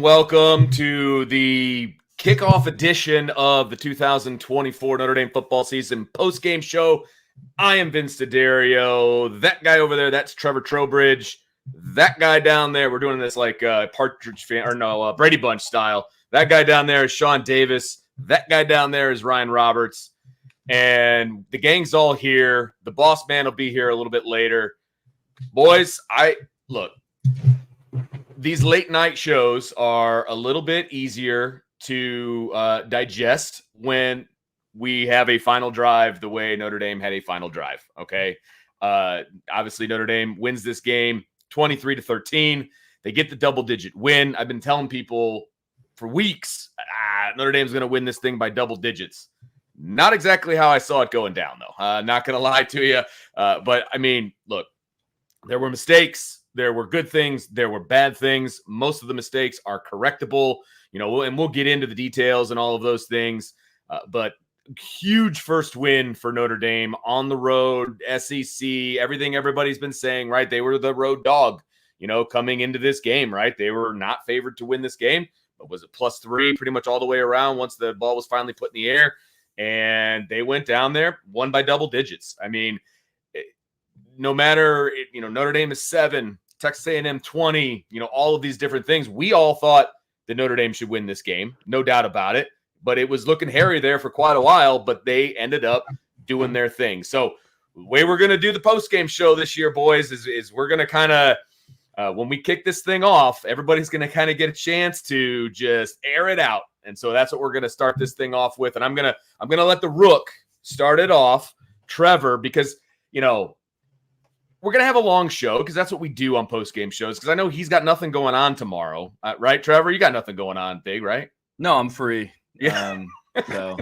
Welcome to the kickoff edition of the 2024 Notre Dame football season post-game show. I am Vince D'Addario. That guy over there, that's Trevor Trowbridge. That guy down there, we're doing this like Brady Bunch style. That guy down there is Sean Davis. That guy down there is Ryan Roberts. And the gang's all here. The boss man will be here a little bit later. Boys, these late night shows are a little bit easier to digest when we have a final drive the way Notre Dame had a final drive. Okay. Obviously Notre Dame wins this game 23-13. They get the double-digit win. I've been telling people for weeks, Notre Dame's going to win this thing by double digits. Not exactly how I saw it going down, though. Not going to lie to you. But, I mean, look, there were mistakes. There were good things. There were bad things. Most of the mistakes are correctable, and we'll get into the details and all of those things. But huge first win for Notre Dame on the road, SEC, everything everybody's been saying, right? They were the road dog, coming into this game, right? They were not favored to win this game, but was it +3 pretty much all the way around once the ball was finally put in the air? And they went down there, won by double digits. I mean, no matter, Notre Dame is 7, Texas A&M 20, all of these different things. We all thought that Notre Dame should win this game, no doubt about it. But it was looking hairy there for quite a while, but they ended up doing their thing. So the way we're going to do the post-game show this year, boys, is we're going to kind of, when we kick this thing off, everybody's going to kind of get a chance to just air it out. And so that's what we're going to start this thing off with. And I'm going to let the Rook start it off, Trevor, because, we're going to have a long show because that's what we do on post-game shows, because I know he's got nothing going on tomorrow. Right, Trevor? You got nothing going on big, right? No, I'm free. Yeah. So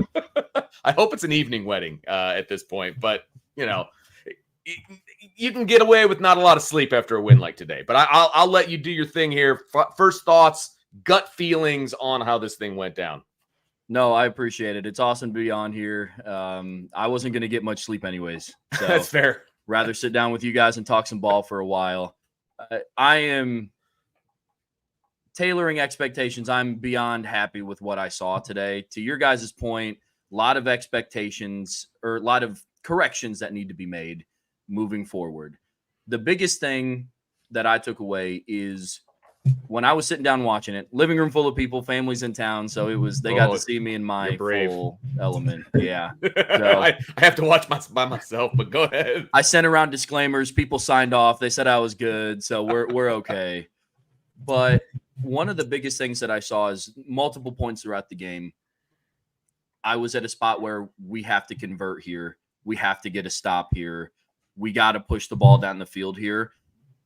I hope it's an evening wedding at this point, but you can get away with not a lot of sleep after a win like today. But I'll let you do your thing here. First thoughts, gut feelings on how this thing went down. No, I appreciate it. It's awesome to be on here. I wasn't going to get much sleep anyways. So that's fair. Rather sit down with you guys and talk some ball for a while. I am tailoring expectations. I'm beyond happy with what I saw today. To your guys' point, a lot of expectations or a lot of corrections that need to be made moving forward. The biggest thing that I took away is when I was sitting down watching it, living room full of people, families in town. So they got to see me in my full element. Yeah. So, I have to watch by myself, but go ahead. I sent around disclaimers. People signed off. They said I was good. So we're okay. But one of the biggest things that I saw is multiple points throughout the game. I was at a spot where we have to convert here. We have to get a stop here. We got to push the ball down the field here.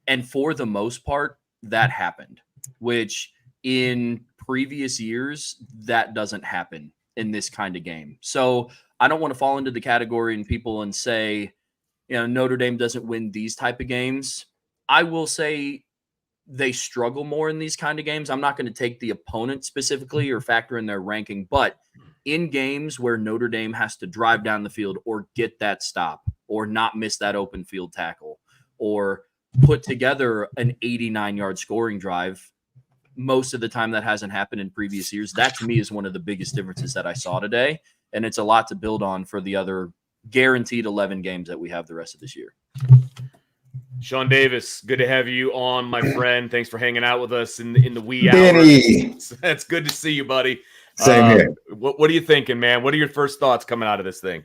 And for the most part, that happened, which in previous years, that doesn't happen in this kind of game. So I don't want to fall into the category and people and say, Notre Dame doesn't win these type of games. I will say they struggle more in these kind of games. I'm not going to take the opponent specifically or factor in their ranking, but in games where Notre Dame has to drive down the field or get that stop or not miss that open field tackle or put together an 89-yard scoring drive, most of the time that hasn't happened in previous years. That to me is one of the biggest differences that I saw today, and it's a lot to build on for the other guaranteed 11 games that we have the rest of this year. Sean Davis, good to have you on, my friend. Thanks for hanging out with us in the wee hours. It's good to see you, buddy. Same here. What are you thinking, man? What are your first thoughts coming out of this thing?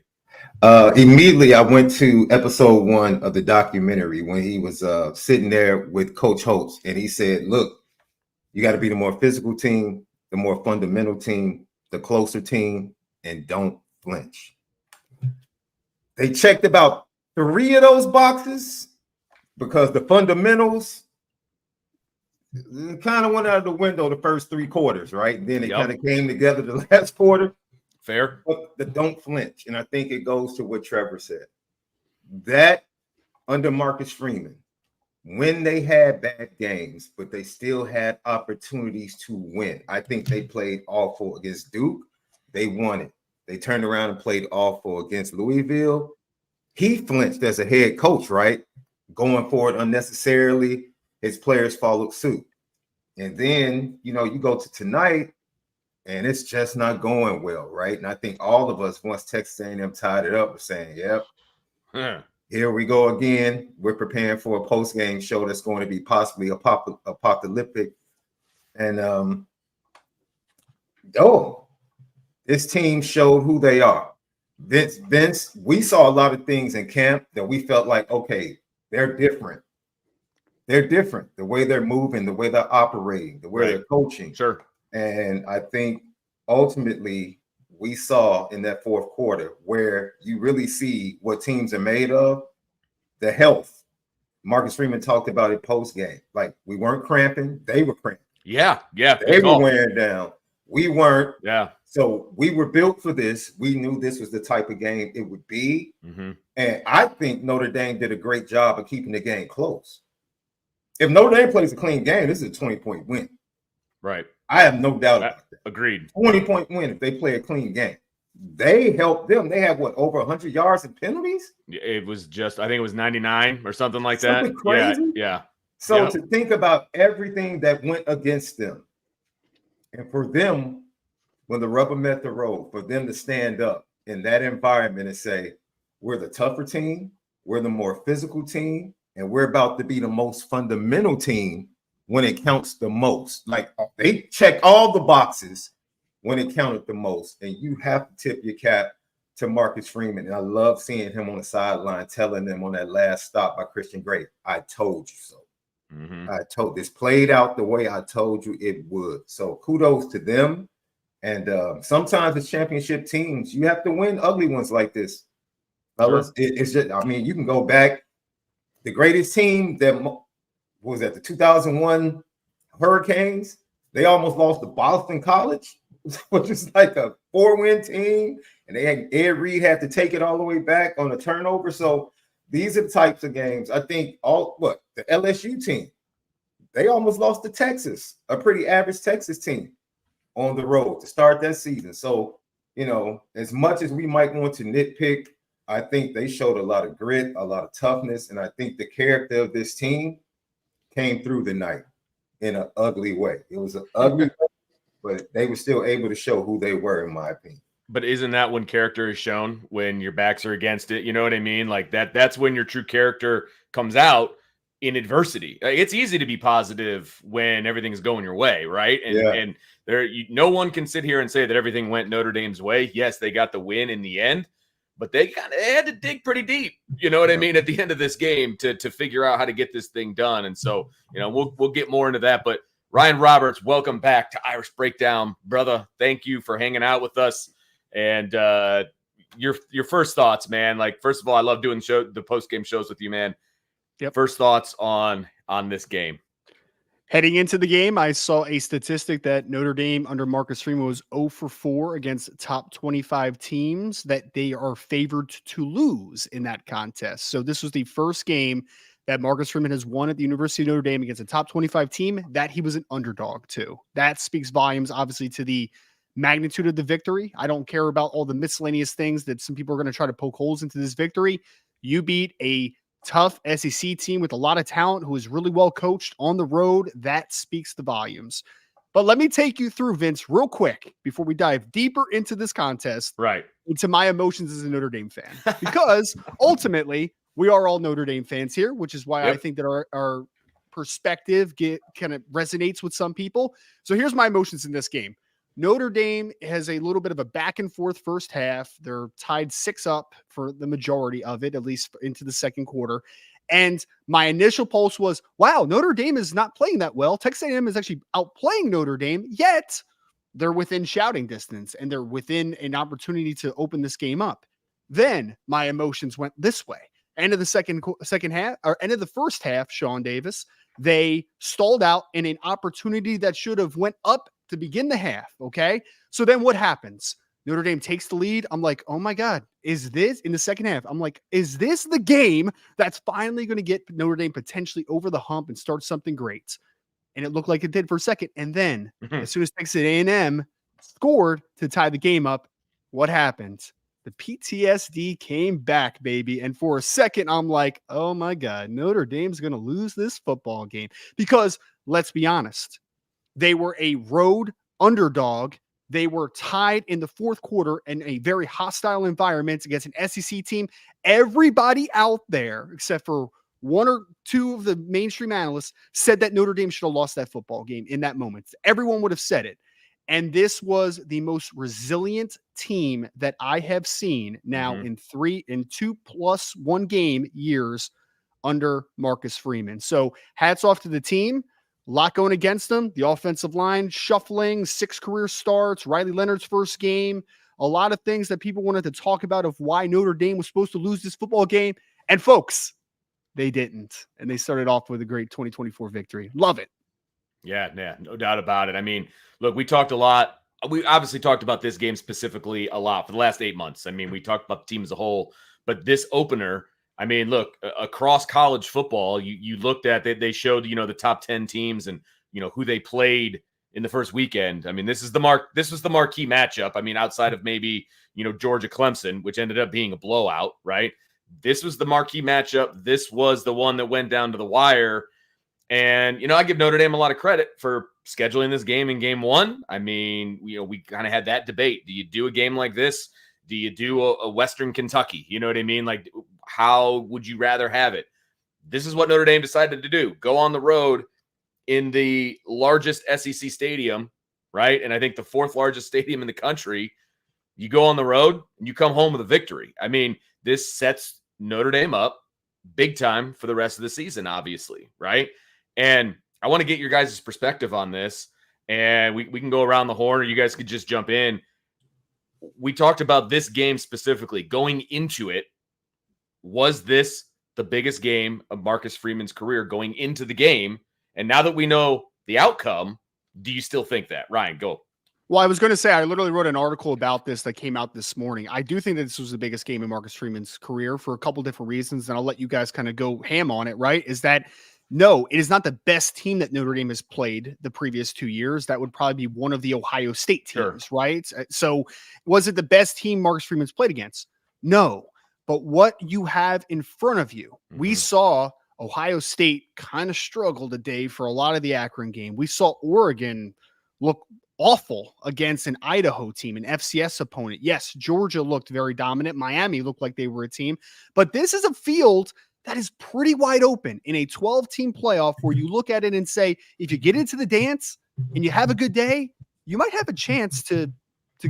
Immediately, I went to episode 1 of the documentary when he was sitting there with Coach Holtz, and he said, look, you got to be the more physical team, the more fundamental team, the closer team, and don't flinch. They checked about 3 of those boxes because the fundamentals kind of went out of the window the first 3 quarters, right? And then it Yep. kind of came together the last quarter. Fair. But the don't flinch. And I think it goes to what Trevor said. That under Marcus Freeman, when they had bad games, but they still had opportunities to win. I think they played awful against Duke. They won it. They turned around and played awful against Louisville. He flinched as a head coach, right? Going forward unnecessarily. His players followed suit. And then, you go to tonight, and it's just not going well, right? And I think all of us, once Texas A&M tied it up, were saying, yep, here we go again. We're preparing for a post-game show that's going to be possibly apocalyptic. And, this team showed who they are. Vince, we saw a lot of things in camp that we felt like, okay, they're different. They're different. The way they're moving, the way they're operating, the way they're coaching. Sure. And I think ultimately we saw in that fourth quarter where you really see what teams are made of, the health. Marcus Freeman talked about it post-game. Like, we weren't cramping. They were cramping. Yeah. They were wearing down. We weren't. Yeah. So we were built for this. We knew this was the type of game it would be. Mm-hmm. And I think Notre Dame did a great job of keeping the game close. If Notre Dame plays a clean game, this is a 20-point win. Right. I have no doubt about that. Agreed. 20-point win if they play a clean game. They helped them. They had over 100 yards in penalties? It was just, I think it was 99 or something like Something that. crazy? Yeah. So to think about everything that went against them, and for them, when the rubber met the road, for them to stand up in that environment and say, we're the tougher team, we're the more physical team, and we're about to be the most fundamental team when it counts the most. Like, they check all the boxes when it counted the most. And you have to tip your cap to Marcus Freeman. And I love seeing him on the sideline telling them on that last stop by Christian Gray, I told you so. Mm-hmm. This played out the way I told you it would. So kudos to them. And sometimes as championship teams, you have to win ugly ones like this. Fellas, sure. It's just, I mean, you can go back. The greatest team that was at the 2001 Hurricanes, they almost lost to Boston College, which is like a 4-win team. And Ed Reed had to take it all the way back on a turnover. So these are the types of games. I think the LSU team, they almost lost to Texas, a pretty average Texas team on the road to start that season. So, as much as we might want to nitpick, I think they showed a lot of grit, a lot of toughness, and I think the character of this team came through the night in an ugly way. It was an ugly way, but they were still able to show who they were, in my opinion. But isn't that when character is shown, when your backs are against it? You know what I mean? Like that's when your true character comes out in adversity. It's easy to be positive when everything's going your way, right? And no one can sit here and say that everything went Notre Dame's way. Yes, they got the win in the end, but they had to dig pretty deep. You know what I mean? At the end of this game to figure out how to get this thing done. And so, we'll get more into that. But Ryan Roberts, welcome back to Irish Breakdown, brother. Thank you for hanging out with us. And your first thoughts, man. Like, first of all, I love doing the post-game shows with you, man. Yep. First thoughts on this game. Heading into the game, I saw a statistic that Notre Dame under Marcus Freeman was 0 for 4 against top 25 teams, that they are favored to lose in that contest. So this was the first game that Marcus Freeman has won at the University of Notre Dame against a top 25 team that he was an underdog to. That speaks volumes, obviously, to the magnitude of the victory. I don't care about all the miscellaneous things that some people are going to try to poke holes into this victory. You beat a tough SEC team with a lot of talent who is really well coached on the road. That speaks the volumes. But let me take you through, Vince, real quick before we dive deeper into this contest, right, into my emotions as a Notre Dame fan, because ultimately we are all Notre Dame fans here, which is why I think that our perspective kind of resonates with some people. So here's my emotions in this game. Notre Dame has a little bit of a back and forth first half. They're tied 6-up for the majority of it, at least into the second quarter. And my initial pulse was, wow, Notre Dame is not playing that well. Texas A&M is actually outplaying Notre Dame, yet they're within shouting distance and they're within an opportunity to open this game up. Then my emotions went this way. End of the second half, or end of the first half, Sean Davis, They stalled out in an opportunity that should have went up to begin the half, okay? So then what happens? Notre Dame takes the lead. I'm like, oh my God, is this in the second half? I'm like, is this the game that's finally going to get Notre Dame potentially over the hump and start something great? And it looked like it did for a second. And then as soon as Texas A&M scored to tie the game up, what happened? The PTSD came back, baby. And for a second, I'm like, oh my God, Notre Dame's going to lose this football game. Because let's be honest, they were a road underdog. They were tied in the fourth quarter in a very hostile environment against an SEC team. Everybody out there, except for one or two of the mainstream analysts, said that Notre Dame should have lost that football game in that moment. Everyone would have said it. And this was the most resilient team that I have seen now in 2+1 game years under Marcus Freeman. So hats off to the team. A lot going against them. The offensive line shuffling, 6 career starts, Riley Leonard's first game, a lot of things that people wanted to talk about of why Notre Dame was supposed to lose this football game. And folks, they didn't. And they started off with a great 2024 victory. Love it. Yeah, no doubt about it. I mean, look, we talked a lot. We obviously talked about this game specifically a lot for the last 8 months. I mean, we talked about the team as a whole, but this opener, I mean, look, across college football, you looked at it, they showed, the top 10 teams and, who they played in the first weekend. I mean, this was the marquee matchup. I mean, outside of maybe, Georgia Clemson, which ended up being a blowout, right? This was the marquee matchup. This was the one that went down to the wire. And, I give Notre Dame a lot of credit for scheduling this game in game one. I mean, we kind of had that debate. Do you do a game like this? Do you do a Western Kentucky? You know what I mean? Like, how would you rather have it? This is what Notre Dame decided to do. Go on the road in the largest SEC stadium, right? And I think the 4th largest stadium in the country. You go on the road and you come home with a victory. I mean, this sets Notre Dame up big time for the rest of the season, obviously, right? And I want to get your guys' perspective on this, and we can go around the horn, or you guys could just jump in. We talked about this game specifically. Going into it, was this the biggest game of Marcus Freeman's career going into the game? And now that we know the outcome, do you still think that? Ryan, go. Well, I was going to say, I literally wrote an article about this that came out this morning. I do think that this was the biggest game in Marcus Freeman's career for a couple different reasons, and I'll let you guys kind of go ham on it, right? Is that, no, it is not the best team that Notre Dame has played the previous 2 years. That would probably be one of the Ohio State teams, Sure. right? So was it the best team Marcus Freeman's played against? No. But what you have in front of you, we saw Ohio State kind of struggle today for a lot of the Akron game. We saw Oregon look awful against an Idaho team, an FCS opponent. Yes, Georgia looked very dominant. Miami looked like they were a team. But this is a field that is pretty wide open in a 12-team playoff where you look at it and say, if you get into the dance and you have a good day, you might have a chance to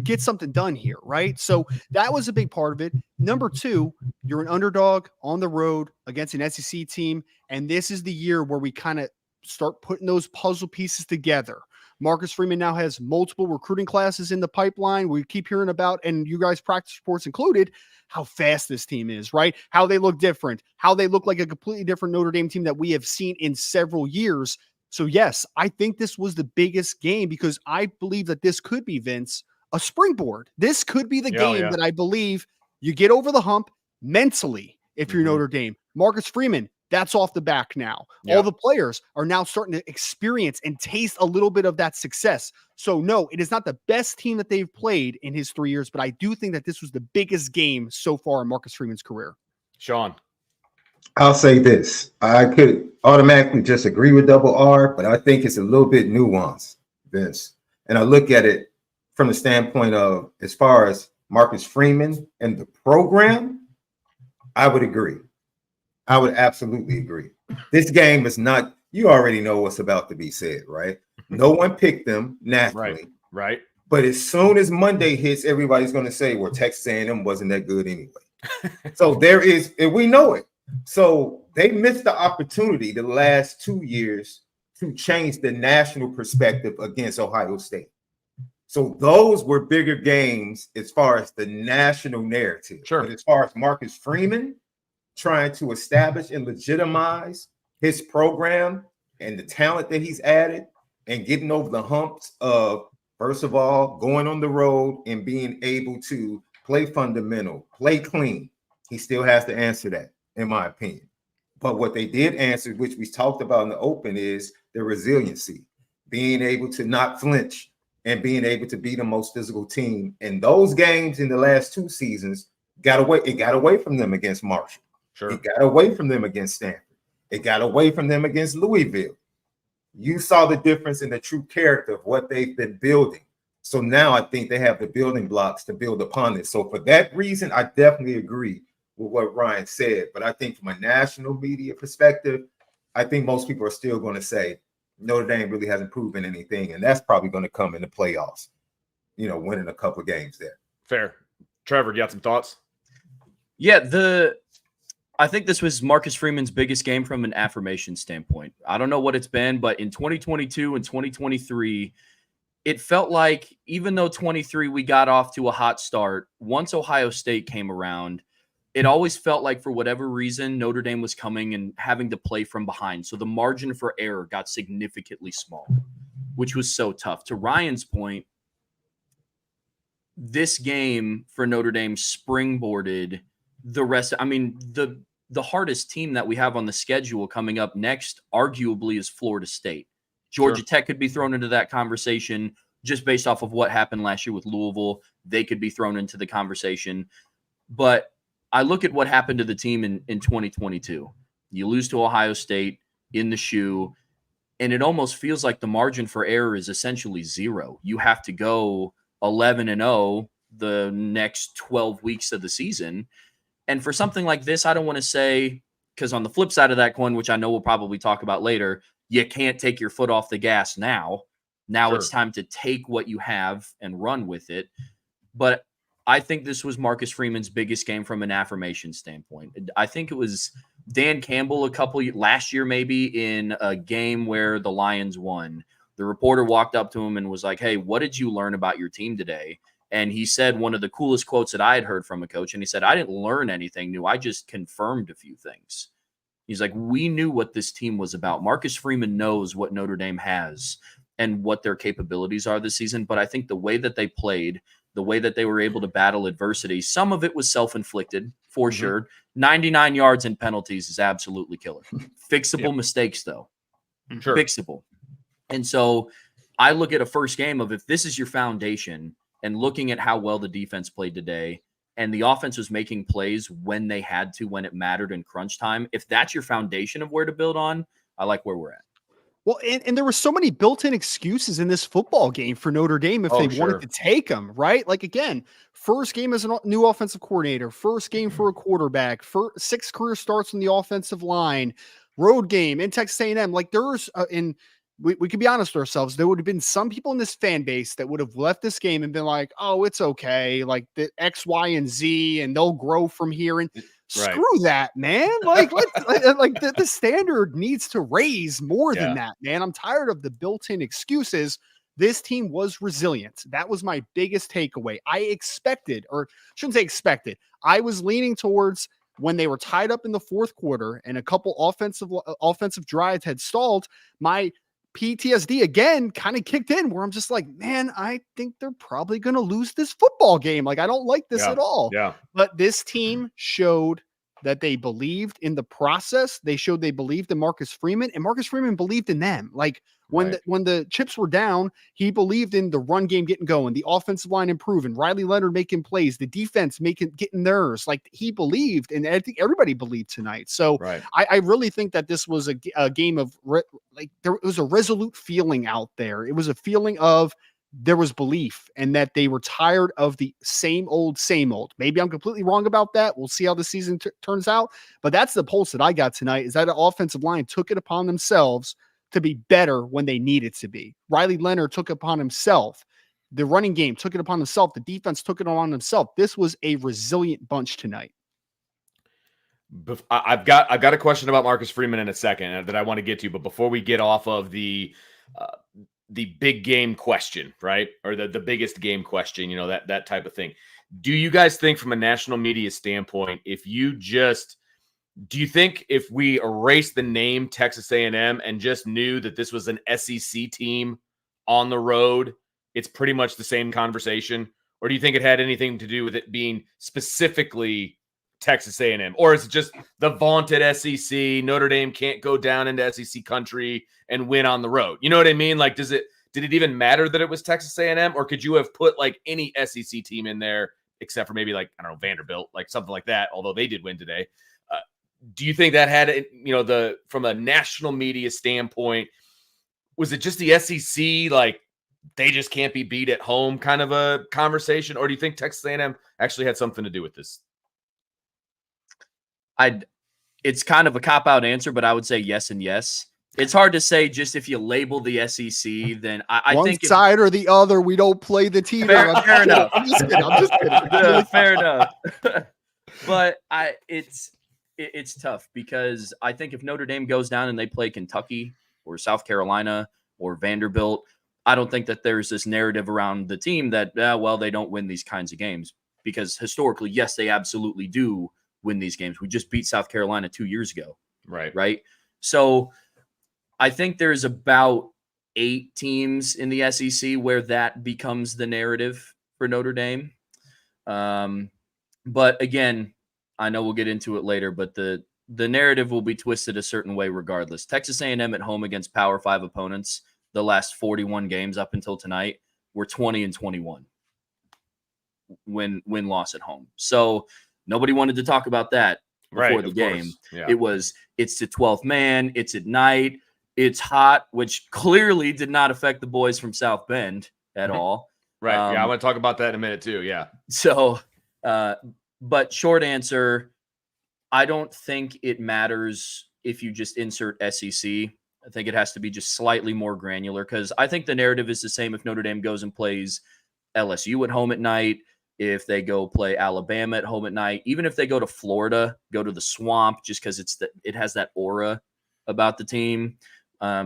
get something done here, right? So that was a big part of it. Number 2, you're an underdog on the road against an SEC team, and this is the year where we kind of start putting those puzzle pieces together. Marcus Freeman now has multiple recruiting classes in the pipeline. We keep hearing about, and you guys practice reports included, how fast this team is, right? How they look different, how they look like a completely different Notre Dame team that we have seen in several years. So yes, I think this was the biggest game because I believe that this could be, Vince, a springboard. This could be the game that I believe you get over the hump mentally if you're Notre Dame. Marcus Freeman, that's off the back now. All the players are now starting to experience and taste a little bit of that success. So no, it is not the best team that they've played in his 3 years, but I do think that this was the biggest game so far in Marcus Freeman's career. Sean. I'll say this. I could automatically just agree with Double R, but I think it's a little bit nuanced, Vince. And I look at it from the standpoint of, as far as Marcus Freeman and the program, I would agree. I would absolutely agree. This game is not, you already know what's about to be said, right? No one picked them naturally. Right. But as soon as Monday hits, everybody's going to say, well, Texas A&M wasn't that good anyway. So there is, and we know it. So they missed the opportunity the last 2 years to change the national perspective against Ohio State. So those were bigger games as far as the national narrative. Sure. But as far as Marcus Freeman trying to establish and legitimize his program and the talent that he's added and getting over the humps of, first of all, going on the road and being able to play fundamental, play clean. He still has to answer that, in my opinion. But what they did answer, which we talked about in the open, is the resiliency, being able to not flinch and being able to be the most physical team. And those games in the last 2 seasons got away from them against Marshall. Sure. It got away from them against Stanford. It got away from them against Louisville. You saw the difference in the true character of what they've been building. So now I think they have the building blocks to build upon it. So for that reason, I definitely agree with what Ryan said. But I think from a national media perspective, I think most people are still going to say Notre Dame really hasn't proven anything. And that's probably going to come in the playoffs, winning a couple of games there. Fair. Trevor, you got some thoughts? Yeah, I think this was Marcus Freeman's biggest game from an affirmation standpoint. I don't know what it's been, but in 2022 and 2023, it felt like even though 23 we got off to a hot start, once Ohio State came around, it always felt like for whatever reason, Notre Dame was coming and having to play from behind. So the margin for error got significantly small, which was so tough. To Ryan's point, this game for Notre Dame springboarded the rest. I mean, the hardest team that we have on the schedule coming up next, arguably, is Florida State. Georgia Tech could be thrown into that conversation just based off of what happened last year with Louisville. They could be thrown into the conversation. But I look at what happened to the team in 2022. You lose to Ohio State in the shoe, and it almost feels like the margin for error is essentially zero. You have to go 11-0 the next 12 weeks of the season. And for something like this, I don't want to say, because on the flip side of that coin, which I know we'll probably talk about later, you can't take your foot off the gas now. Now it's time to take what you have and run with it. But I think this was Marcus Freeman's biggest game from an affirmation standpoint. I think it was Dan Campbell last year maybe in a game where the Lions won. The reporter walked up to him and was like, "Hey, what did you learn about your team today?" And he said one of the coolest quotes that I had heard from a coach. And he said, "I didn't learn anything new. I just confirmed a few things." He's like, "We knew what this team was about." Marcus Freeman knows what Notre Dame has and what their capabilities are this season. But I think the way that they played, the way that they were able to battle adversity, some of it was self-inflicted for sure. 99 yards and penalties is absolutely killer. Fixable mistakes, though. Fixable. And so I look at a first game of, if this is your foundation, and looking at how well the defense played today, and the offense was making plays when they had to, when it mattered in crunch time, if that's your foundation of where to build on, I like where we're at. Well, and there were so many built-in excuses in this football game for Notre Dame if they wanted to take them, right? Like, again, first game as a new offensive coordinator, first game for a quarterback, 6 career starts on the offensive line, road game in Texas A&M. Like, there's we can be honest with ourselves. There would have been some people in this fan base that would have left this game and been like, "Oh, it's okay. Like the X, Y, and Z, and they'll grow from here." And screw that, man. Like, the standard needs to raise more than that, man. I'm tired of the built-in excuses. This team was resilient. That was my biggest takeaway. I expected, or shouldn't say expected, I was leaning towards when they were tied up in the fourth quarter and a couple offensive drives had stalled, my PTSD again kind of kicked in where I'm just like, man, I think they're probably going to lose this football game. Like, I don't like this at all. Yeah. But this team showed that they believed in the process. They showed they believed in Marcus Freeman, and Marcus Freeman believed in them. Like, when the chips were down, he believed in the run game getting going, the offensive line improving, Riley Leonard making plays, the defense getting theirs. Like, he believed, and I think everybody believed tonight. So I really think that this was a game of there was a resolute feeling out there. It was a feeling of there was belief, and that they were tired of the same old. Maybe I'm completely wrong about that. We'll see how the season turns out. But that's the pulse that I got tonight, is that the offensive line took it upon themselves to be better when they needed to be. Riley Leonard took it upon himself. The running game took it upon himself. The defense took it on himself. This was a resilient bunch tonight. I've got a question about Marcus Freeman in a second that I want to get to, but before we get off of the big game question, right? Or the biggest game question, that type of thing. Do you guys think, from a national media standpoint, if you just Do you think if we erased the name Texas A&M and just knew that this was an SEC team on the road, it's pretty much the same conversation? Or do you think it had anything to do with it being specifically Texas A&M? Or is it just the vaunted SEC? Notre Dame can't go down into SEC country and win on the road. You know what I mean? Like, did it even matter that it was Texas A&M? Or could you have put like any SEC team in there except for maybe like, I don't know, Vanderbilt, like something like that, although they did win today. Do you think that had, from a national media standpoint, was it just the SEC, like they just can't be beat at home kind of a conversation? Or do you think Texas A&M actually had something to do with this? It's kind of a cop-out answer, but I would say yes and yes. It's hard to say just if you label the SEC, then I one think side or the other, we don't play the team. Fair enough. I'm just kidding. Yeah, fair enough. But it's tough because I think if Notre Dame goes down and they play Kentucky or South Carolina or Vanderbilt, I don't think that there's this narrative around the team that, they don't win these kinds of games. Because historically, yes, they absolutely do win these games. We just beat South Carolina 2 years ago. Right. So I think there's about 8 teams in the SEC where that becomes the narrative for Notre Dame. But again, I know we'll get into it later, but the narrative will be twisted a certain way regardless. Texas A&M at home against Power 5 opponents, the last 41 games up until tonight, were 20-21 win-loss at home. So nobody wanted to talk about that before the game. Yeah. It's the 12th man. It's at night. It's hot, which clearly did not affect the boys from South Bend at all. Right. I want to talk about that in a minute too. Yeah. So, but short answer, I don't think it matters if you just insert SEC. I think it has to be just slightly more granular because I think the narrative is the same if Notre Dame goes and plays LSU at home at night, if they go play Alabama at home at night, even if they go to Florida, go to the Swamp, just because it has that aura about the team.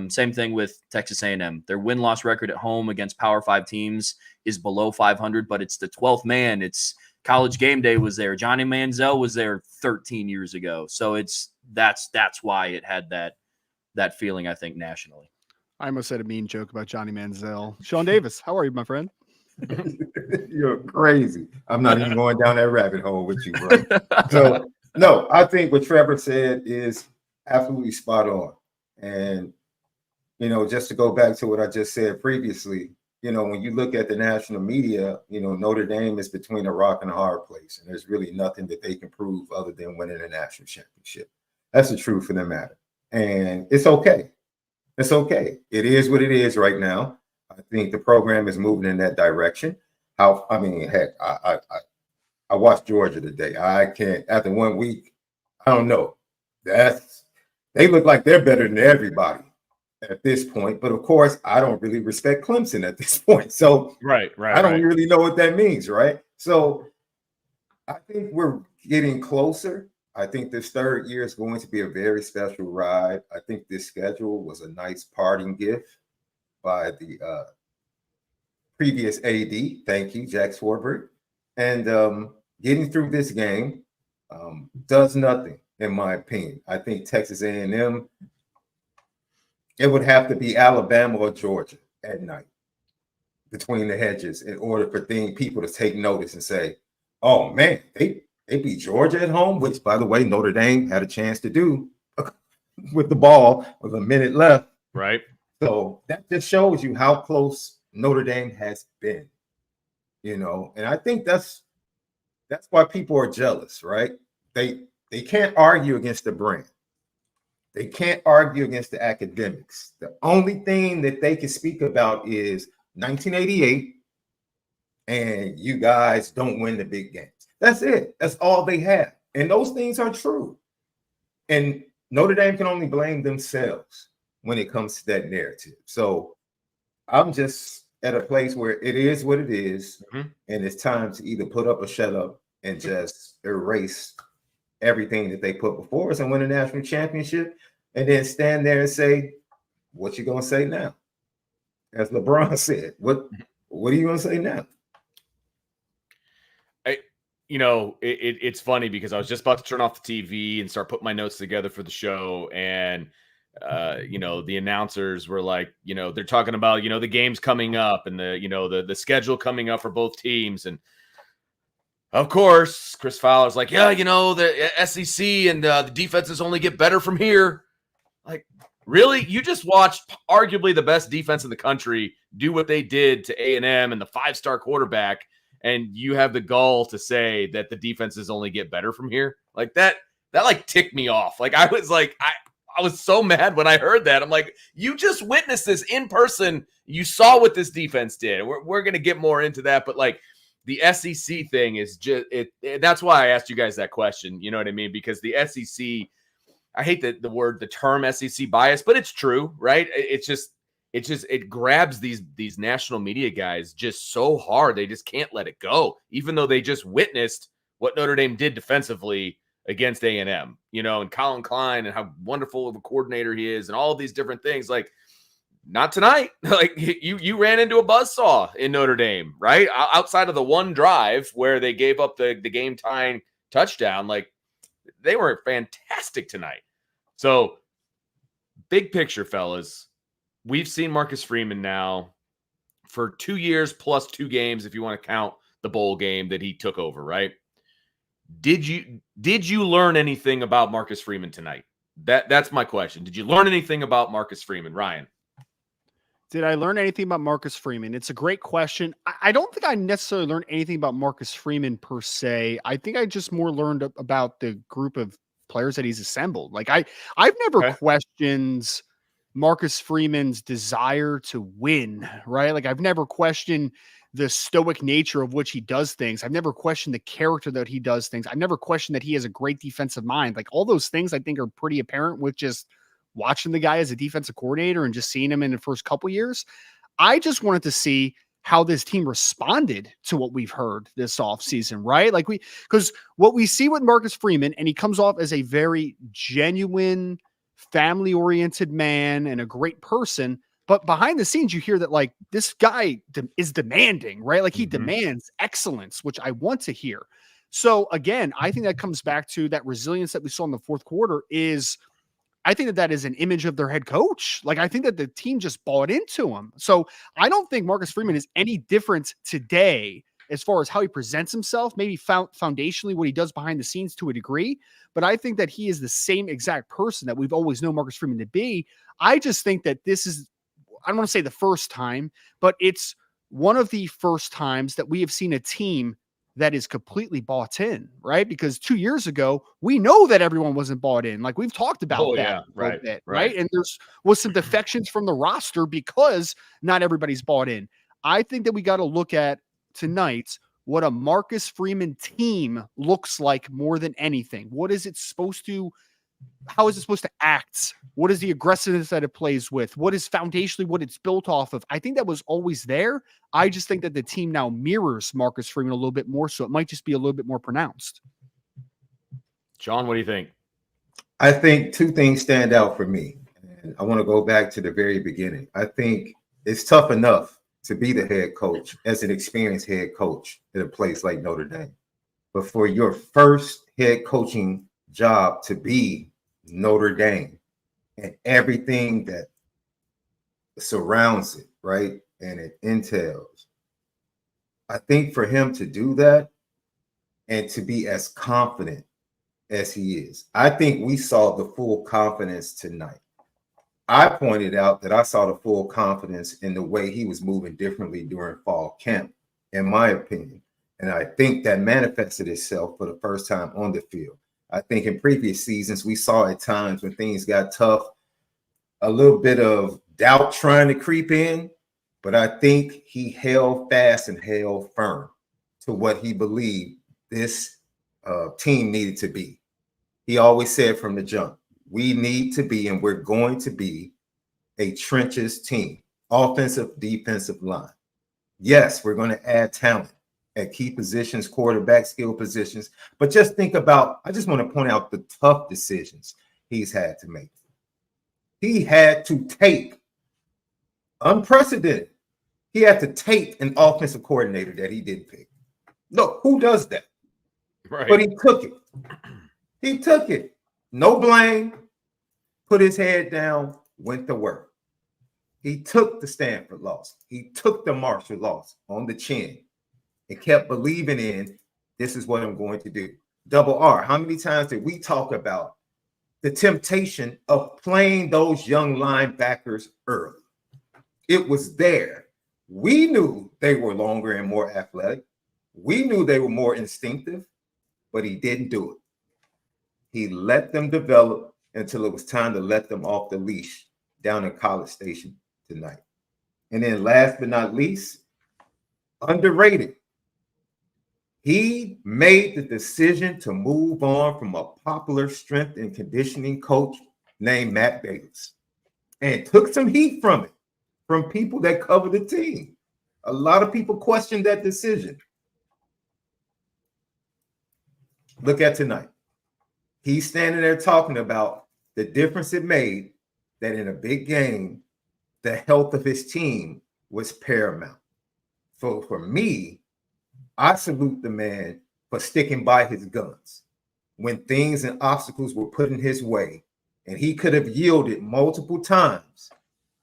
Same thing with Texas A&M. Their win-loss record at home against Power 5 teams is below 500, but it's the 12th man. It's College Game Day was there. Johnny Manziel was there 13 years ago. So that's why it had that feeling, I think, nationally. I almost said a mean joke about Johnny Manziel. Sean Davis, how are you, my friend? You're crazy. I'm not even going down that rabbit hole with you, bro. So, no, I think what Trevor said is absolutely spot on. And, just to go back to what I just said previously, when you look at the national media, Notre Dame is between a rock and a hard place. And there's really nothing that they can prove other than winning a national championship. That's the truth of the matter. And it's okay. It's okay. It is what it is right now. I think the program is moving in that direction. Heck, I watched Georgia today. I can't, after 1 week, I don't know. They look like they're better than everybody at this point. But of course, I don't really respect Clemson at this point. So I don't really know what that means, right? So I think we're getting closer. I think this third year is going to be a very special ride. I think this schedule was a nice parting gift by the previous AD. Thank you, Jack Swarbrick. And getting through this game does nothing, in my opinion. I think Texas A&M, it would have to be Alabama or Georgia at night between the hedges in order for people to take notice and say, oh, man, they beat Georgia at home, which, by the way, Notre Dame had a chance to do with the ball with a minute left. Right. So that just shows you how close Notre Dame has been, and I think that's why people are jealous, right? They can't argue against the brand. They can't argue against the academics. The only thing that they can speak about is 1988, and you guys don't win the big games. That's it. That's all they have. And those things are true. And Notre Dame can only blame themselves when it comes to that narrative. So I'm just at a place where it is what it is, and it's time to either put up or shut up and just erase everything that they put before us and win a national championship, and then stand there and say, what you gonna say now? As LeBron said, what are you gonna say now? it's funny because I was just about to turn off the TV and start putting my notes together for the show. And, the announcers were like, they're talking about, the games coming up and the schedule coming up for both teams. And of course, Chris Fowler's like, yeah, the SEC and the defenses only get better from here. Like, really? You just watched arguably the best defense in the country do what they did to A&M and the 5-star quarterback, and you have the gall to say that the defenses only get better from here? Like that like ticked me off. Like I was so mad when I heard that. I'm like, you just witnessed this in person. You saw what this defense did. We're going to get more into that, but like the SEC thing is just that's why I asked you guys that question. You know what I mean? Because the SEC, I hate the term SEC bias, but it's true, right? It grabs these national media guys just so hard. They just can't let it go, even though they just witnessed what Notre Dame did defensively against A&M, and Colin Klein and how wonderful of a coordinator he is and all of these different things. Like, not tonight. Like you ran into a buzzsaw in Notre Dame, right? Outside of the one drive where they gave up the game tying touchdown, like they were fantastic tonight. So big picture, fellas, we've seen Marcus Freeman now for 2 years plus 2 games, if you want to count the bowl game that he took over, right? Did you learn anything about Marcus Freeman tonight? That's my question. Did you learn anything about Marcus Freeman, Ryan? Did I learn anything about Marcus Freeman? It's a great question. I don't think I necessarily learned anything about Marcus Freeman per se. I think I just more learned about the group of players that he's assembled. Like I've never questioned Marcus Freeman's desire to win, right? Like I've never questioned the stoic nature of which he does things. I've never questioned the character that he does things. I've never questioned that he has a great defensive mind. Like all those things I think are pretty apparent with just watching the guy as a defensive coordinator and just seeing him in the first couple years. I just wanted to see how this team responded to what we've heard this offseason, right? Like because what we see with Marcus Freeman, and he comes off as a very genuine, family-oriented man and a great person, but behind the scenes, you hear that like this guy is demanding, right? Like he demands excellence, which I want to hear. So again, I think that comes back to that resilience that we saw in the fourth quarter I think that is an image of their head coach. Like, I think that the team just bought into him. So I don't think Marcus Freeman is any different today as far as how he presents himself, maybe foundationally what he does behind the scenes to a degree. But I think that he is the same exact person that we've always known Marcus Freeman to be. I just think that this is, I don't want to say the first time, but it's one of the first times that we have seen a team that is completely bought in, right? Because 2 years ago, we know that everyone wasn't bought in. Like we've talked about that a little bit, right? And was some defections from the roster because not everybody's bought in. I think that we got to look at tonight what a Marcus Freeman team looks like more than anything. What is it supposed to, how is it supposed to act? What is the aggressiveness that it plays with? What is foundationally what it's built off of? I think that was always there. I just think that the team now mirrors Marcus Freeman a little bit more, so it might just be a little bit more pronounced. John, what do you think? I think 2 things stand out for me. And I want to go back to the very beginning. I think it's tough enough to be the head coach as an experienced head coach at a place like Notre Dame. But for your first head coaching job to be Notre Dame and everything that surrounds it, right? And it entails. I think for him to do that and to be as confident as he is, I think we saw the full confidence tonight. I pointed out that I saw the full confidence in the way he was moving differently during fall camp, in my opinion. And I think that manifested itself for the first time on the field. I think in previous seasons, we saw at times when things got tough, a little bit of doubt trying to creep in, but I think he held fast and held firm to what he believed this team needed to be. He always said from the jump, we need to be and we're going to be a trenches team, offensive, defensive line. Yes, we're going to add talent at key positions, quarterback skill positions. But just think about, I just want to point out the tough decisions he's had to make. He had to take, unprecedented, he had to take an offensive coordinator that he didn't pick. Look, who does that? Right. But he took it. He took it. No blame. Put his head down, went to work. He took the Stanford loss. He took the Marshall loss on the chin and kept believing in this is what I'm going to do. Double R, how many times did we talk about the temptation of playing those young linebackers early? It was there. We knew they were longer and more athletic. We knew they were more instinctive, but he didn't do it. He let them develop until it was time to let them off the leash down in College Station tonight. And then last but not least, underrated. He made the decision to move on from a popular strength and conditioning coach named Matt Bates and took some heat from it, from people that cover the team. A lot of people questioned that decision. Look at tonight. He's standing there talking about the difference it made that in a big game, the health of his team was paramount. So for me, I salute the man for sticking by his guns when things and obstacles were put in his way, and he could have yielded multiple times,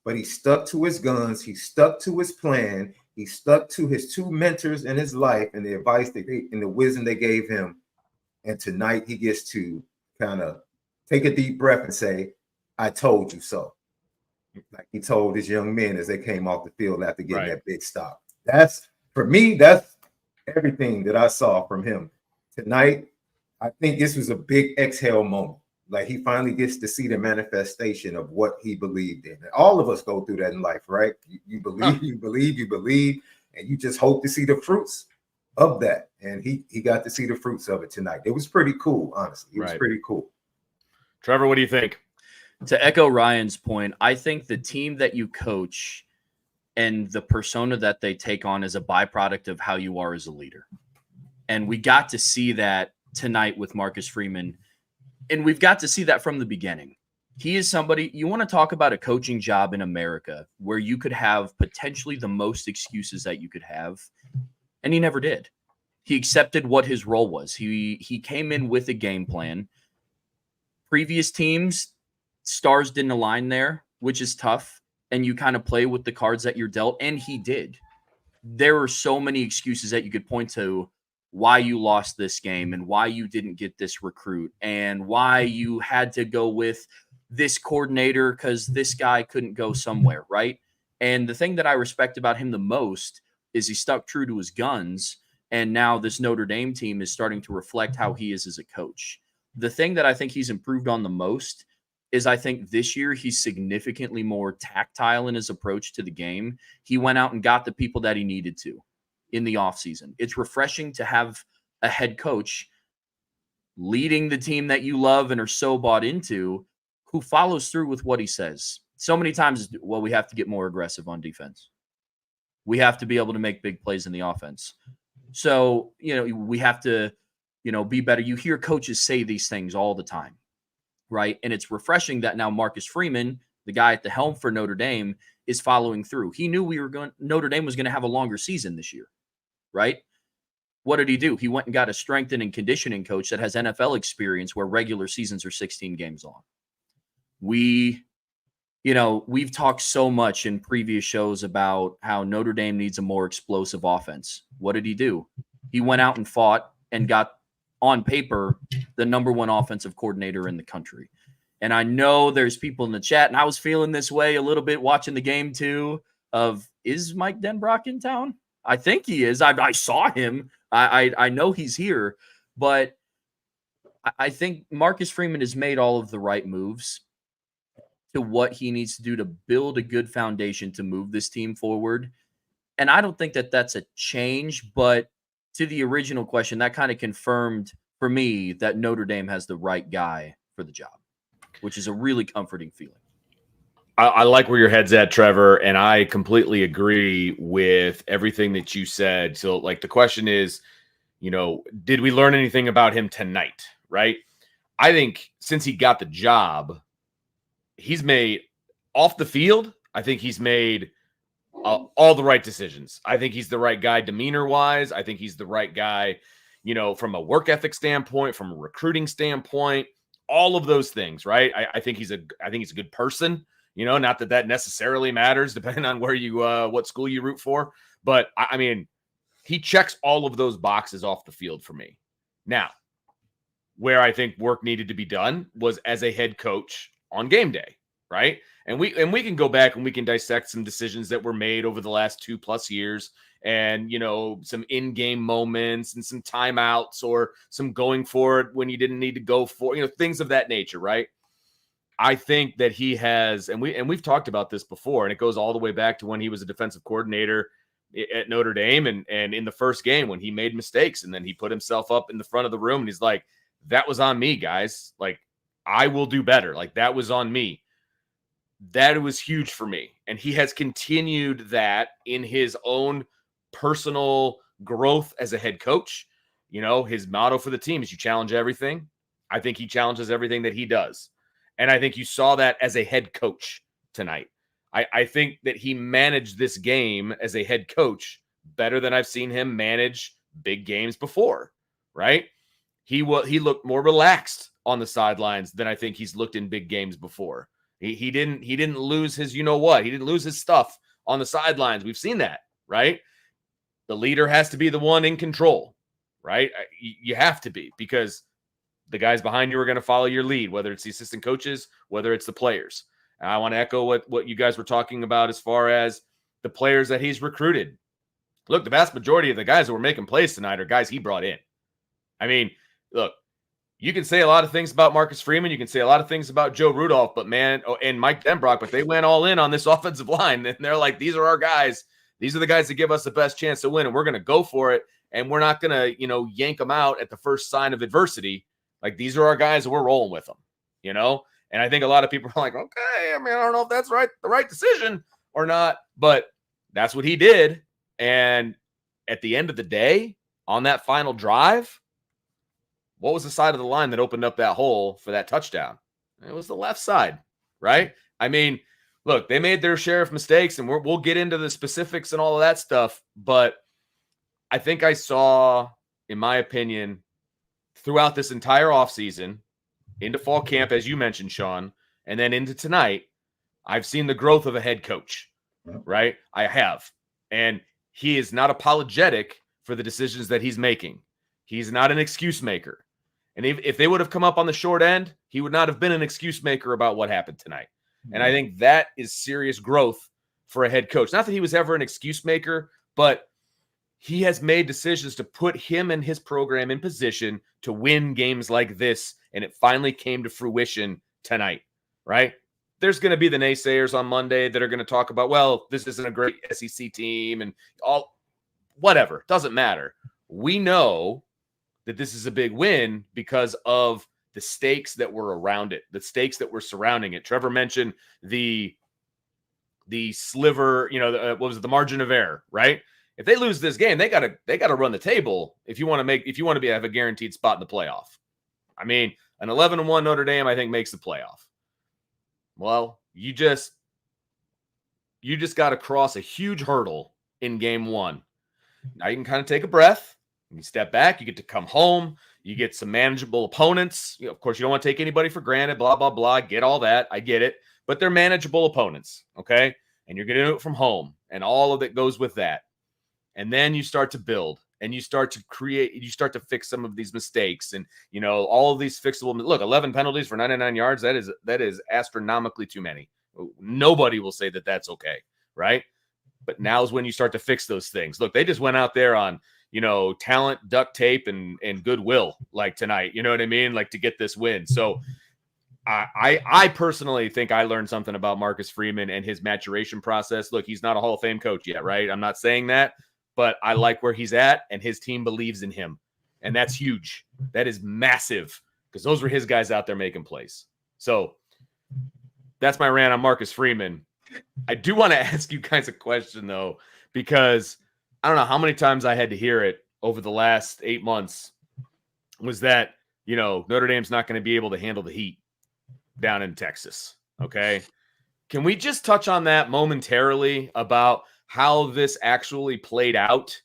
but he stuck to his guns. He stuck to his plan. He stuck to his two mentors in his life and the advice and the wisdom they gave him. And tonight he gets to kind of take a deep breath and say, I told you so. Like he told his young men as they came off the field after getting that big stop. That's, for me, that's everything that I saw from him tonight. I think this was a big exhale moment. Like he finally gets to see the manifestation of what he believed in. And all of us go through that in life, right? You believe, you believe, and you just hope to see the fruits of that. And he got to see the fruits of it tonight. It was pretty cool, honestly. It was pretty cool. Trevor, what do you think? To echo Ryan's point, I think the team that you coach and the persona that they take on is a byproduct of how you are as a leader. And we got to see that tonight with Marcus Freeman. And we've got to see that from the beginning. He is somebody, you want to talk about a coaching job in America where you could have potentially the most excuses that you could have. And he never did. He accepted what his role was. He came in with a game plan. Previous teams, stars didn't align there, which is tough. And you kind of play with the cards that you're dealt. And he did. There were so many excuses that you could point to why you lost this game and why you didn't get this recruit and why you had to go with this coordinator because this guy couldn't go somewhere, right? And the thing that I respect about him the most is he stuck true to his guns. And now this Notre Dame team is starting to reflect how he is as a coach. The thing that I think he's improved on the most is I think this year he's significantly more tactile in his approach to the game. He went out and got the people that he needed to in the offseason. It's refreshing to have a head coach leading the team that you love and are so bought into who follows through with what he says. So many times, well, we have to get more aggressive on defense. We have to be able to make big plays in the offense. So, we have to, be better. You hear coaches say these things all the time, right? And it's refreshing that now Marcus Freeman, the guy at the helm for Notre Dame, is following through. He knew Notre Dame was going to have a longer season this year, right? What did he do? He went and got a strength and conditioning coach that has NFL experience where regular seasons are 16 games long. We've talked so much in previous shows about how Notre Dame needs a more explosive offense. What did he do? He went out and fought and got, on paper, the number one offensive coordinator in the country. And I know there's people in the chat, and I was feeling this way a little bit watching the game too, of, is Mike Denbrock in town? I think he is. I saw him. I know he's here. But I think Marcus Freeman has made all of the right moves to what he needs to do to build a good foundation to move this team forward. And I don't think that that's a change, but to the original question, that kind of confirmed for me that Notre Dame has the right guy for the job, which is a really comforting feeling. I like where your head's at, Trevor, and I completely agree with everything that you said. So, the question is, did we learn anything about him tonight, right? I think since he got the job, he's made off the field. I think he's made all the right decisions. I think he's the right guy demeanor-wise. I think he's the right guy, from a work ethic standpoint, from a recruiting standpoint, all of those things, right? I think he's a good person, not that necessarily matters depending on where you, what school you root for. But I mean, he checks all of those boxes off the field for me. Now, where I think work needed to be done was as a head coach on game day, right? And we can go back and we can dissect some decisions that were made over the last 2+ years, and some in-game moments and some timeouts or some going for it when you didn't need to go for, things of that nature, right? I think that he has, and we've talked about this before, and it goes all the way back to when he was a defensive coordinator at Notre Dame, and in the first game when he made mistakes, and then he put himself up in the front of the room and he's like, that was on me, guys. Like, I will do better. Like, that was on me. That was huge for me. And he has continued that in his own personal growth as a head coach. His motto for the team is you challenge everything. I think he challenges everything that he does. And I think you saw that as a head coach tonight. I think that he managed this game as a head coach better than I've seen him manage big games before, right? He looked more relaxed on the sidelines than I think he's looked in big games before. He didn't lose his, he didn't lose his stuff on the sidelines. We've seen that, right? The leader has to be the one in control, right? You have to be, because the guys behind you are going to follow your lead, whether it's the assistant coaches, whether it's the players. And I want to echo what you guys were talking about as far as the players that he's recruited. Look, the vast majority of the guys that were making plays tonight are guys he brought in. I mean, look, you can say a lot of things about Marcus Freeman. You can say a lot of things about Joe Rudolph, and Mike Denbrock, but they went all in on this offensive line. And they're like, these are our guys. These are the guys that give us the best chance to win. And we're going to go for it. And we're not going to, yank them out at the first sign of adversity. Like, these are our guys and we're rolling with them, And I think a lot of people are like, okay, I mean, I don't know if that's the right decision or not, but that's what he did. And at the end of the day, on that final drive, what was the side of the line that opened up that hole for that touchdown? It was the left side, right? I mean, look, they made their share of mistakes, and we'll get into the specifics and all of that stuff. But I think I saw, in my opinion, throughout this entire offseason, into fall camp, as you mentioned, Sean, and then into tonight, I've seen the growth of a head coach, right? I have. And he is not apologetic for the decisions that he's making. He's not an excuse maker. And if they would have come up on the short end, he would not have been an excuse maker about what happened tonight. And I think that is serious growth for a head coach. Not that he was ever an excuse maker, but he has made decisions to put him and his program in position to win games like this. And it finally came to fruition tonight, right? There's going to be the naysayers on Monday that are going to talk about, well, this isn't a great SEC team and all, whatever. Doesn't matter. We know that this is a big win because of the stakes that were around it, the stakes that were surrounding it. Trevor mentioned the sliver, what was it, the margin of error, right? If they lose this game, they gotta run the table if you want to have a guaranteed spot in the playoff. I mean, an 11-1 Notre Dame, I think, makes the playoff. Well, you just got to cross a huge hurdle in game one. Now you can kind of take a breath. You step back. You get to come home. You get some manageable opponents. Of course, you don't want to take anybody for granted. Blah blah blah. Get all that. I get it. But they're manageable opponents. Okay, and you're going to do it from home, and all of it goes with that. And then you start to build, and you start to create. You start to fix some of these mistakes, and all of these fixable. Look, 11 penalties for 99 yards. That is astronomically too many. Nobody will say that that's okay, right? But now's when you start to fix those things. Look, they just went out there on talent, duct tape, and goodwill like tonight. You know what I mean? Like, to get this win. So I personally think I learned something about Marcus Freeman and his maturation process. Look, he's not a Hall of Fame coach yet, right? I'm not saying that, but I like where he's at, and his team believes in him. And that's huge. That is massive, because those were his guys out there making plays. So that's my rant on Marcus Freeman. I do want to ask you guys a question, though, because I don't know how many times I had to hear it over the last 8 months, was that, Notre Dame's not going to be able to handle the heat down in Texas. Okay. Can we just touch on that momentarily about how this actually played out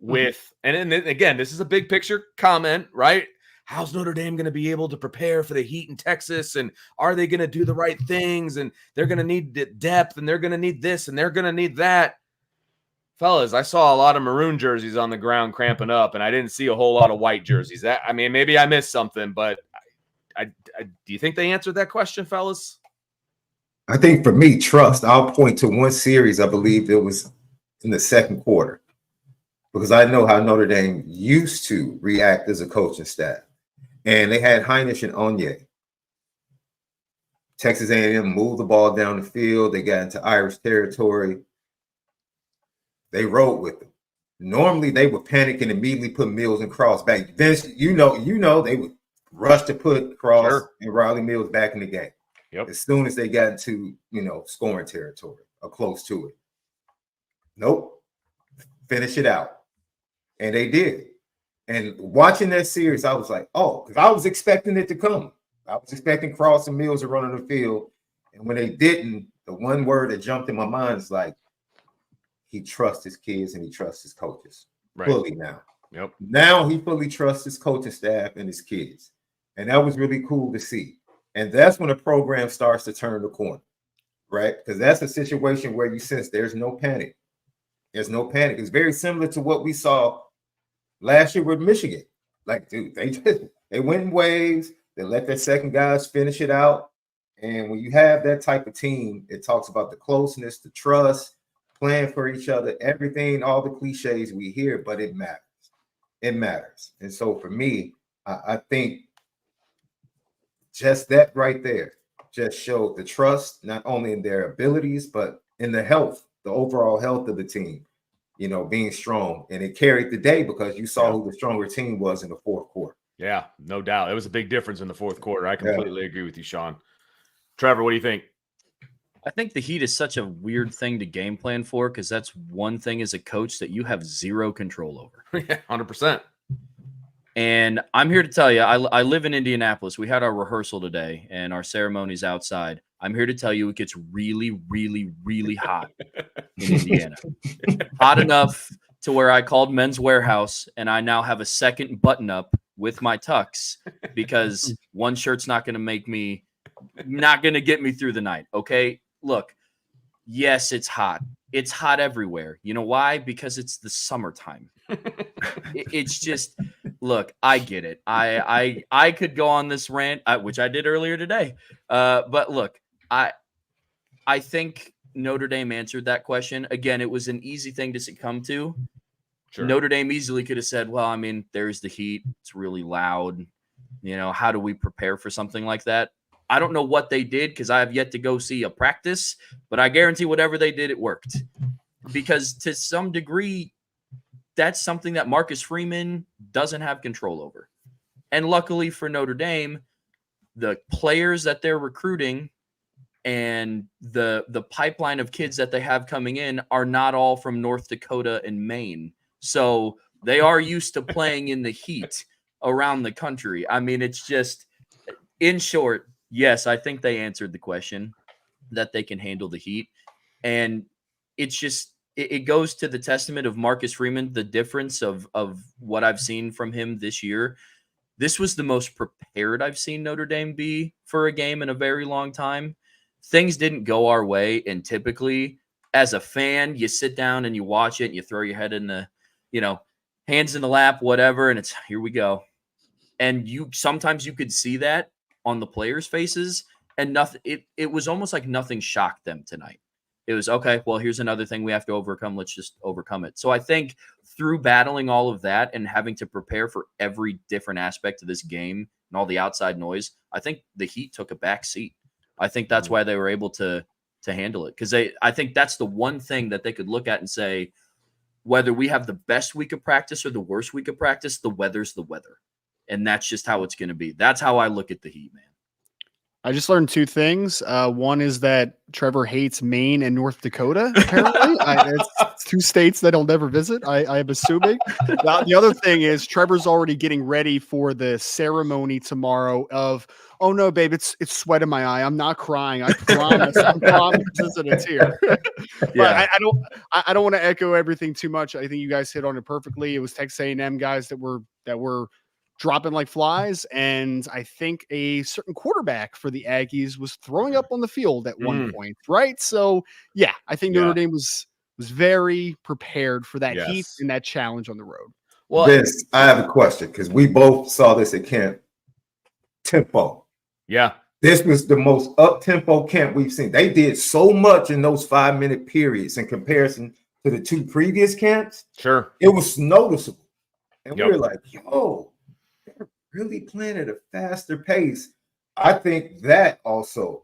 with, and then again, this is a big picture comment, right? How's Notre Dame going to be able to prepare for the heat in Texas? And are they going to do the right things? And they're going to need depth, and they're going to need this, and they're going to need that. Fellas, I saw a lot of maroon jerseys on the ground cramping up, and I didn't see a whole lot of white jerseys. Maybe I missed something, but I do you think they answered that question, fellas? I think for me, trust. I'll point to one series. I believe it was in the second quarter, because I know how Notre Dame used to react as a coaching staff. And they had Heinisch and Onye. Texas A&M moved the ball down the field. They got into Irish territory. They rode with them. Normally, they would panic and immediately put Mills and Cross back. Then you know, they would rush to put Cross and Riley Mills back in the game. Yep. As soon as they got into scoring territory or close to it. Nope. Finish it out. And they did. And watching that series, I was like, oh, because I was expecting it to come. I was expecting Cross and Mills to run on the field. And when they didn't, the one word that jumped in my mind is like, he trusts his kids and he trusts his coaches fully now. Yep. Now he fully trusts his coaching staff and his kids. And that was really cool to see. And that's when the program starts to turn the corner, right? Because that's a situation where you sense there's no panic. There's no panic. It's very similar to what we saw last year with Michigan. Like, dude, they went in waves. They let their second guys finish it out. And when you have that type of team, it talks about the closeness, the trust, playing for each other, everything, all the cliches we hear, but it matters. It matters. And so for me, I think just that right there just showed the trust, not only in their abilities, but in the health, the overall health of the team, being strong. And it carried the day because you saw who the stronger team was in the fourth quarter. Yeah, no doubt. It was a big difference in the fourth quarter. I completely agree with you, Sean. Trevor, what do you think? I think the heat is such a weird thing to game plan for, because that's one thing as a coach that you have zero control over. Yeah, 100%. And I'm here to tell you, I live in Indianapolis. We had our rehearsal today, and our ceremony's outside. I'm here to tell you it gets really, really, really hot in Indiana. Hot enough to where I called Men's Warehouse, and I now have a second button up with my tux, because one shirt's not going to get me through the night. Okay. Look, yes, it's hot. It's hot everywhere. You know why? Because it's the summertime. It's just, look, I get it. I could go on this rant, which I did earlier today. But look, I think Notre Dame answered that question. Again, it was an easy thing to succumb to. Sure. Notre Dame easily could have said, well, there's the heat. It's really loud. How do we prepare for something like that? I don't know what they did, because I have yet to go see a practice, but I guarantee whatever they did, it worked. Because to some degree, that's something that Marcus Freeman doesn't have control over. And luckily for Notre Dame, the players that they're recruiting and the pipeline of kids that they have coming in are not all from North Dakota and Maine. So they are used to playing in the heat around the country. It's just, in short, yes, I think they answered the question, that they can handle the heat. And it's just, it goes to the testament of Marcus Freeman, the difference of what I've seen from him this year. This was the most prepared I've seen Notre Dame be for a game in a very long time. Things didn't go our way. And typically, as a fan, you sit down and you watch it and you throw your head in the, hands in the lap, whatever. And it's, here we go. And sometimes you could see that on the players' faces, and nothing. It was almost like nothing shocked them tonight. It was, okay, well, here's another thing we have to overcome. Let's just overcome it. So I think through battling all of that and having to prepare for every different aspect of this game and all the outside noise, I think the Heat took a back seat. I think that's why they were able to handle it, because I think that's the one thing that they could look at and say, whether we have the best week of practice or the worst week of practice, the weather's the weather. And that's just how it's going to be. That's how I look at the Heat, man. I just learned two things. One is that Trevor hates Maine and North Dakota, apparently. It's two states that he'll never visit, I'm assuming. The other thing is Trevor's already getting ready for the ceremony tomorrow of, oh, no, babe, it's sweat in my eye. I'm not crying. I promise. I promise this isn't a tear. But Yeah. I don't want to echo everything too much. I think you guys hit on it perfectly. It was Texas A&M guys that were dropping like flies. And I think a certain quarterback for the Aggies was throwing up on the field at one point, right? So, yeah, I think Notre Dame was very prepared for that heat and that challenge on the road. Well, Vince, I have a question because we both saw this at camp. Tempo. Yeah. This was the most up-tempo camp we've seen. They did so much in those 5-minute periods in comparison to the two previous camps. Sure. It was noticeable. And we were like, yo, they're really playing at a faster pace. I think that also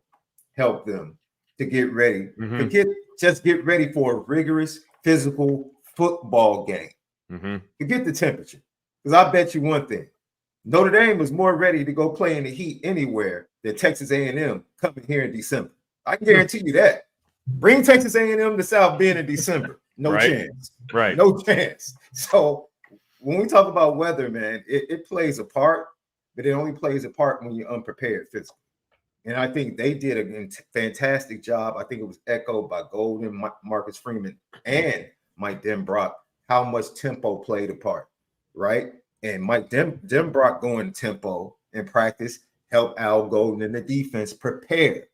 helped them to get ready, to get ready for a rigorous physical football game, to get the temperature. Because I bet you one thing, Notre Dame was more ready to go play in the heat anywhere than Texas A&M coming here in December. I can guarantee you that. Bring Texas A&M to South Bend in December. No chance. Right. No chance. So when we talk about weather, man, it plays a part, but it only plays a part when you're unprepared physically. And I think they did a fantastic job. I think it was echoed by Golden, Marcus Freeman, and Mike Denbrock, how much tempo played a part, right? And Mike Denbrock going tempo in practice helped Al Golden and the defense prepare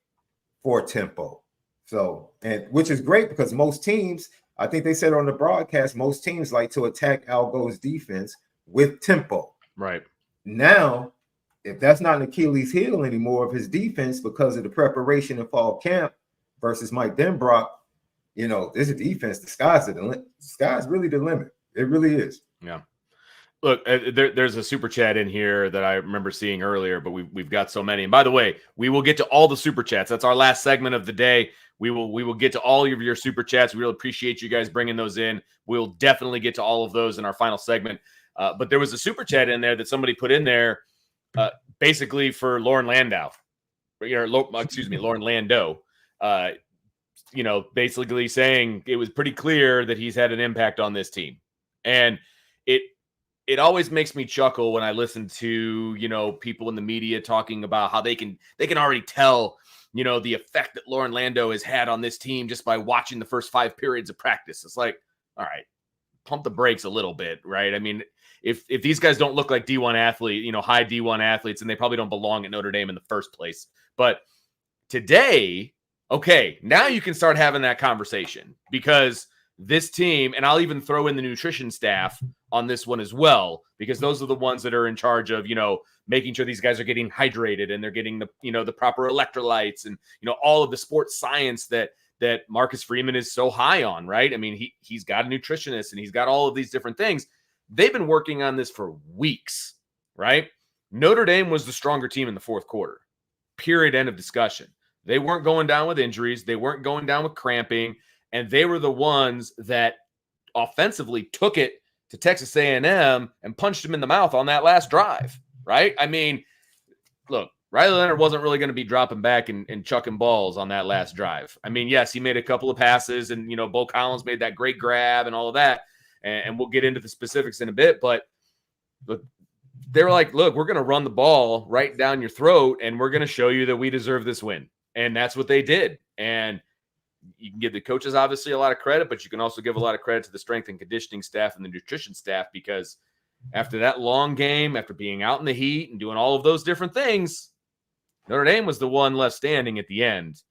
for tempo. So, and which is great because most teams, I think they said on the broadcast, most teams like to attack Al Golden's defense with tempo. Right. Now, if that's not an Achilles heel anymore of his defense because of the preparation in fall camp versus Mike Denbrock, you know, this is defense. The sky's really the limit. It really is. Yeah. Look, there's a super chat in here that I remember seeing earlier, but we've got so many. And by the way, we will get to all the super chats. That's our last segment of the day. We will get to all of your super chats. We really appreciate you guys bringing those in. We'll definitely get to all of those in our final segment. But there was a super chat in there that somebody put in there, basically for Lauren Landau, Lauren Lando. You know, basically saying it was pretty clear that he's had an impact on this team, and it always makes me chuckle when I listen to, you know, people in the media talking about how they can already tell, you know, the effect that Lauren Lando has had on this team just by watching the first 5 periods of practice. It's like, all right, pump the brakes a little bit, right? I mean, if these guys don't look like D1 athlete, you know, high D1 athletes, and they probably don't belong at Notre Dame in the first place. But today, okay, now you can start having that conversation because this team, and I'll even throw in the nutrition staff on this one as well, because those are the ones that are in charge of, you know, making sure these guys are getting hydrated and they're getting the, you know, the proper electrolytes and, you know, all of the sports science that Marcus Freeman is so high on, right? I mean, he's got a nutritionist and he's got all of these different things. They've been working on this for weeks, right? Notre Dame was the stronger team in the fourth quarter. Period. End of discussion. They weren't going down with injuries. They weren't going down with cramping. And they were the ones that offensively took it to Texas A&M and punched him in the mouth on that last drive, right? I mean, look, Riley Leonard wasn't really going to be dropping back and chucking balls on that last drive. I mean, yes, he made a couple of passes and, you know, Bo Collins made that great grab and all of that. And we'll get into the specifics in a bit. But they were like, look, we're going to run the ball right down your throat and we're going to show you that we deserve this win. And that's what they did. And you can give the coaches obviously a lot of credit, but you can also give a lot of credit to the strength and conditioning staff and the nutrition staff, because after that long game, after being out in the heat and doing all of those different things, Notre Dame was the one left standing at the end,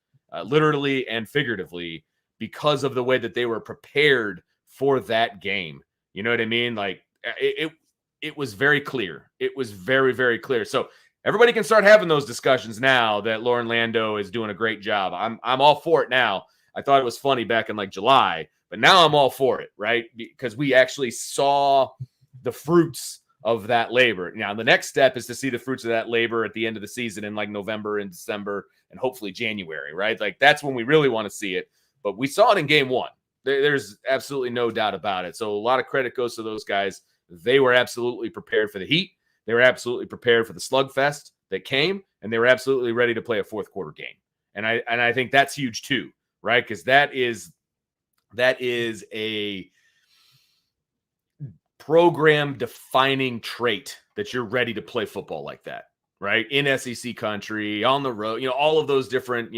literally and figuratively, because of the way that they were prepared for that game. You know what I mean? Like it was very clear. It was very, very clear. So everybody can start having those discussions now that Lauren Lando is doing a great job. I'm all for it now. I thought it was funny back in like July, but now I'm all for it, right? Because we actually saw the fruits of that labor. Now, the next step is to see the fruits of that labor at the end of the season in like November and December and hopefully January, right? Like that's when we really want to see it. But we saw it in game one. There's absolutely no doubt about it. So a lot of credit goes to those guys. They were absolutely prepared for the heat. They were absolutely prepared for the slugfest that came, and they were absolutely ready to play a fourth quarter game. And I think that's huge too, right? Because that is a program defining trait that you're ready to play football like that, right? In SEC country, on the road, all of those different,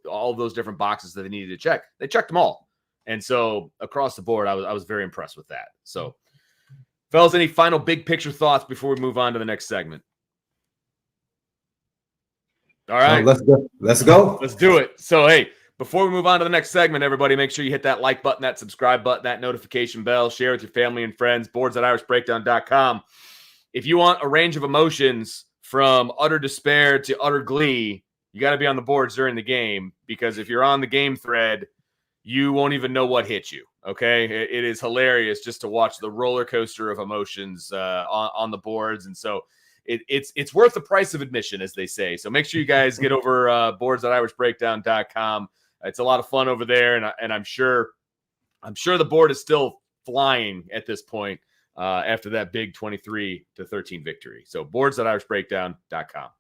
all of those different boxes that they needed to check. They checked them all. And so across the board, I was very impressed with that. So, fellas, any final big picture thoughts before we move on to the next segment? All right. Let's go. Let's do it. So, hey, before we move on to the next segment, everybody, make sure you hit that like button, that subscribe button, that notification bell, share with your family and friends, boards@irishbreakdown.com. If you want a range of emotions from utter despair to utter glee, you got to be on the boards during the game, because if you're on the game thread, you won't even know what hit you. Okay. It is hilarious just to watch the roller coaster of emotions on the boards. And so it's worth the price of admission, as they say. So make sure you guys get over boards@irishbreakdown.com. It's a lot of fun over there. And I'm sure the board is still flying at this point after that big 23-13 victory. So boards@irishbreakdown.com.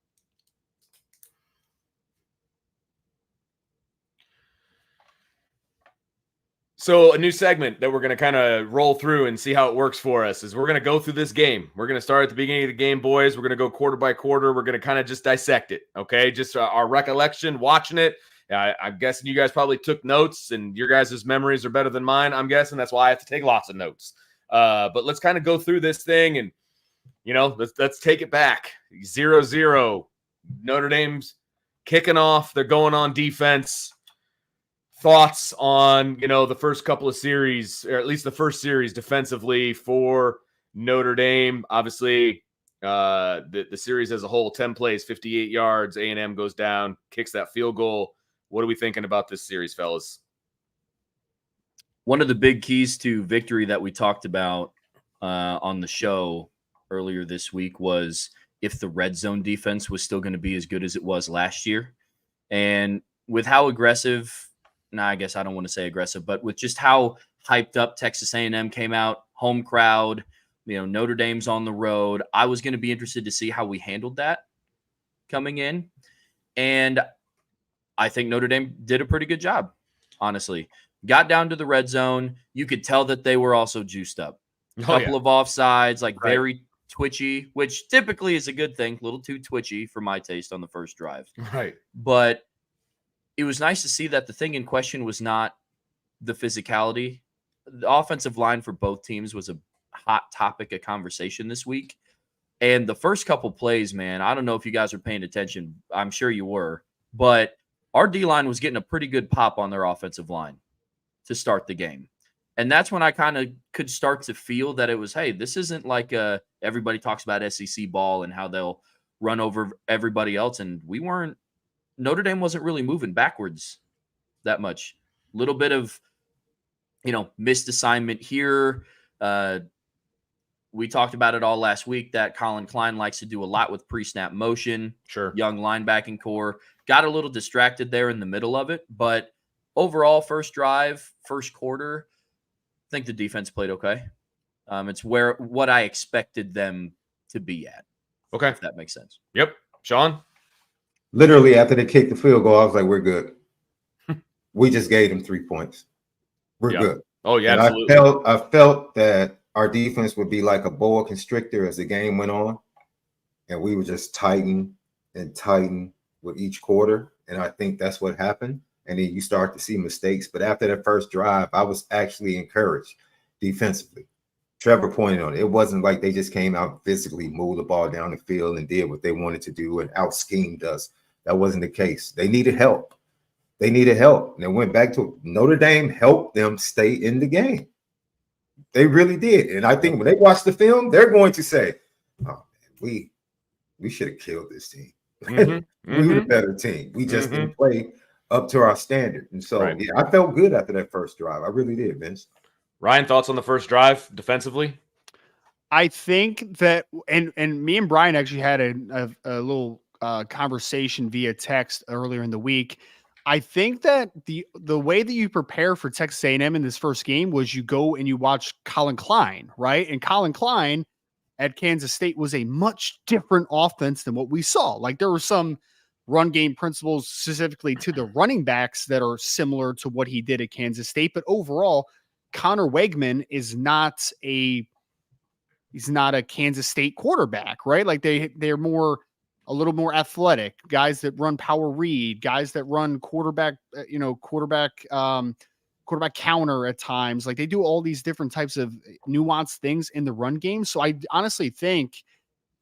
So a new segment that we're going to kind of roll through and see how it works for us is we're going to go through this game. We're going to start at the beginning of the game, boys. We're going to go quarter by quarter. We're going to kind of just dissect it, okay? Just our recollection, watching it. I'm guessing you guys probably took notes, and your guys' memories are better than mine, I'm guessing. That's why I have to take lots of notes. But let's kind of go through this thing and, let's take it back. 0-0. Notre Dame's kicking off. They're going on defense. Thoughts on, the first couple of series, or at least the first series defensively for Notre Dame. Obviously, the series as a whole, 10 plays, 58 yards. A&M goes down, kicks that field goal. What are we thinking about this series, fellas? One of the big keys to victory that we talked about on the show earlier this week was if the red zone defense was still going to be as good as it was last year. And with how aggressive, I guess I don't want to say aggressive, but with just how hyped up Texas A&M came out, home crowd, Notre Dame's on the road, I was going to be interested to see how we handled that coming in. And I think Notre Dame did a pretty good job, honestly. Got down to the red zone. You could tell that they were also juiced up. A couple of offsides, very twitchy, which typically is a good thing. A little too twitchy for my taste on the first drive. Right. But it was nice to see that the thing in question was not the physicality. The offensive line for both teams was a hot topic of conversation this week. And the first couple plays, man, I don't know if you guys are paying attention. I'm sure you were. But our D-line was getting a pretty good pop on their offensive line to start the game. And that's when I kind of could start to feel that it was, hey, this isn't like everybody talks about SEC ball and how they'll run over everybody else. And Notre Dame wasn't really moving backwards that much. Little bit of, missed assignment here. We talked about it all last week that Colin Klein likes to do a lot with pre-snap motion. Sure. Young linebacking core. Got a little distracted there in the middle of it. But overall, first drive, first quarter, I think the defense played okay. It's what I expected them to be at. Okay. If that makes sense. Yep. Sean? Literally, after they kicked the field goal, I was like, we're good. We just gave them 3 points. We're good. Oh, yeah, and absolutely. I felt that our defense would be like a boa constrictor as the game went on. And we would just tighten and tighten with each quarter. And I think that's what happened. And then you start to see mistakes. But after that first drive, I was actually encouraged defensively. Trevor pointed on it. It wasn't like they just came out physically, moved the ball down the field and did what they wanted to do and out-schemed us. That wasn't the case. They needed help. And they went back to Notre Dame helped them stay in the game. They really did. And I think when they watch the film, they're going to say, oh, man, we should have killed this team. Mm-hmm. We were the better team. We just didn't play up to our standard. And so, yeah, I felt good after that first drive. I really did, Vince. Ryan, thoughts on the first drive defensively? I think that, and me and Brian actually had a little conversation via text earlier in the week. I think that the way that you prepare for Texas A&M in this first game was you go and you watch Colin Klein, right? And Colin Klein at Kansas State was a much different offense than what we saw. Like there were some run game principles specifically to the running backs that are similar to what he did at Kansas State. But overall, Connor Wegman is not a Kansas State quarterback, right? Like they're a little more athletic guys that run power read, guys that run quarterback counter at times. Like they do all these different types of nuanced things in the run game. So I honestly think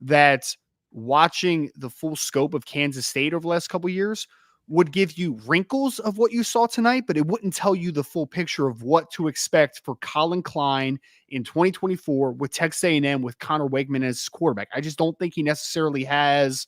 that watching the full scope of Kansas State over the last couple of years would give you wrinkles of what you saw tonight, but it wouldn't tell you the full picture of what to expect for Colin Klein in 2024 with Texas A&M with Connor Wegman as quarterback. I just don't think he necessarily has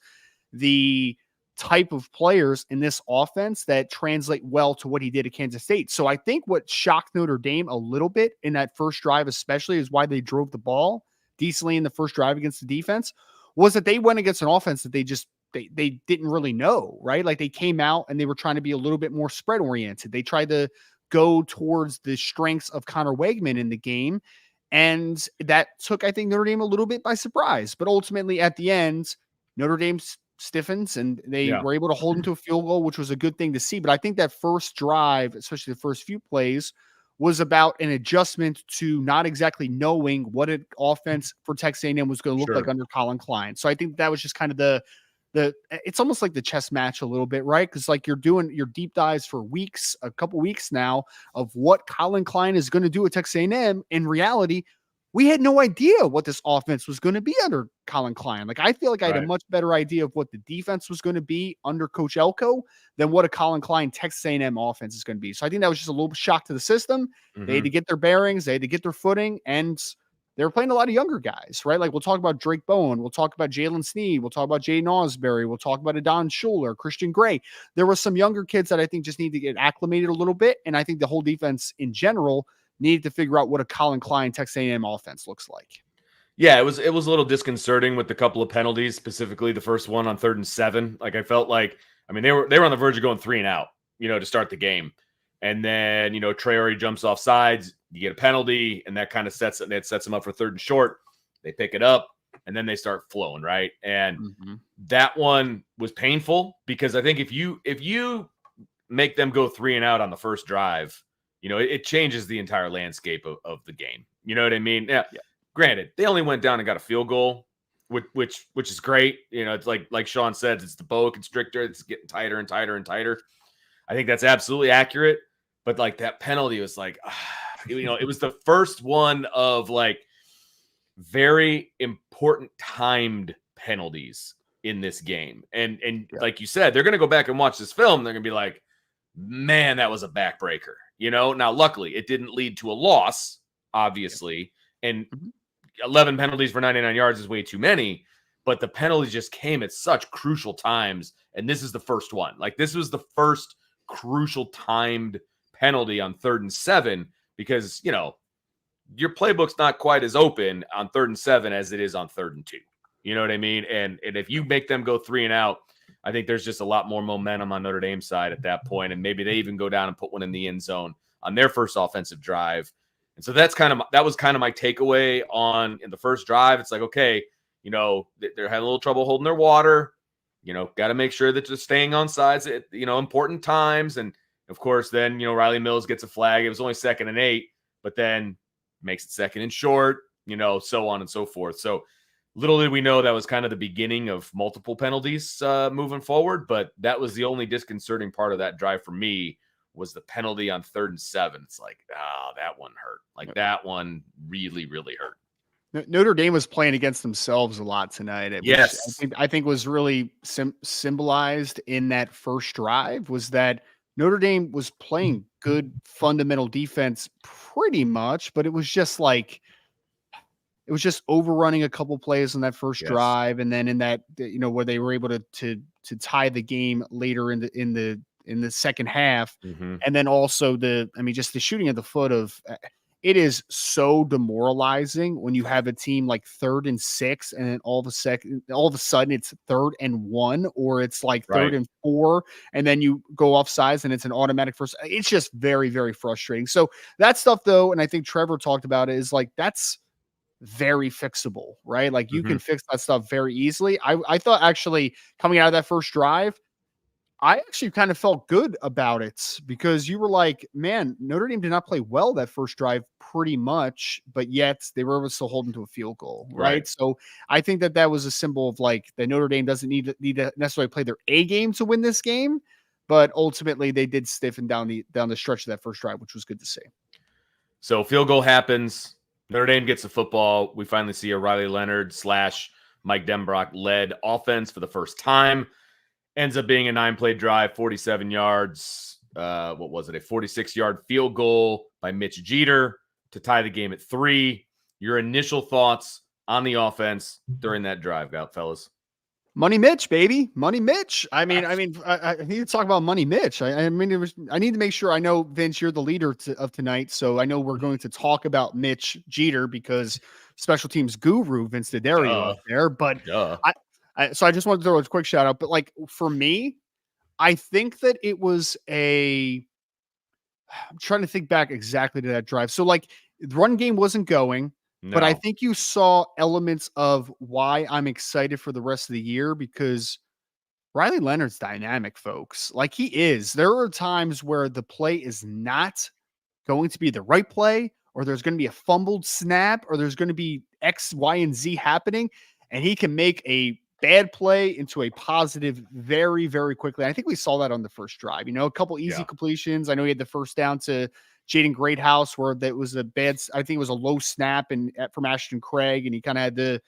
the type of players in this offense that translate well to what he did at Kansas State. So I think what shocked Notre Dame a little bit in that first drive, especially, is why they drove the ball decently in the first drive against the defense, was that they went against an offense that they didn't really know, right? Like they came out and they were trying to be a little bit more spread oriented. They tried to go towards the strengths of Connor Wegman in the game. And that took, I think, Notre Dame a little bit by surprise. But ultimately at the end, Notre Dame stiffens and they were able to hold him to a field goal, which was a good thing to see. But I think that first drive, especially the first few plays, was about an adjustment to not exactly knowing what an offense for Texas A&M was going to look like under Colin Klein. So I think that was just kind of it's almost like the chess match a little bit, right? Because like you're doing your deep dives for a couple weeks now of what Colin Klein is going to do at Texas A&M. In reality, we had no idea what this offense was going to be under Colin Klein. Like I feel like I had a much better idea of what the defense was going to be under Coach Elko than what a Colin Klein Texas A&M offense is going to be. So I think that was just a little shock to the system. They had to get their bearings, they had to get their footing, and they were playing a lot of younger guys, right? Like we'll talk about Drake Bowen, we'll talk about Jalen Sneed, we'll talk about Jaden Osbury, we'll talk about Adon Schuler, Christian Gray. There were some younger kids that I think just need to get acclimated a little bit, and I think the whole defense in general needed to figure out what a Colin Klein Texas A&M offense looks like. Yeah, it was a little disconcerting with the couple of penalties, specifically the first one on 3rd and 7. Like I felt like, I mean, they were on the verge of going 3 and out, to start the game. And then, Traore jumps off sides, you get a penalty, and that kind of sets them up for 3rd and short. They pick it up, and then they start flowing, right? And that one was painful because I think if you make them go 3 and out on the first drive, it changes the entire landscape of the game. You know what I mean? Yeah. Granted, they only went down and got a field goal, which is great. It's like Sean said, it's the boa constrictor. It's getting tighter and tighter and tighter. I think that's absolutely accurate. But like that penalty was like, it was the first one of like very important timed penalties in this game. And like you said, they're going to go back and watch this film. They're going to be like, man, that was a backbreaker. Now luckily it didn't lead to a loss, obviously. And 11 penalties for 99 yards is way too many, but the penalties just came at such crucial times. And this is the first one. Like this was the first crucial timed penalty on 3rd and 7 because, your playbook's not quite as open on 3rd and 7 as it is on 3rd and 2. You know what I mean? And if you make them go 3 and out, I think there's just a lot more momentum on Notre Dame's side at that point. And maybe they even go down and put one in the end zone on their first offensive drive. And so that was kind of my takeaway in the first drive. It's like, okay, they're having a little trouble holding their water, got to make sure that they're staying on sides at, important times. And of course, then, Riley Mills gets a flag. It was only 2nd and 8, but then makes it 2nd and short, so on and so forth. So little did we know that was kind of the beginning of multiple penalties moving forward. But that was the only disconcerting part of that drive for me was the penalty on 3rd and 7. It's like, that one hurt. Like that one really, really hurt. Notre Dame was playing against themselves a lot tonight. Yes. I think was really symbolized in that first drive was that Notre Dame was playing good fundamental defense pretty much, but it was just overrunning a couple plays on that first drive. And then in that, where they were able to tie the game later in the second half. And then also just the shooting at the foot of it is so demoralizing when you have a team like 3rd and 6 and then all of a sudden it's 3rd and 1 or it's like 3rd and 4 and then you go off sides and it's an automatic first. It's just very, very frustrating. So that stuff though, and I think Trevor talked about it, is like that's very fixable, right? Like you can fix that stuff very easily. I thought actually coming out of that first drive, I actually kind of felt good about it because you were like, man, Notre Dame did not play well that first drive pretty much, but yet they were able to still hold into a field goal, right? Right. So I think that was a symbol of like that Notre Dame doesn't need to necessarily play their A game to win this game, but ultimately they did stiffen down the stretch of that first drive, which was good to see. So field goal happens. Notre Dame gets the football. We finally see a Riley Leonard / Mike Denbrock led offense for the first time. Ends up being a 9-play drive, 47 yards. What was it? A 46-yard field goal by Mitch Jeter to tie the game at 3. Your initial thoughts on the offense during that drive, fellas? Money Mitch, baby. Money Mitch. I need to talk about Money Mitch. I need to make sure I know, Vince, you're the leader of tonight. So I know we're going to talk about Mitch Jeter because special teams guru Vince D'Addario up there. But so I just wanted to throw a quick shout out. But like for me, I think that it was I'm trying to think back exactly to that drive. So like the run game wasn't going. No. But I think you saw elements of why I'm excited for the rest of the year because Riley Leonard's dynamic, folks. Like he is. There are times where the play is not going to be the right play, or there's going to be a fumbled snap, or there's going to be X, Y, and Z happening, and he can make a bad play into a positive very, very quickly. I think we saw that on the first drive. A couple easy completions. I know he had the first down to Jaden Greathouse where that was I think it was a low snap from Ashton Craig, and he kind of had to,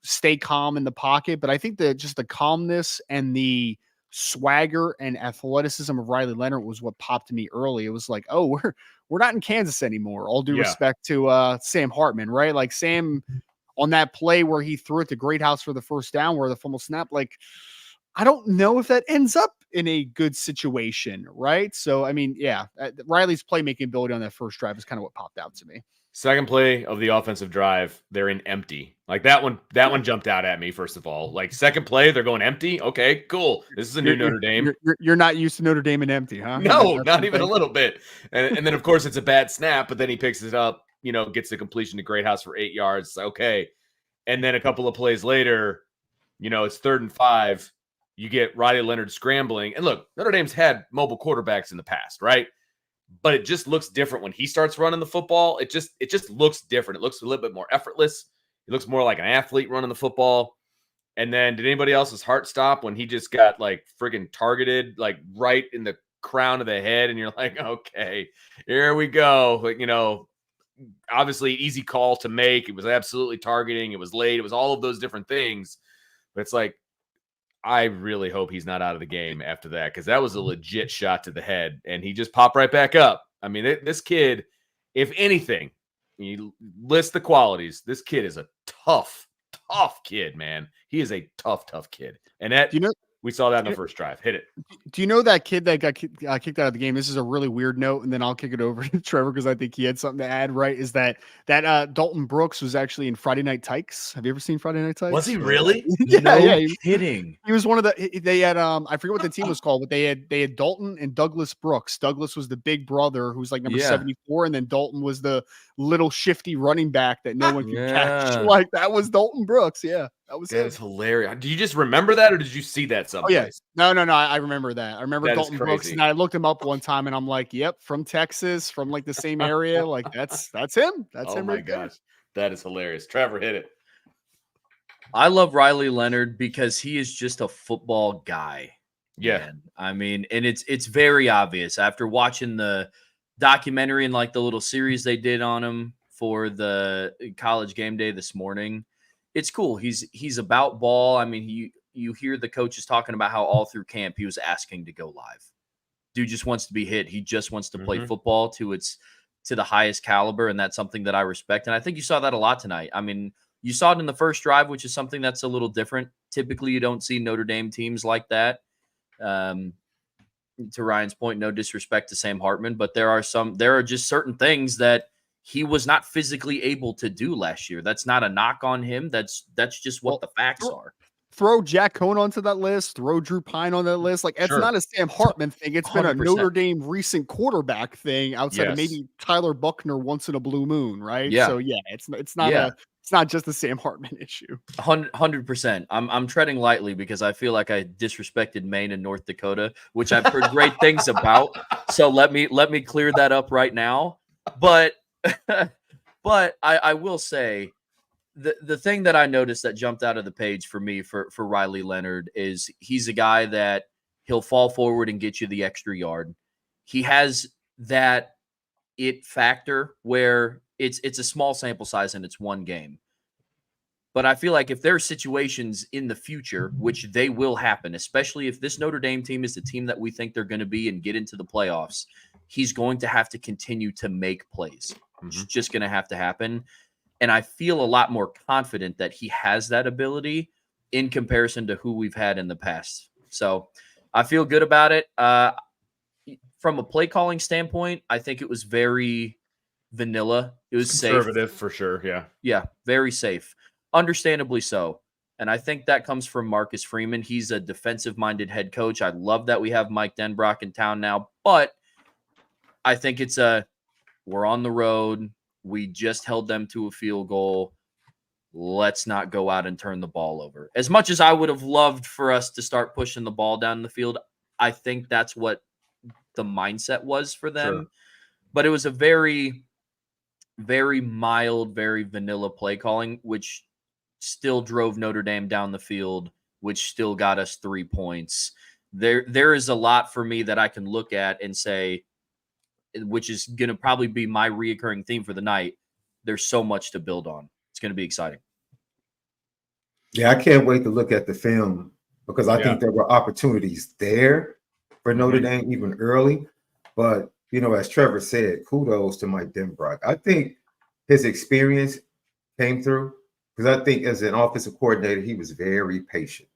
stay calm in the pocket. But I think that just the calmness and the swagger and athleticism of Riley Leonard was what popped to me early. It was like, oh, we're not in Kansas anymore. All due respect to Sam Hartman, right? Like Sam on that play where he threw it to Greathouse for the first down, where the fumble snap, like, I don't know if that ends up in a good situation, right? So, I mean, Riley's playmaking ability on that first drive is kind of what popped out to me. Second play of the offensive drive, they're in empty. Like that one jumped out at me, first of all. Like second play, they're going empty. Okay, cool. This is a new Notre Dame. You're not used to Notre Dame in empty, huh? No, not even a little bit. And then, of course, it's a bad snap, but then he picks it up, gets the completion to Greathouse for 8 yards. Okay. And then a couple of plays later, it's 3rd and 5. You get Riley Leonard scrambling. And look, Notre Dame's had mobile quarterbacks in the past, right? But it just looks different when he starts running the football. It just looks different. It looks a little bit more effortless. It looks more like an athlete running the football. And then did anybody else's heart stop when he just got like friggin' targeted, like right in the crown of the head? And you're like, okay, here we go. Like, obviously easy call to make. It was absolutely targeting. It was late. It was all of those different things. But it's like, I really hope he's not out of the game after that, because that was a legit shot to the head, and he just popped right back up. I mean, this kid, if anything, you list the qualities, this kid is a tough kid, man. He is a tough kid. And that, we saw that in the first drive. Hit it. Do you know that kid that got kicked out of the game? This is a really weird note, and then I'll kick it over to Trevor because I think he had something to add, right? Is that Dalton Brooks was actually in Friday Night Tykes. Have you ever seen Friday Night Tykes? Was he really? No kidding. He was one of the, they had, I forget what the team was called, but they had Dalton and Douglas Brooks. Douglas was the big brother who's like number 74, and then Dalton was the little shifty running back that no one could catch. Like that was Dalton Brooks. Yeah. That's hilarious. Do you just remember that, or did you see that someplace? Oh, yeah. No. I remember that. I remember Dalton Brooks, and I looked him up one time, and I'm like, yep, from Texas, from like the same area. Like that's him. That's him. Oh my gosh. That is hilarious. Trevor, hit it. I love Riley Leonard because he is just a football guy. Yeah. Man. I mean, and it's very obvious after watching the documentary and like the little series they did on him for the College Game Day this morning. It's cool. He's about ball. I mean, you hear the coaches talking about how all through camp he was asking to go live. Dude just wants to be hit. He just wants to play football to the highest caliber, and that's something that I respect. And I think you saw that a lot tonight. I mean, you saw it in the first drive, which is something that's a little different. Typically, you don't see Notre Dame teams like that. To Ryan's point, no disrespect to Sam Hartman, but there are just certain things that he was not physically able to do last year. That's not a knock on him. That's just what the facts are. Throw Jack Cohn onto that list. Throw Drew Pine on that list. Like it's not a Sam Hartman thing. It's 100%. Been a Notre Dame recent quarterback thing outside of maybe Tyler Buckner once in a blue moon, right? Yeah. So yeah, it's not It's not just the Sam Hartman issue. 100%. I'm treading lightly because I feel like I disrespected Maine and North Dakota, which I've heard great things about. So let me clear that up right now. But I will say the thing that I noticed that jumped out of the page for me for Riley Leonard is he's a guy that he'll fall forward and get you the extra yard. He has that it factor where it's a small sample size and it's one game. But I feel like if there are situations in the future, which they will happen, especially if this Notre Dame team is the team that we think they're going to be and get into the playoffs, he's going to have to continue to make plays. It's just going to have to happen. And I feel a lot more confident that he has that ability in comparison to who we've had in the past. So I feel good about it. From a play calling standpoint, I think it was very vanilla. It was conservative safe. for sure. Yeah. Yeah, very safe. Understandably so. And I think that comes from Marcus Freeman. He's a defensive-minded head coach. I love that we have Mike Denbrock in town now. But I think we're on the road. We just held them to a field goal. Let's not go out and turn the ball over. As much as I would have loved for us to start pushing the ball down the field, I think that's what the mindset was for them. Sure. But it was a very, very mild, very vanilla play calling, which still drove Notre Dame down the field, which still got us 3 points. There is a lot for me that I can look at and say, which is going to probably be my reoccurring theme for the night. There's so much to build on. It's going to be exciting. Yeah, I can't wait to look at the film because I think there were opportunities there for Notre Dame even early. But, as Trevor said, kudos to Mike Denbrock. I think his experience came through because I think as an offensive coordinator, he was very patient.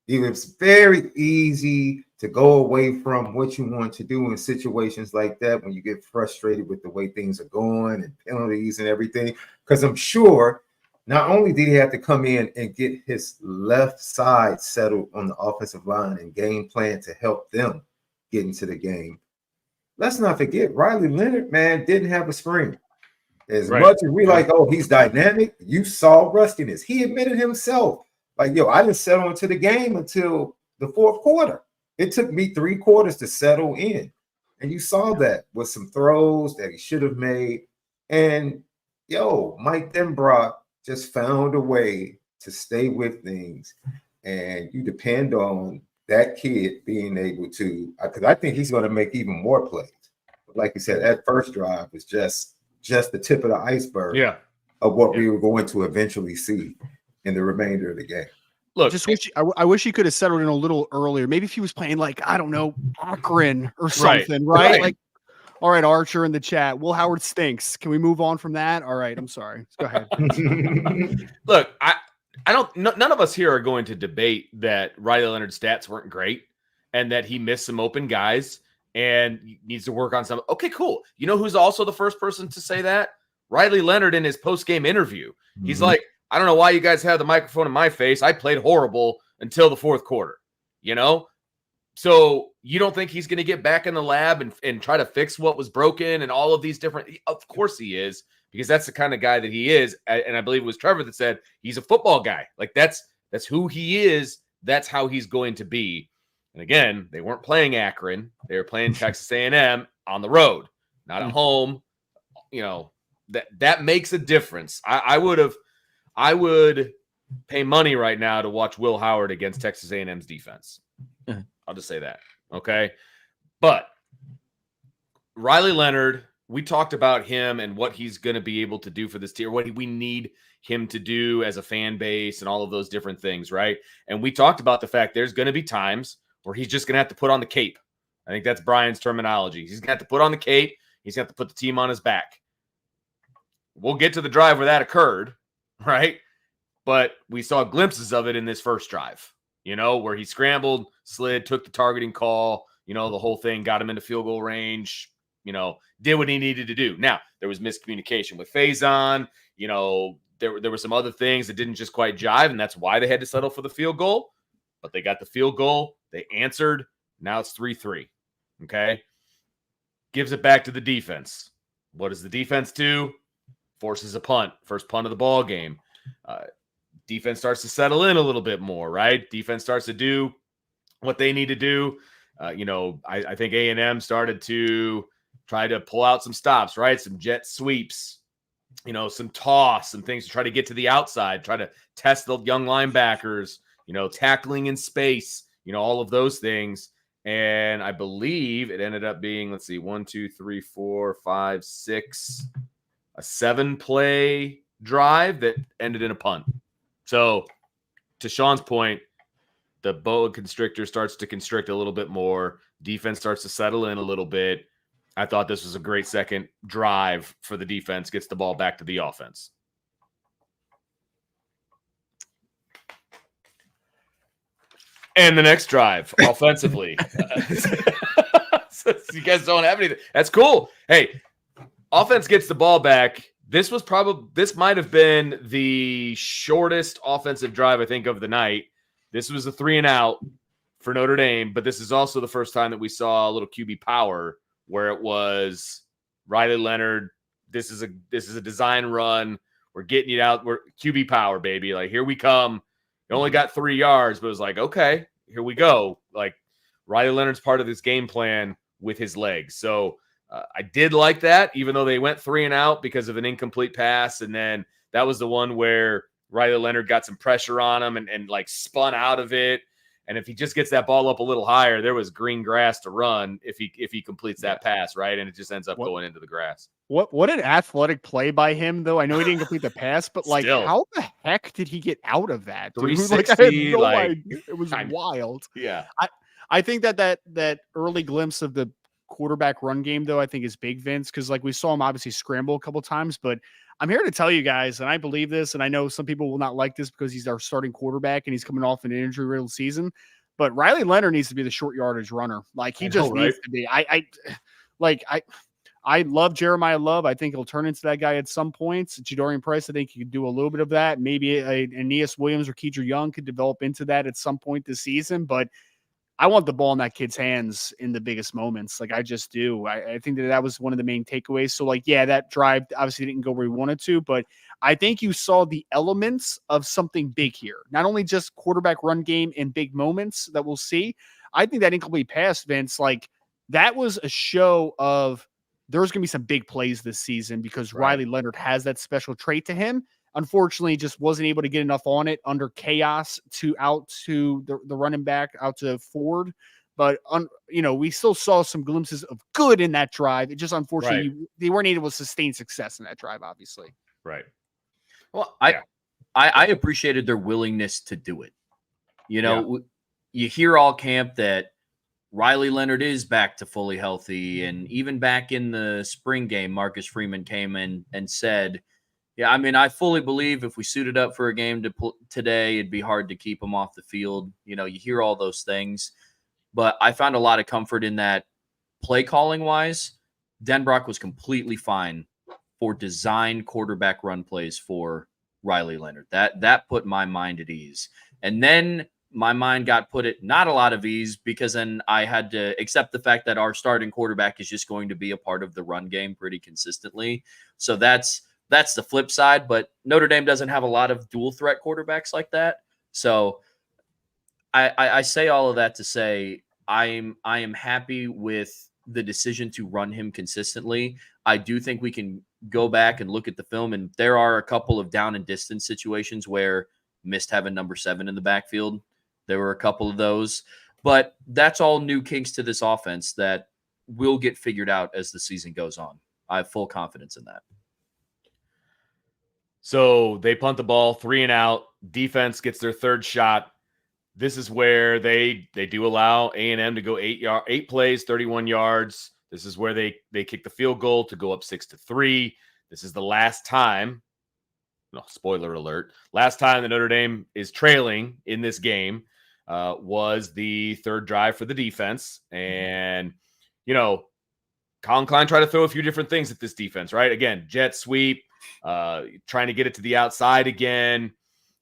It was very easy to go away from what you want to do in situations like that when you get frustrated with the way things are going and penalties and everything. Because I'm sure not only did he have to come in and get his left side settled on the offensive line and game plan to help them get into the game. Let's not forget, Riley Leonard, man, didn't have a spring. As much as we like, oh, he's dynamic, you saw rustiness. He admitted himself. Like, I didn't settle into the game until the fourth quarter. It took me 3 quarters to settle in. And you saw that with some throws that he should have made. And, Mike Denbrock just found a way to stay with things. And you depend on that kid being able to, because I think he's going to make even more plays. But like you said, that first drive was just the tip of the iceberg of what we were going to eventually see in the remainder of the game. Look, I wish he could have settled in a little earlier. Maybe if he was playing like, I don't know, Akron or something, right? Like, all right, Archer in the chat. Will Howard stinks. Can we move on from that? All right, I'm sorry. Go ahead. Look, I don't. None of us here are going to debate that Riley Leonard's stats weren't great and that he missed some open guys and needs to work on some. Okay, cool. You know who's also the first person to say that? Riley Leonard in his post-game interview. He's like, I don't know why you guys have the microphone in my face. I played horrible until the fourth quarter, So you don't think he's going to get back in the lab and try to fix what was broken and all of these different – of course he is, because that's the kind of guy that he is. And I believe it was Trevor that said he's a football guy. Like that's who he is. That's how he's going to be. And again, they weren't playing Akron. They were playing Texas A&M on the road, not at home. That makes a difference. I would pay money right now to watch Will Howard against Texas A&M's defense. I'll just say that. Okay. But Riley Leonard, we talked about him and what he's going to be able to do for this team, what we need him to do as a fan base and all of those different things. Right. And we talked about the fact there's going to be times where he's just going to have to put on the cape. I think that's Brian's terminology. He's going to have to put on the cape. He's going to have to put the team on his back. We'll get to the drive where that occurred. Right. But we saw glimpses of it in this first drive, where he scrambled, slid, took the targeting call, the whole thing, got him into field goal range, did what he needed to do. Now, there was miscommunication with Faison. There were some other things that didn't just quite jive, and that's why they had to settle for the field goal. But they got the field goal. They answered. Now it's 3-3. Okay. Gives it back to the defense. What does the defense do? forces a punt, first punt of the ball game. Defense starts to settle in a little bit more, right? Defense starts to do what they need to do. I think A&M started to try to pull out some stops, right? Some jet sweeps, some toss, some things to try to get to the outside, try to test the young linebackers, tackling in space, all of those things. And I believe it ended up being, 1, 2, 3, 4, 5, 6, a 7-play drive that ended in a punt. So to Sean's point, the boa constrictor starts to constrict a little bit more. Defense starts to settle in a little bit. I thought this was a great second drive for the defense, gets the ball back to the offense. And the next drive, offensively. You guys don't have anything. That's cool. Hey, offense gets the ball back. This might have been the shortest offensive drive, I think, of the night. This was a 3-and-out for Notre Dame, but this is also the first time that we saw a little QB power where it was Riley Leonard. This is a design run. We're getting you out. We're QB power, baby. Like, here we come. You only got 3 yards, but it was like, okay, here we go. Like, Riley Leonard's part of this game plan with his legs. So I did like that, even though they went 3-and-out because of an incomplete pass. And then that was the one where Riley Leonard got some pressure on him and like spun out of it. And if he just gets that ball up a little higher, there was green grass to run if he completes that pass, right? And it just ends up going into the grass. What an athletic play by him, though. I know he didn't complete the pass, but like, Still. how the heck did he get out of that? Dude? 360, I had no idea. It was wild. Yeah. I think that early glimpse of the quarterback run game, though, I think is big, Vince, because like we saw him obviously scramble a couple times, but I'm here to tell you guys, and I believe this, and I know some people will not like this because he's our starting quarterback and he's coming off an injury-riddled season, but Riley Leonard needs to be the short yardage runner. Like, he just needs to be. I love Jeremiah Love. I think he'll turn into that guy at some points. Jadorian Price, I think he could do a little bit of that. Maybe Aeneas Williams or Keidre Young could develop into that at some point this season, but I want the ball in that kid's hands in the biggest moments. Like, I just do. I think that was one of the main takeaways. So, like, yeah, that drive obviously didn't go where we wanted to, but I think you saw the elements of something big here. Not only just quarterback run game in big moments that we'll see. I think that incomplete pass, Vince, like, that was a show of there's going to be some big plays this season because Riley Leonard has that special trait to him. Unfortunately, just wasn't able to get enough on it under chaos out to the running back, out to Ford. But, we still saw some glimpses of good in that drive. It just, unfortunately, they weren't able to sustain success in that drive, obviously. Right. Well, I appreciated their willingness to do it. You hear all camp that Riley Leonard is back to fully healthy. And even back in the spring game, Marcus Freeman came in and said, yeah, I mean, I fully believe if we suited up for a game today, it'd be hard to keep him off the field. You hear all those things. But I found a lot of comfort in that play calling wise. Denbrock was completely fine for design quarterback run plays for Riley Leonard. That put my mind at ease. And then my mind got put at not a lot of ease because then I had to accept the fact that our starting quarterback is just going to be a part of the run game pretty consistently. So that's the flip side, but Notre Dame doesn't have a lot of dual threat quarterbacks like that. So I say all of that to say I am happy with the decision to run him consistently. I do think we can go back and look at the film, and there are a couple of down and distance situations where missed having number 7 in the backfield. There were a couple of those, but that's all new kinks to this offense that will get figured out as the season goes on. I have full confidence in that. So they punt the ball, 3-and-out. Defense gets their third shot. This is where they do allow A&M to go 8 plays, 31 yards. This is where they kick the field goal to go up 6-3. This is the last time. No, spoiler alert. Last time that Notre Dame is trailing in this game was the third drive for the defense. And, Colin Klein tried to throw a few different things at this defense, right? Again, jet sweep. Trying to get it to the outside again.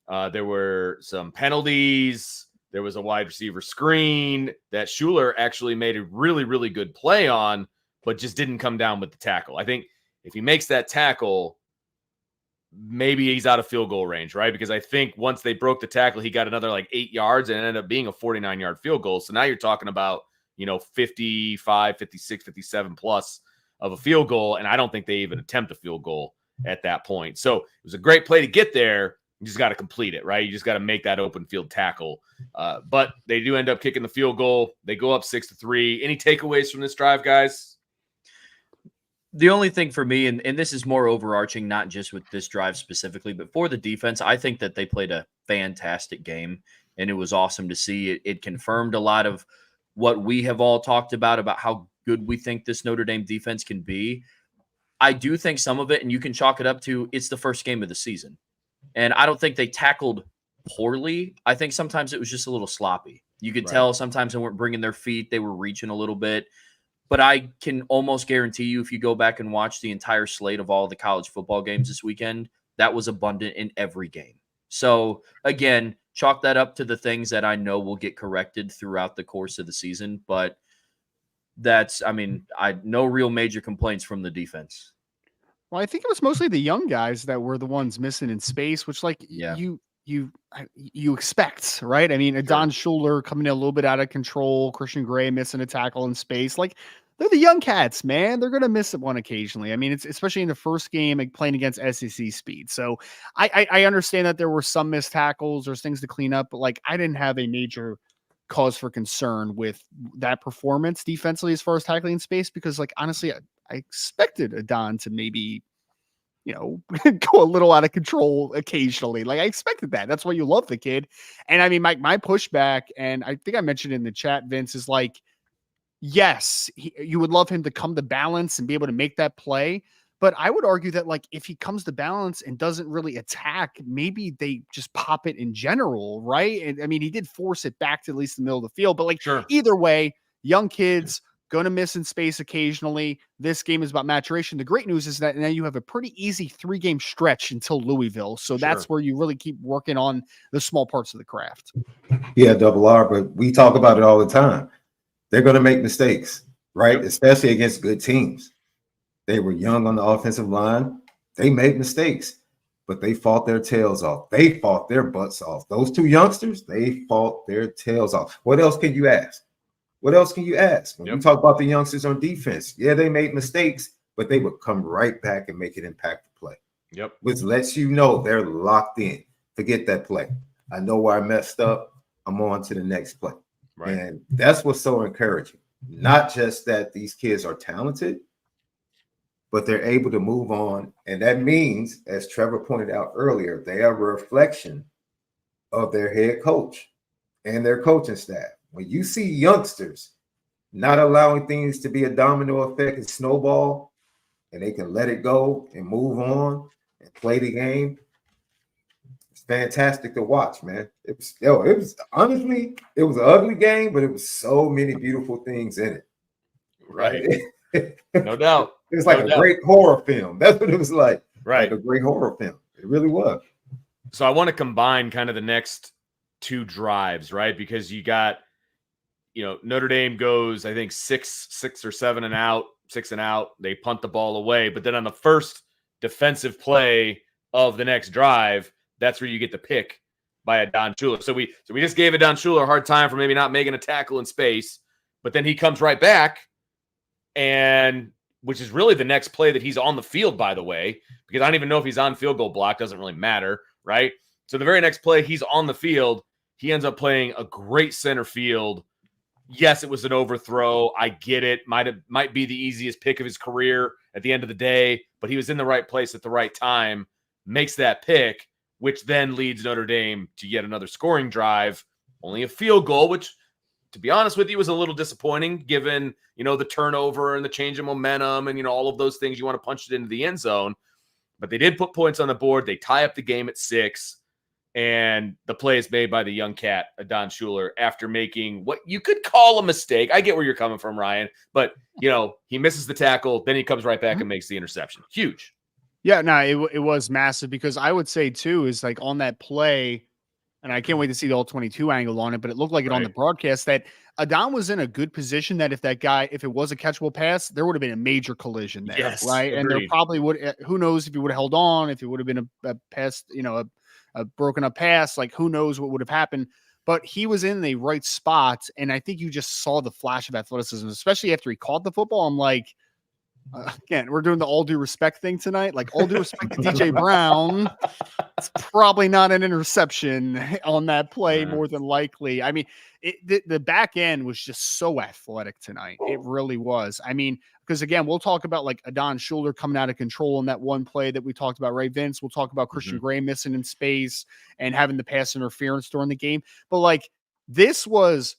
There were some penalties. There was a wide receiver screen that Schuler actually made a really, really good play on, but just didn't come down with the tackle. I think if he makes that tackle, maybe he's out of field goal range, right? Because I think once they broke the tackle, he got another like 8 yards and it ended up being a 49-yard field goal. So now you're talking about, 55, 56, 57 plus of a field goal. And I don't think they even attempt a field goal at that point. So it was a great play to get there. You just got to complete it, right? You just got to make that open field tackle. But they do end up kicking the field goal. They go up 6-3. Any takeaways from this drive, guys? The only thing for me, and this is more overarching, not just with this drive specifically, but for the defense, I think that they played a fantastic game, and it was awesome to see. It confirmed a lot of what we have all talked about how good we think this Notre Dame defense can be. I do think some of it, and you can chalk it up to, it's the first game of the season. And I don't think they tackled poorly. I think sometimes it was just a little sloppy. You could tell sometimes they weren't bringing their feet. They were reaching a little bit. But I can almost guarantee you, if you go back and watch the entire slate of all the college football games this weekend, that was abundant in every game. So, again, chalk that up to the things that I know will get corrected throughout the course of the season. But no real major complaints from the defense. Well, I think it was mostly the young guys that were the ones missing in space, which you expect, right? I mean, Don Schuler coming in a little bit out of control, Christian Gray missing a tackle in space. Like, they're the young cats, man. They're going to miss it one occasionally. I mean, it's especially in the first game, like playing against SEC speed. So I understand that there were some missed tackles or things to clean up, but like, I didn't have a major cause for concern with that performance defensively as far as tackling in space, because like, honestly, I expected Adon to maybe, go a little out of control occasionally. Like, I expected that. That's why you love the kid. And I mean, my pushback, and I think I mentioned in the chat, Vince, is like, yes, you would love him to come to balance and be able to make that play. But I would argue that, like, if he comes to balance and doesn't really attack, maybe they just pop it in general, right? And I mean, he did force it back to at least the middle of the field. But like, either way, young kids going to miss in space occasionally. This game is about maturation. The great news is that now you have a pretty easy 3-game stretch until Louisville. So that's where you really keep working on the small parts of the craft. Yeah, Double R, but we talk about it all the time. They're going to make mistakes, right? Especially against good teams. They were young on the offensive line. They made mistakes, but they fought their tails off. They fought their butts off. Those two youngsters, they fought their tails off. What else can you ask? What else can you ask? When you talk about the youngsters on defense, yeah, they made mistakes, but they would come right back and make an impactful play. Which lets you know they're locked in. Forget that play. I know where I messed up. I'm on to the next play. And that's what's so encouraging. Not just that these kids are talented, but they're able to move on. And that means, as Trevor pointed out earlier, they are a reflection of their head coach and their coaching staff. When you see youngsters not allowing things to be a domino effect and snowball, and they can let it go and move on and play the game, it's fantastic to watch, man. It was honestly, it was an ugly game, but it was so many beautiful things in it. Right. No doubt. It was like a great horror film. That's what it was like. Right. Like a great horror film. It really was. So I want to combine kind of the next two drives, right? Because you got, Notre Dame goes, I think 6 or 7 and out, 6 and out. They punt the ball away. But then on the first defensive play of the next drive, that's where you get the pick by Adon Schuler. So we just gave Adon Schuler a hard time for maybe not making a tackle in space, but then he comes right back, and which is really the next play that he's on the field, by the way, because I don't even know if he's on field goal block. Doesn't really matter, right? So the very next play, he's on the field. He ends up playing a great center field. Yes, it was an overthrow. I get it. Might be the easiest pick of his career at the end of the day, but he was in the right place at the right time, makes that pick, which then leads Notre Dame to yet another scoring drive, only a field goal, which, to be honest with you, was a little disappointing given, the turnover and the change of momentum and, all of those things. You want to punch it into the end zone, but they did put points on the board. They tie up the game at 6, and the play is made by the young cat, Adon Schuler, after making what you could call a mistake. I get where you're coming from, Ryan, but, he misses the tackle, then he comes right back and makes the interception. Huge. Yeah, no, it was massive, because I would say too, is like on that play, and I can't wait to see the all 22 angle on it, but it looked like it on the broadcast that Adon was in a good position that if it was a catchable pass, there would have been a major collision there, Yes, right? And there agreed. probably would. Who knows if he would have held on, if it would have been a pass, a broken up pass, like who knows what would have happened. But he was in the right spot, and I think you just saw the flash of athleticism, especially after he caught the football. I'm like, again, we're doing the all due respect thing tonight. Like all due respect to DJ Brown, it's probably not an interception on that play, more than likely. I mean, the back end was just so athletic tonight. It really was. I mean, because again, we'll talk about like Adon Schuler coming out of control in that one play that we talked about, right, Vince? We'll talk about Christian Gray missing in space and having the pass interference during the game. But like this was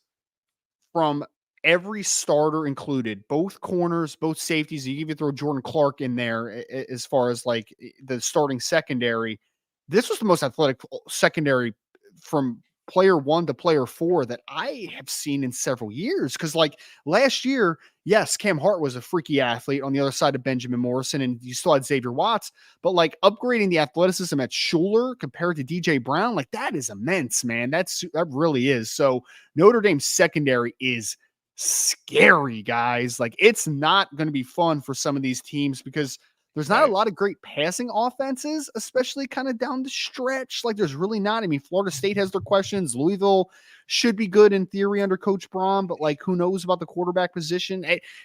from every starter included, both corners, both safeties. You even throw Jordan Clark in there as far as like the starting secondary. This was the most athletic secondary from player 1 to player 4 that I have seen in several years. Because like last year, yes, Cam Hart was a freaky athlete on the other side of Benjamin Morrison, and you still had Xavier Watts. But like upgrading the athleticism at Schuler compared to DJ Brown, like that is immense, man. That really is. So Notre Dame's secondary is scary, guys. Like it's not going to be fun for some of these teams because there's not a lot of great passing offenses, especially kind of down the stretch. Like there's really not. I mean, Florida State has their questions. Louisville should be good in theory under Coach Braun, but like who knows about the quarterback position?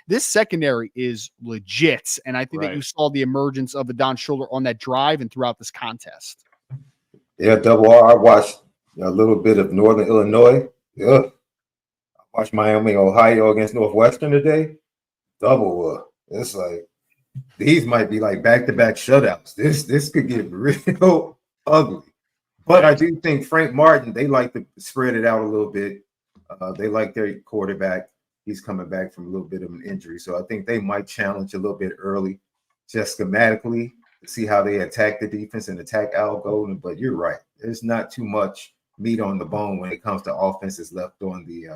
This secondary is legit. And I think that you saw the emergence of Adon Schuler on that drive and throughout this contest. Yeah, Double R. I watched a little bit of Northern Illinois. Yeah. I watched Miami, Ohio against Northwestern today. Double. It's like, these might be like back-to-back shutouts. This could get real ugly. But I do think Frank Martin, they like to spread it out a little bit. They like their quarterback. He's coming back from a little bit of an injury. So I think they might challenge a little bit early, just schematically, to see how they attack the defense and attack Al Golden. But you're right. There's not too much meat on the bone when it comes to offenses left on the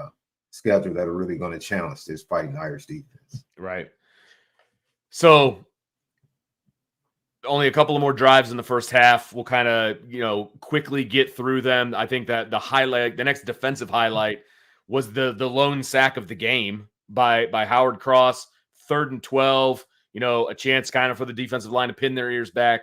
schedule that are really going to challenge this Fighting Irish defense. Right. So only a couple of more drives in the first half. We'll kind of, quickly get through them. I think that the next defensive highlight was the lone sack of the game by Howard Cross, 3rd and 12, a chance kind of for the defensive line to pin their ears back,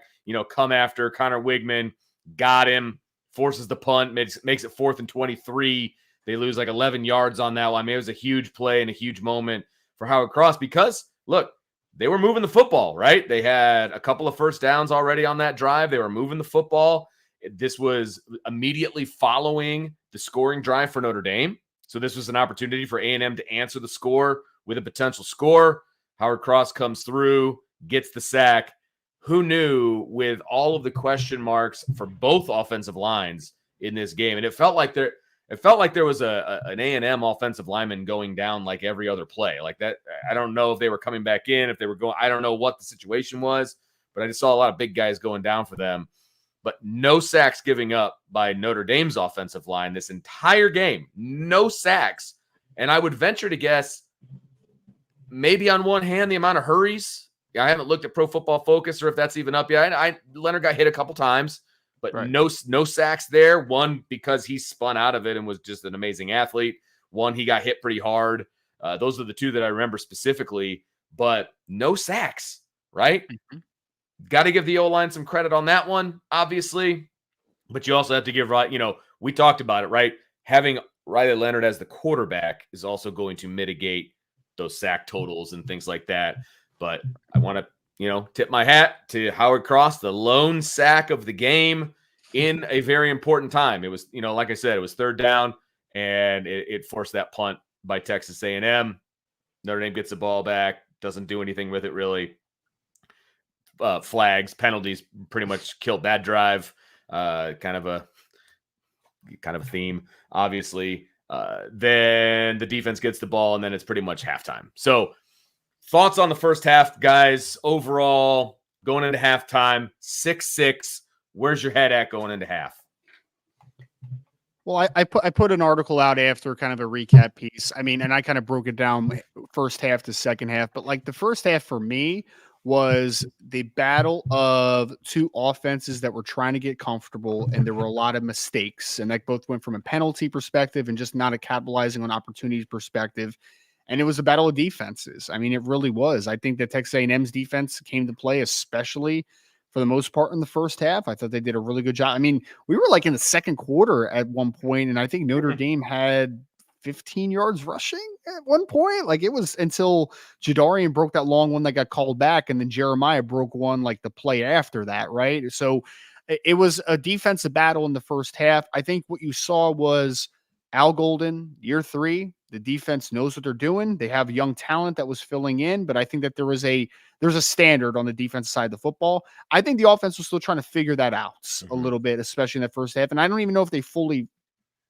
come after Connor Wigman, got him, forces the punt, makes it 4th and 23. They lose like 11 yards on that one. I mean, it was a huge play and a huge moment for Howard Cross because, look, they were moving the football, right? They had a couple of first downs already on that drive. They were moving the football. This was immediately following the scoring drive for Notre Dame. So this was an opportunity for A&M to answer the score with a potential score. Howard Cross comes through, gets the sack. Who knew with all of the question marks for both offensive lines in this game? And it felt like there was an A&M offensive lineman going down like every other play. Like that, I don't know if they were coming back in, if they were going, I don't know what the situation was, but I just saw a lot of big guys going down for them. But no sacks giving up by Notre Dame's offensive line this entire game. No sacks. And I would venture to guess maybe on one hand, the amount of hurries. I haven't looked at Pro Football Focus or if that's even up yet. Leonard got hit a couple times. But no sacks there. One, because he spun out of it and was just an amazing athlete. One, he got hit pretty hard. Those are the two that I remember specifically. But no sacks, right? Mm-hmm. Got to give the O-line some credit on that one, obviously. But you also have to give, we talked about it, right? Having Riley Leonard as the quarterback is also going to mitigate those sack totals and things like that. But I want to tip my hat to Howard Cross, the lone sack of the game in a very important time. It was, like I said, it was 3rd down, and it forced that punt by Texas A&M. Notre Dame gets the ball back, doesn't do anything with it really. Flags, penalties pretty much killed that drive. Kind of a theme, obviously. Then the defense gets the ball, and then it's pretty much halftime. So thoughts on the first half, guys, overall, going into halftime, 6-6. Where's your head at going into half? Well, I put an article out after kind of a recap piece. I mean, and I kind of broke it down first half to second half. But like the first half for me was the battle of two offenses that were trying to get comfortable, and there were a lot of mistakes, and that both went from a penalty perspective and just not a capitalizing on opportunities perspective. And it was a battle of defenses. I mean, it really was. I think that Texas A&M's defense came to play, especially for the most part in the first half. I thought they did a really good job. I mean, we were like in the second quarter at one point, and I think Notre Dame had 15 yards rushing at one point. Like, it was until Jadarian broke that long one that got called back, and then Jeremiah broke one like the play after that, right? So it was a defensive battle in the first half. I think what you saw was Al Golden, year 3. The defense knows what they're doing. They have young talent that was filling in, but I think that there's a standard on the defense side of the football. I think the offense was still trying to figure that out a little bit, especially in the first half. And I don't even know if they fully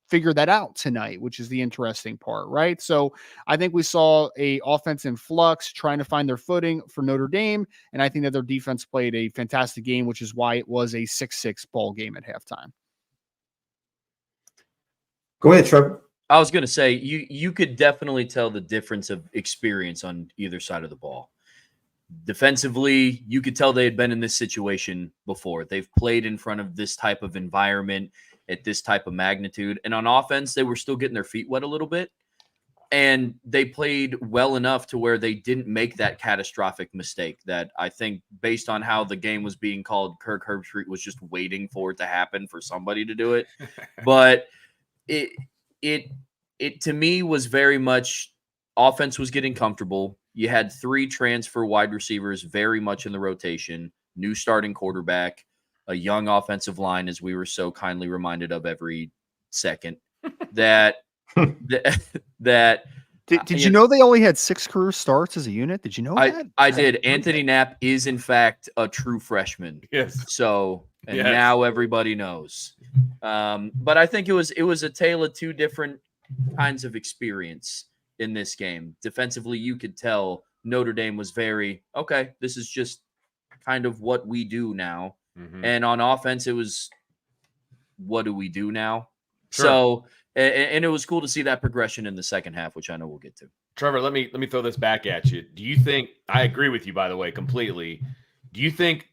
figured that out tonight, which is the interesting part, right? So I think we saw a offense in flux trying to find their footing for Notre Dame. And I think that their defense played a fantastic game, which is why it was a 6-6 ball game at halftime. Go ahead, Trevor. I was going to say, you could definitely tell the difference of experience on either side of the ball. Defensively, you could tell they had been in this situation before. They've played in front of this type of environment at this type of magnitude. And on offense, they were still getting their feet wet a little bit. And they played well enough to where they didn't make that catastrophic mistake that I think, based on how the game was being called, Kirk Herbstreit was just waiting for it to happen for somebody to do it. But it to me was very much offense was getting comfortable. You had 3 transfer wide receivers very much in the rotation, new starting quarterback, a young offensive line, as we were so kindly reminded of every second. That Did you know they only had 6 career starts as a unit? Did you know that? I did. Anthony Knapp is in fact a true freshman. Yes. So now everybody knows. But I think it was a tale of 2 different kinds of experience in this game. Defensively, you could tell Notre Dame was very, okay, this is just kind of what we do now. Mm-hmm. And on offense, it was, what do we do now? Sure. So, and it was cool to see that progression in the second half, which I know we'll get to. Trevor, let me throw this back at you. Do you think, I agree with you, by the way, completely. Do you think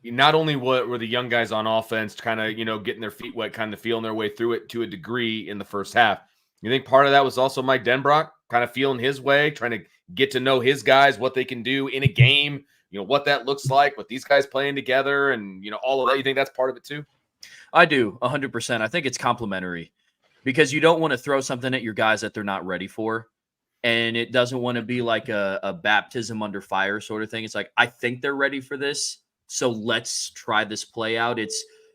not only what were the young guys on offense kind of, getting their feet wet, kind of feeling their way through it to a degree in the first half, you think part of that was also Mike Denbrock kind of feeling his way, trying to get to know his guys, what they can do in a game, what that looks like with these guys playing together and, all of that? You think that's part of it too? I do, 100%. I think it's complementary because you don't want to throw something at your guys that they're not ready for. And it doesn't want to be like a baptism under fire sort of thing. It's like, I think they're ready for this, so let's try this play out.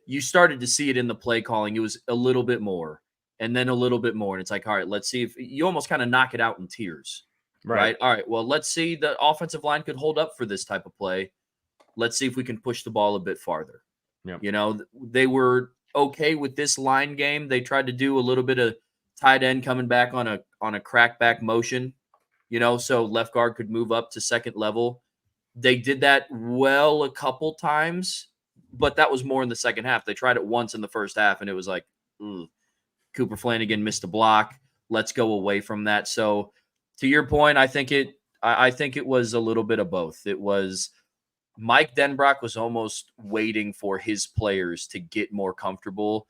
You started to see it in the play calling. It was a little bit more and then a little bit more. And it's like, all right, let's see if you almost kind of knock it out in tiers. Right. All right. Well, let's see, the offensive line could hold up for this type of play. Let's see if we can push the ball a bit farther. Yep. They were okay with this line game. They tried to do a little bit of tight end coming back on a crackback motion, so left guard could move up to second level. They did that well a couple times, but that was more in the second half. They tried it once in the first half, and it was like, Cooper Flanagan missed a block. Let's go away from that. So to your point, I think it was a little bit of both. It was Mike Denbrock was almost waiting for his players to get more comfortable,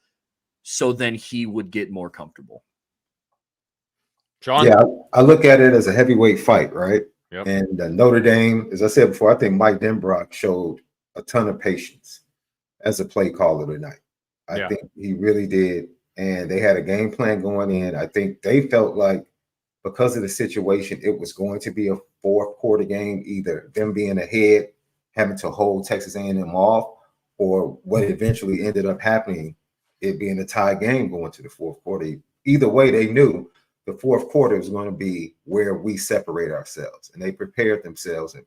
so then he would get more comfortable. Sean? Yeah, I look at it as a heavyweight fight, right? Yep. And Notre Dame, as I said before, I think Mike Denbrock showed a ton of patience as a play caller tonight. I think he really did. And they had a game plan going in. I think they felt like because of the situation, it was going to be a 4th quarter game, either them being ahead, having to hold Texas A&M off, or what eventually ended up happening, it being a tie game going to the 4th quarter. Either way, they knew the 4th quarter was going to be where we separate ourselves, and they prepared themselves and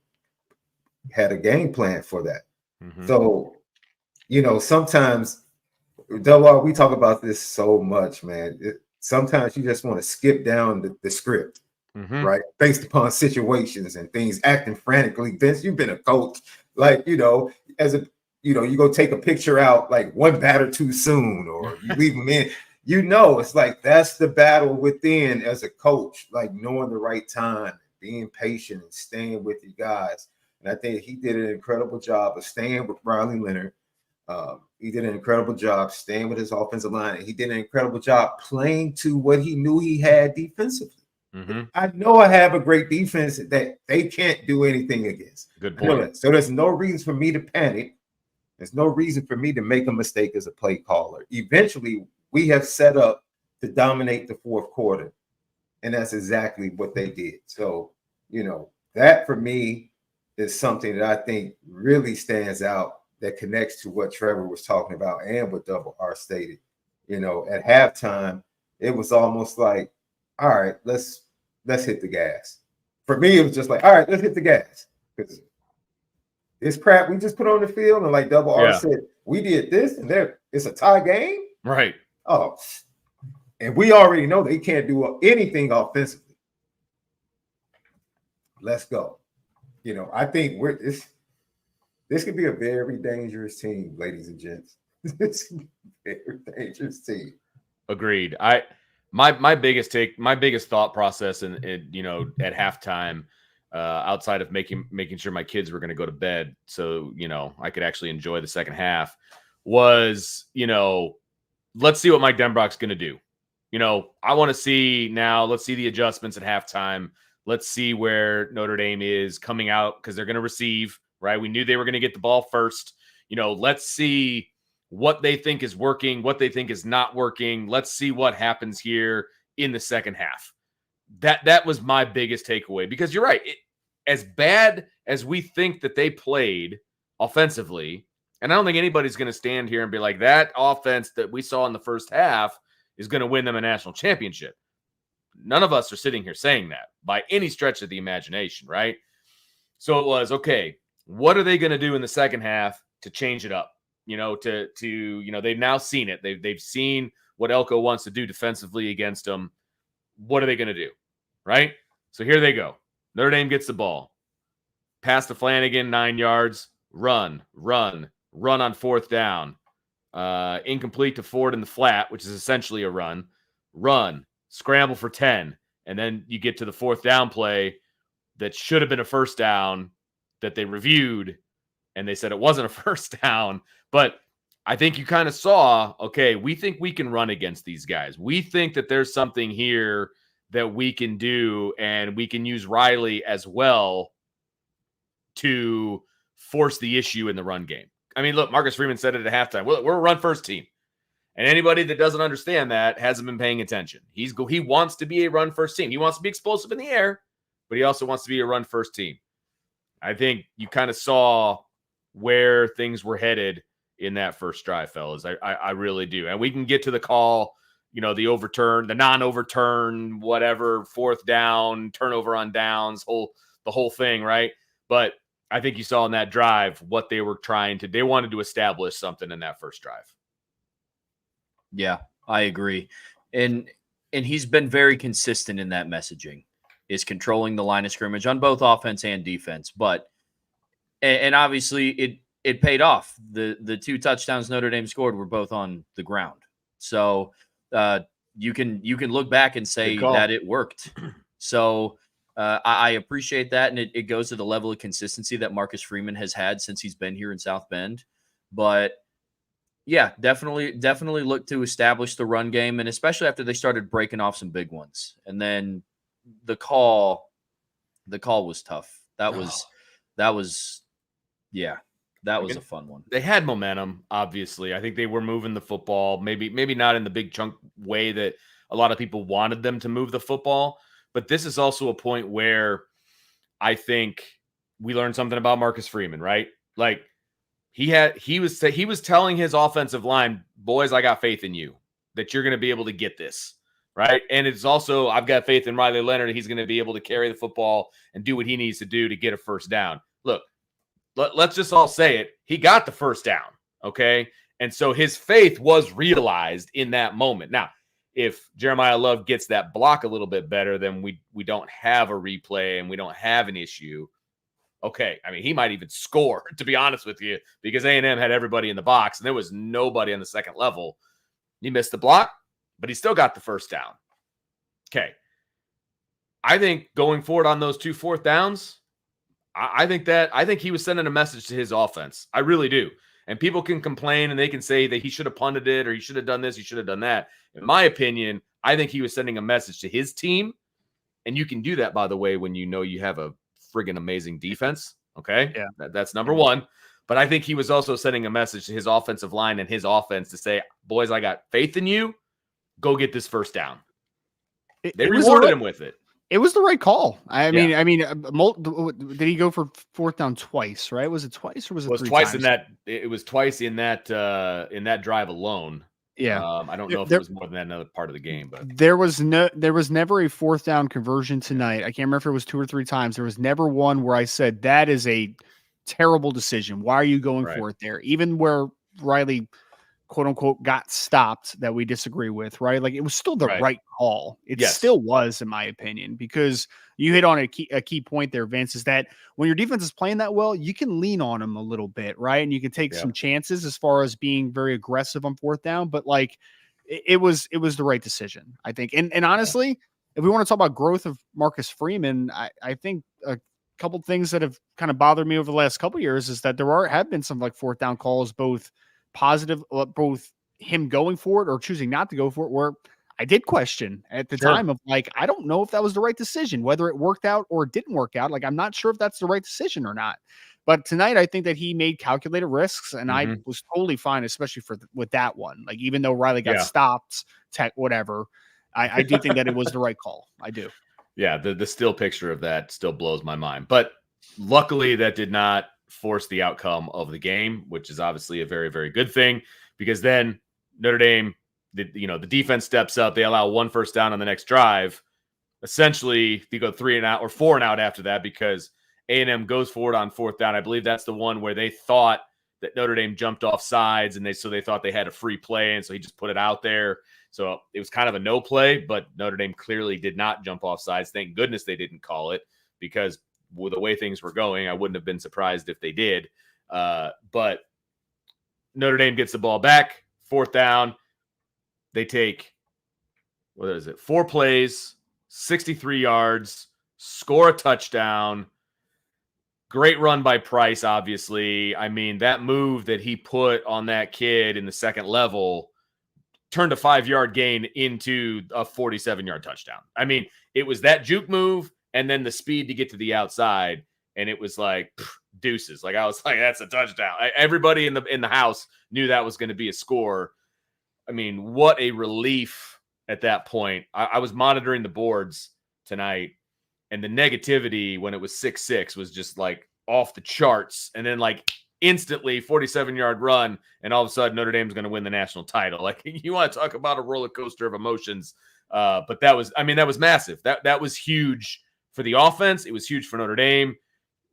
had a game plan for that. Mm-hmm. So, sometimes, Del, we talk about this so much, man. Sometimes you just want to skip down the script, right? Based upon situations and things acting frantically. Vince, you've been a coach, as a, you go take a picture out like one batter too soon, or you leave them in. It's like that's the battle within as a coach, like knowing the right time, being patient and staying with you guys. And I think he did an incredible job of staying with Riley Leonard. He did an incredible job staying with his offensive line. And he did an incredible job playing to what he knew he had defensively. Mm-hmm. I know I have a great defense that they can't do anything against. Good I know point. that. So there's no reason for me to panic. There's no reason for me to make a mistake as a play caller. Eventually, we have set up to dominate the fourth quarter. And that's exactly what they did. So, that for me is something that I think really stands out, that connects to what Trevor was talking about and what Double R stated. At halftime, it was almost like, all right, let's hit the gas. For me, it was just like, all right, let's hit the gas. Because this crap we just put on the field, and like Double R said, we did this, and it's a tie game. Right. Oh, and we already know they can't do anything offensively. Let's go. I think this could be a very dangerous team, ladies and gents. This could be a very dangerous team. Agreed. My biggest thought process at halftime, outside of making sure my kids were going to go to bed, so I could actually enjoy the second half, was let's see what Mike Denbrock's going to do. I want to see now. Let's see the adjustments at halftime. Let's see where Notre Dame is coming out, because they're going to receive, right? We knew they were going to get the ball first. Let's see what they think is working, what they think is not working. Let's see what happens here in the second half. That was my biggest takeaway, because you're right. As bad as we think that they played offensively, and I don't think anybody's going to stand here and be like, that offense that we saw in the first half is going to win them a national championship. None of us are sitting here saying that by any stretch of the imagination, right? So it was, okay, what are they going to do in the second half to change it up? They've now seen it. They've seen what Elko wants to do defensively against them. What are they going to do? Right? So here they go. Notre Dame gets the ball. Pass to Flanagan, 9 yards. Run on fourth down. Incomplete to Ford in the flat, which is essentially a run. Scramble for 10. And then you get to the fourth down play that should have been a first down that they reviewed, and they said it wasn't a first down. But I think you kind of saw, okay, we think we can run against these guys. We think that there's something here that we can do, and we can use Riley as well to force the issue in the run game. I mean, look, Marcus Freeman said it at halftime. We're a run-first team. And anybody that doesn't understand that hasn't been paying attention. He wants to be a run-first team. He wants to be explosive in the air, but he also wants to be a run-first team. I think you kind of saw where things were headed in that first drive, fellas. I really do. And we can get to the call, the overturn, the non-overturn, whatever, fourth down, turnover on downs, the whole thing, right? But I think you saw in that drive what they were they wanted to establish something in that first drive. Yeah, I agree. And he's been very consistent in that messaging, is controlling the line of scrimmage on both offense and defense. But, and obviously it paid off. The 2 touchdowns Notre Dame scored were both on the ground. So you can look back and say that it worked. So I appreciate that. And it goes to the level of consistency that Marcus Freeman has had since he's been here in South Bend. But yeah, definitely look to establish the run game, and especially after they started breaking off some big ones. And then the call was tough. That was a fun one. They had momentum, obviously. I think they were moving the football, maybe not in the big chunk way that a lot of people wanted them to move the football. But this is also a point where I think we learned something about Marcus Freeman, right? Like, he was telling his offensive line, boys, I got faith in you that you're going to be able to get this, right? And it's also, I've got faith in Riley Leonard. He's going to be able to carry the football and do what he needs to do to get a first down. Look, let's just all say it. He got the first down, okay? And so his faith was realized in that moment. Now, if Jeremiah Love gets that block a little bit better, then we don't have a replay and we don't have an issue. Okay, I mean, he might even score, to be honest with you, because A&M had everybody in the box, and there was nobody on the second level. He missed the block, but he still got the first down. Okay. I think going forward on those 2 4th downs, I think he was sending a message to his offense. I really do. And people can complain and they can say that he should have punted it or he should have done this, he should have done that. In my opinion, I think he was sending a message to his team. And you can do that, by the way, when you know you have a friggin' amazing defense. Okay. Yeah. That's number one. But I think he was also sending a message to his offensive line and his offense to say, boys, I got faith in you. Go get this first down. They rewarded him with it. It was the right call. Did he go for 4th down twice, right? Was it twice or was it 3 twice times? It was twice in that drive alone. Yeah. I don't know if it was more than that in another part of the game, but there was never a 4th down conversion tonight. I can't remember if it was 2 or 3 times. There was never one where I said that is a terrible decision. Why are you going for it there? Even where Riley, quote unquote, got stopped that we disagree with, right? Like it was still the right call. It still was, in my opinion, because you hit on a key point there, Vince, is that when your defense is playing that well, you can lean on them a little bit, right? And you can take some chances as far as being very aggressive on 4th down, but like it was the right decision, I think. And honestly, if we want to talk about growth of Marcus Freeman, I think a couple things that have kind of bothered me over the last couple of years is that there have been some like 4th down calls, both positive, both him going for it or choosing not to go for it, where I did question at the time of like, I don't know if that was the right decision, whether it worked out or it didn't work out. Like, I'm not sure if that's the right decision or not. But tonight, I think that he made calculated risks, and I was totally fine, especially with that one. Like, even though Riley got stopped, whatever, I do think that it was the right call. I do. Yeah, the still picture of that still blows my mind. But luckily, that did not force the outcome of the game, which is obviously a very, very good thing, because then Notre Dame, the defense steps up. They allow 1 first down on the next drive. Essentially, they go 3 and out or 4 and out after that because A&M goes forward on 4th down. I believe that's the one where they thought that Notre Dame jumped off sides, and they thought they had a free play, and so he just put it out there. So it was kind of a no play, but Notre Dame clearly did not jump off sides. Thank goodness they didn't call it, because with the way things were going, I wouldn't have been surprised if they did. But Notre Dame gets the ball back, 4th down. They take, 4 plays, 63 yards, score a touchdown. Great run by Price, obviously. I mean, that move that he put on that kid in the second level turned a 5-yard gain into a 47-yard touchdown. I mean, it was that juke move and then the speed to get to the outside, and it was like deuces. Like, I was like, that's a touchdown. Everybody in the house knew that was going to be a score. I mean, what a relief at that point. I was monitoring the boards tonight, and the negativity when it was 6-6 was just like off the charts. And then like instantly 47-yard run, and all of a sudden Notre Dame's going to win the national title. Like, you want to talk about a roller coaster of emotions. But that was massive. That was huge for the offense. It was huge for Notre Dame.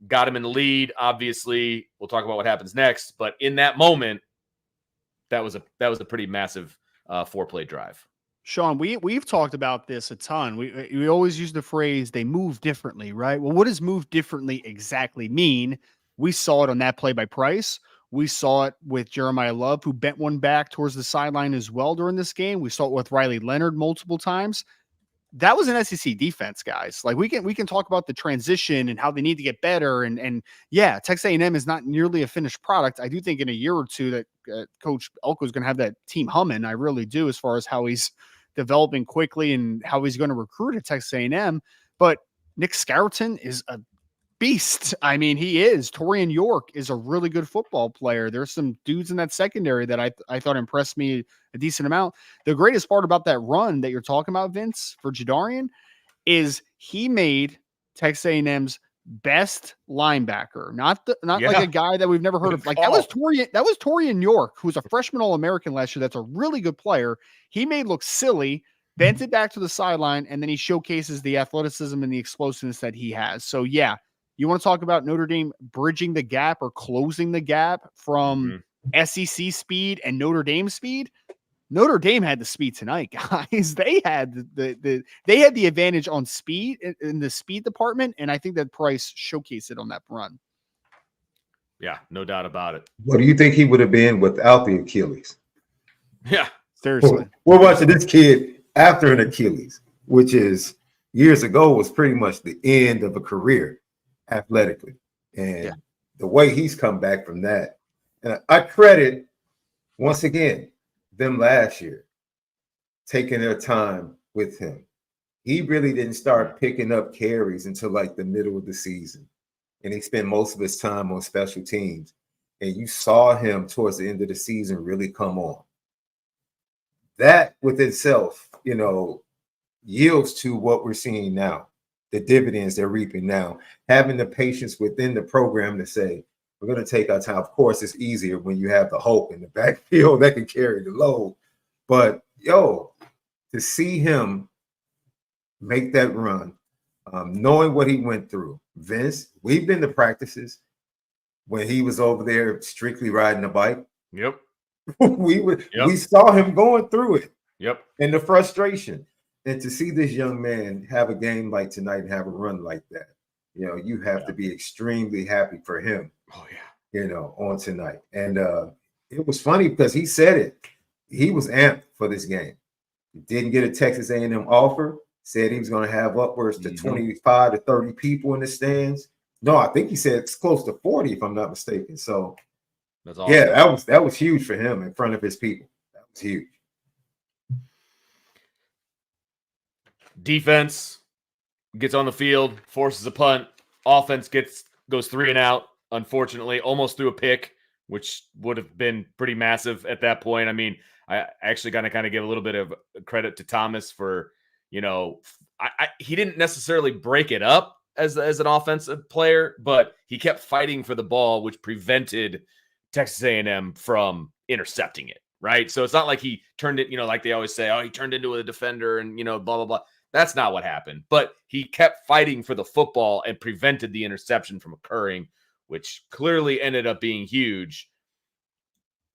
Got him in the lead. Obviously, we'll talk about what happens next. But in that moment, that was a pretty massive 4-play drive. Sean, we've talked about this a ton. We always use the phrase "they move differently," right? Well, what does move differently exactly mean? We saw it on that play by Price. We saw it with Jeremiah Love, who bent one back towards the sideline as well during this game. We saw it with Riley Leonard multiple times. That was an SEC defense, guys. Like, we can talk about the transition and how they need to get better. And yeah, Texas A&M is not nearly a finished product. I do think in a year or two that Coach Elko is going to have that team humming. I really do, as far as how he's developing quickly and how he's going to recruit at Texas A&M. But Nick Scourton is a beast. I mean, he is. Torian York is a really good football player. There's some dudes in that secondary that I thought impressed me a decent amount. The greatest part about that run that you're talking about, Vince, for Jadarian, is he made Texas A&M's best linebacker, not like a guy that we've never heard of. Like, that was Torian York, who's a freshman All-American last year. That's a really good player. He made look silly, bent it back to the sideline, and then he showcases the athleticism and the explosiveness that he has. So yeah, you want to talk about Notre Dame bridging the gap or closing the gap from SEC speed and Notre Dame speed? Notre Dame had the speed tonight, guys. They had the advantage on speed in the speed department, and I think that Price showcased it on that run. Yeah, no doubt about it. What do you think he would have been without the Achilles? Yeah, seriously. We're watching this kid after an Achilles, which is years ago was pretty much the end of a career athletically. And the way he's come back from that, and I credit, once again, them last year taking their time with him. He really didn't start picking up carries until like the middle of the season. And he spent most of his time on special teams. And you saw him towards the end of the season really come on. That with itself, yields to what we're seeing now, the dividends they're reaping now, having the patience within the program to say, we're going to take our time. Of course, it's easier when you have the hope in the backfield that can carry the load. But, to see him make that run, knowing what he went through. Vince, we've been to practices when he was over there strictly riding a bike. Yep. We saw him going through it. Yep. And the frustration. And to see this young man have a game like tonight and have a run like that, you have to be extremely happy for him. Oh, yeah. On tonight. And it was funny because he said it. He was amped for this game. He didn't get a Texas A&M offer. Said he was going to have upwards to 25 to 30 people in the stands. No, I think he said it's close to 40, if I'm not mistaken. So, that's awesome. Yeah, that was huge for him in front of his people. That was huge. Defense gets on the field, forces a punt. Offense goes 3 and out. Unfortunately, almost threw a pick, which would have been pretty massive at that point. I mean, I actually got to kind of give a little bit of credit to Thomas for, he didn't necessarily break it up as an offensive player, but he kept fighting for the ball, which prevented Texas A&M from intercepting it, right? So it's not like he turned it, like they always say, he turned into a defender and, blah, blah, blah. That's not what happened. But he kept fighting for the football and prevented the interception from occurring, which clearly ended up being huge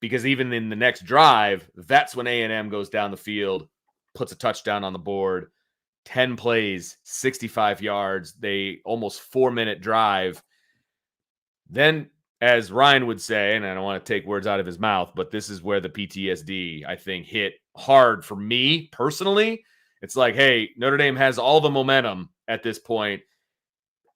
because even in the next drive, that's when A&M goes down the field, puts a touchdown on the board, 10 plays, 65 yards, they almost 4-minute drive. Then, as Ryan would say, and I don't want to take words out of his mouth, but this is where the PTSD, I think, hit hard for me personally. It's like, hey, Notre Dame has all the momentum at this point.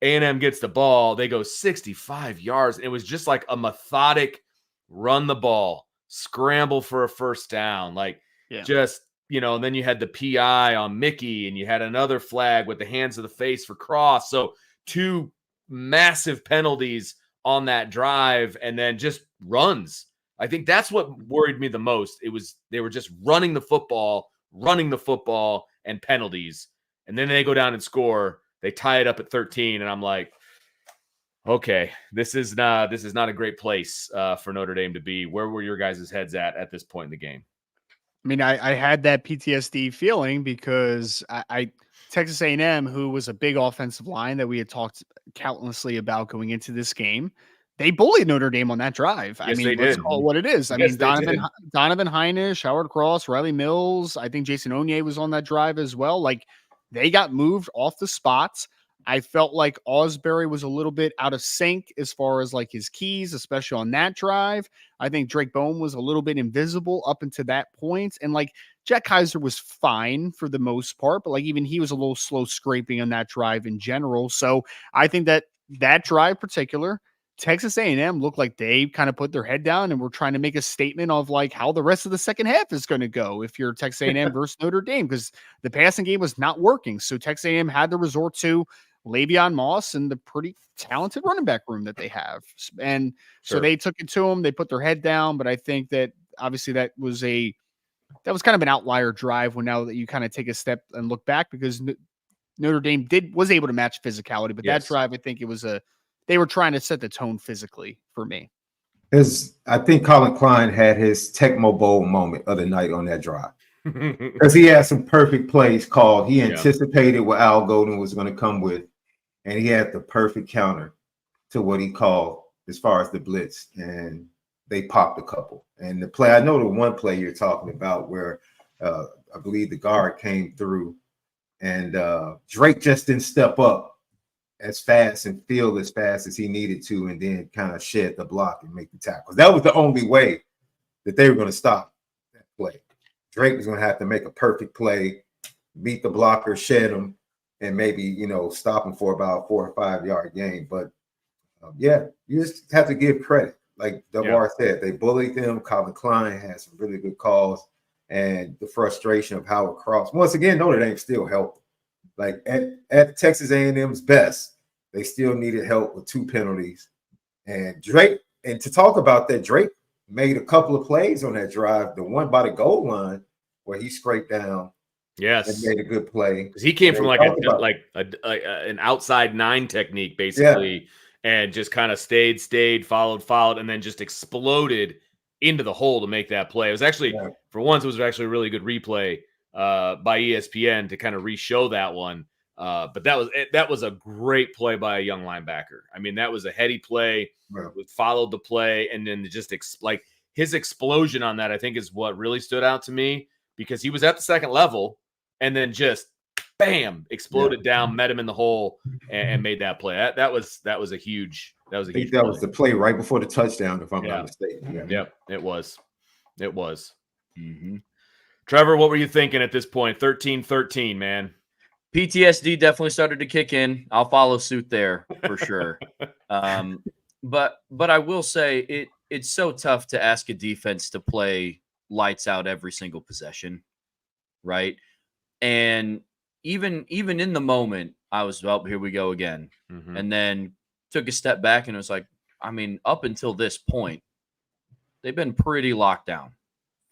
A&M gets the ball. They go 65 yards. It was just like a methodic run the ball, scramble for a first down. And then you had the PI on Mickey, and you had another flag with the hands of the face for Cross. So 2 massive penalties on that drive, and then just runs. I think that's what worried me the most. They were just running the football, and penalties. And then they go down and score. They tie it up at 13, and I'm like, okay, this is not a great place for Notre Dame to be. Where were your guys' heads at this point in the game? I mean, I had that PTSD feeling because I Texas A&M, who was a big offensive line that we had talked countlessly about going into this game, they bullied Notre Dame on that drive. Yes, I mean, let's call it what it is. I mean, Donovan Heinisch, Howard Cross, Riley Mills, I think Jason Onye was on that drive as well. Like, they got moved off the spots. I felt like Osbury was a little bit out of sync as far as like his keys, especially on that drive. I think Drake Bone was a little bit invisible up until that point. And like Jack Kaiser was fine for the most part, but like even he was a little slow scraping on that drive in general. So I think that drive in particular, Texas A&M looked like they kind of put their head down and were trying to make a statement of like how the rest of the second half is going to go if you're Texas A&M versus Notre Dame, because the passing game was not working. So Texas A&M had to resort to Le'Veon Moss and the pretty talented running back room that they have. And so they took it to them. They put their head down. But I think that obviously that was kind of an outlier drive when now that you kind of take a step and look back, because Notre Dame was able to match physicality. But that drive, I think they were trying to set the tone physically for me. I think Colin Klein had his Tecmo Bowl moment of the night on that drive. Because he had some perfect plays called. He anticipated what Al Golden was going to come with, and he had the perfect counter to what he called as far as the blitz, and they popped a couple. And the play, I know the one play you're talking about where I believe the guard came through, and Drake just didn't step up as fast and feel as fast as he needed to, and then kind of shed the block and make the tackle. That was the only way that they were going to stop that play. Drake was going to have to make a perfect play, beat the blocker, shed him, and maybe, stop them for about 4 or 5 yard gain. But yeah, you just have to give credit. Like DeVar said, they bullied them. Colin Klein had some really good calls, and the frustration of Howard Cross. Once again, Notre Dame still helped. Like at Texas A&M's best, they still needed help with 2 penalties. And Drake, and to talk about that, Drake made a couple of plays on that drive. The one by the goal line where he scraped down. Yes, and made a good play. Because he came from an outside 9 technique, basically, and just kind of stayed, followed, and then just exploded into the hole to make that play. It was actually, for once, it was actually a really good replay by ESPN to kind of re-show that one. But that was a great play by a young linebacker. I mean, that was a heady play. Followed the play, and then just his explosion on that, I think, is what really stood out to me, because he was at the second level and then just bam, exploded down, met him in the hole, and made that play. That was a huge. I think that was the play right before the touchdown, if I'm not mistaken. Yep, it was. Mm-hmm. Trevor, what were you thinking at this point? 13-13, man. PTSD definitely started to kick in. I'll follow suit there for sure. But I will say it's so tough to ask a defense to play lights out every single possession, right? And even in the moment, I was, here we go again. Mm-hmm. And then took a step back and it was like, I mean, up until this point, they've been pretty locked down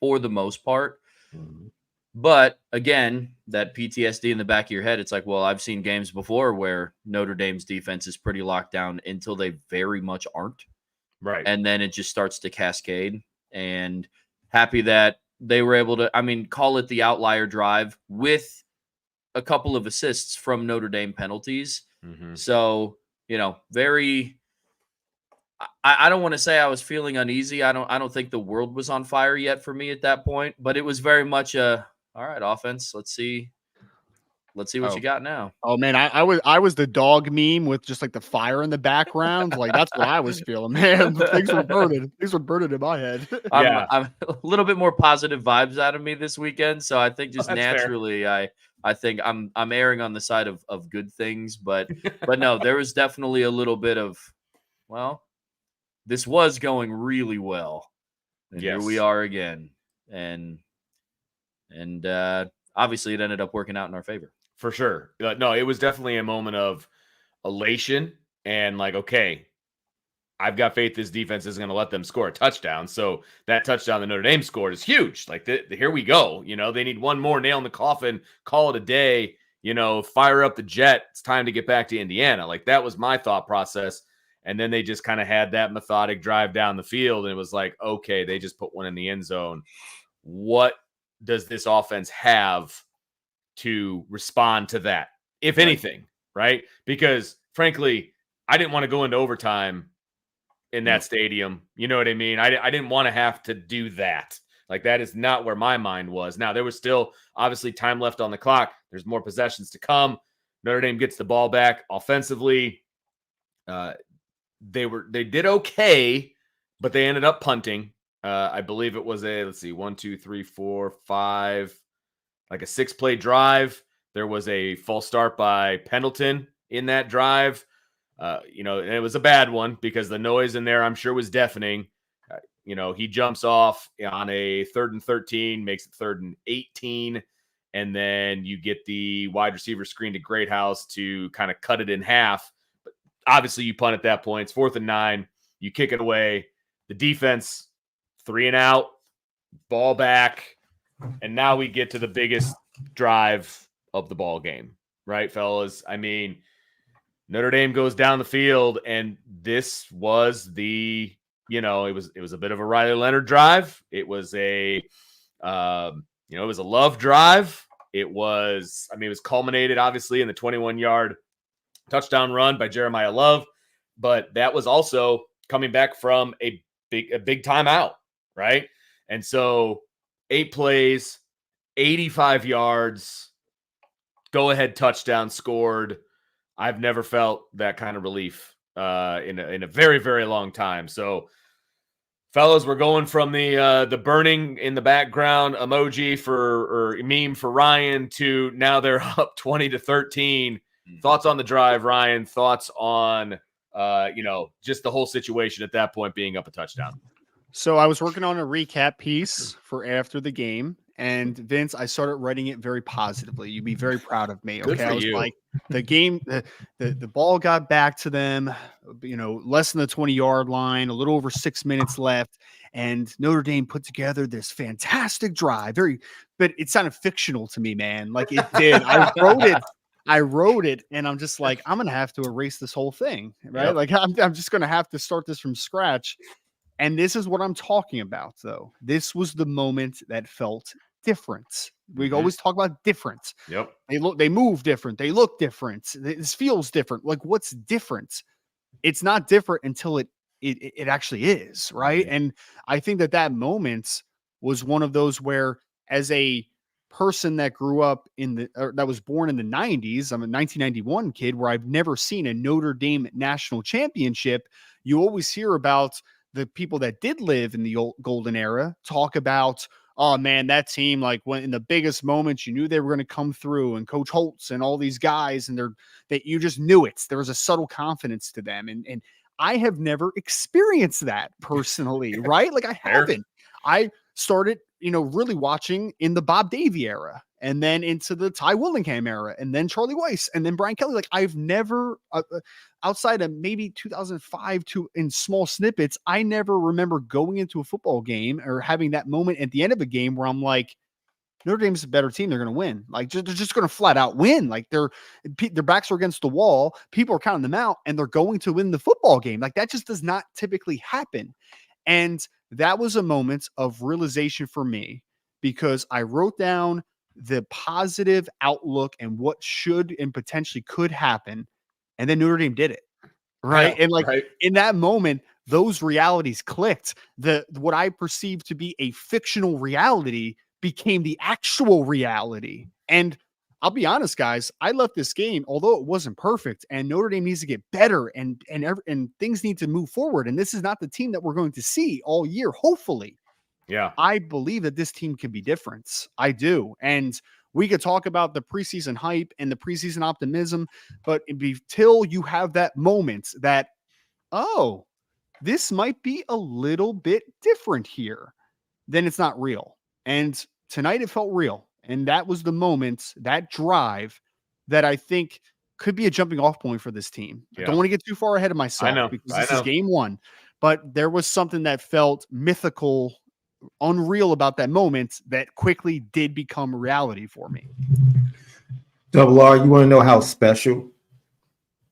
for the most part. Mm-hmm. But again, that PTSD in the back of your head, it's like, well, I've seen games before where Notre Dame's defense is pretty locked down until they very much aren't. Right. And then it just starts to cascade. And happy that they were able to, call it the outlier drive with a couple of assists from Notre Dame penalties. Mm-hmm. So, very, I don't want to say I was feeling uneasy. I don't think the world was on fire yet for me at that point, but it was very much all right, offense. Let's see what you got now. Oh man, I was the dog meme with just like the fire in the background. Like that's what I was feeling, man. Things were burning. Things were burning in my head. I'm a little bit more positive vibes out of me this weekend, so I think just naturally, fair. I think I'm erring on the side of good things, but no, there was definitely a little bit of, well, this was going really well, and here we are again, and obviously it ended up working out in our favor. For sure. No, it was definitely a moment of elation and like, okay, I've got faith this defense isn't going to let them score a touchdown. So that touchdown that Notre Dame scored is huge. Like, here we go. They need one more nail in the coffin, call it a day, fire up the jet. It's time to get back to Indiana. Like, that was my thought process. And then they just kind of had that methodic drive down the field. And it was like, okay, they just put one in the end zone. What does this offense have to respond to that, if anything, right? Because frankly, I didn't want to go into overtime in that stadium. You know what I mean? I didn't want to have to do that. Like, that is not where my mind was. Now, there was still obviously time left on the clock. There's more possessions to come. Notre Dame gets the ball back offensively. They did okay, but they ended up punting. I believe it was a 1, 2, 3, 4, 5, like a 6-play drive. There was a false start by Pendleton in that drive. And it was a bad one because the noise in there, I'm sure, was deafening. He jumps off on a 3rd and 13, makes it 3rd and 18. And then you get the wide receiver screen to Greathouse to kind of cut it in half. But obviously you punt at that point. It's 4th and 9. You kick it away. The defense, 3 and out, ball back. And now we get to the biggest drive of the ball game, right, fellas? I mean, Notre Dame goes down the field, and this was it was a bit of a Riley Leonard drive. It was it was a Love drive. It was culminated obviously in the 21-yard touchdown run by Jeremiah Love, but that was also coming back from a big timeout, right? And so 8 plays, 85 yards, go-ahead touchdown scored. I've never felt that kind of relief in a very, very long time. So Fellas, we're going from the burning in the background emoji or meme for Ryan to now they're up 20-13. Thoughts on the drive, Ryan? Thoughts on just the whole situation at that point being up a touchdown? So I was working on a recap piece for after the game, and Vince, I started writing it very positively. You'd be very proud of me. Good Okay. for I was you. like, the game, the ball got back to them, less than the 20-yard line, a little over 6 minutes left. And Notre Dame put together this fantastic drive. But it sounded fictional to me, man. Like it did. I wrote it, and I'm just like, I'm gonna have to erase this whole thing, right? Yep. Like I'm just gonna have to start this from scratch. And this is what I'm talking about, though. This was the moment that felt different. We always talk about different. Yep. They move different. They look different. This feels different. Like, what's different? It's not different until it actually is, right? And I think that moment was one of those where, as a person that grew up that was born in the 90s, I'm a 1991 kid, where I've never seen a Notre Dame national championship. You always hear about the people that did live in the old golden era talk about, oh man, that team, like when in the biggest moments, you knew they were going to come through, and Coach Holtz and all these guys, and that you just knew it. There was a subtle confidence to them. And I have never experienced that personally, right? Like I haven't. I started, really watching in the Bob Davie era, and then into the Ty Willingham era, and then Charlie Weiss, and then Brian Kelly. Like I've never, outside of maybe 2005 in small snippets, I never remember going into a football game or having that moment at the end of a game where I'm like, Notre Dame's a better team. They're going to win. Like they're just going to flat out win. Like their backs are against the wall. People are counting them out, and they're going to win the football game. Like that just does not typically happen. And that was a moment of realization for me, because I wrote down the positive outlook and what should and potentially could happen. And then Notre Dame did it. Right. Yeah, and in that moment, those realities clicked. What I perceived to be a fictional reality became the actual reality. And I'll be honest, guys, I left this game, although it wasn't perfect, and Notre Dame needs to get better, and things need to move forward. And this is not the team that we're going to see all year, hopefully. Yeah. I believe that this team can be different. I do. And we could talk about the preseason hype and the preseason optimism, but until you have that moment that, oh, this might be a little bit different here, then it's not real. And tonight it felt real. And that was the moment, that drive, that I think could be a jumping off point for this team. Yeah. I don't want to get too far ahead of myself because this is game one, but there was something that felt mythical, unreal about that moment that quickly did become reality for me. Double R, you want to know how special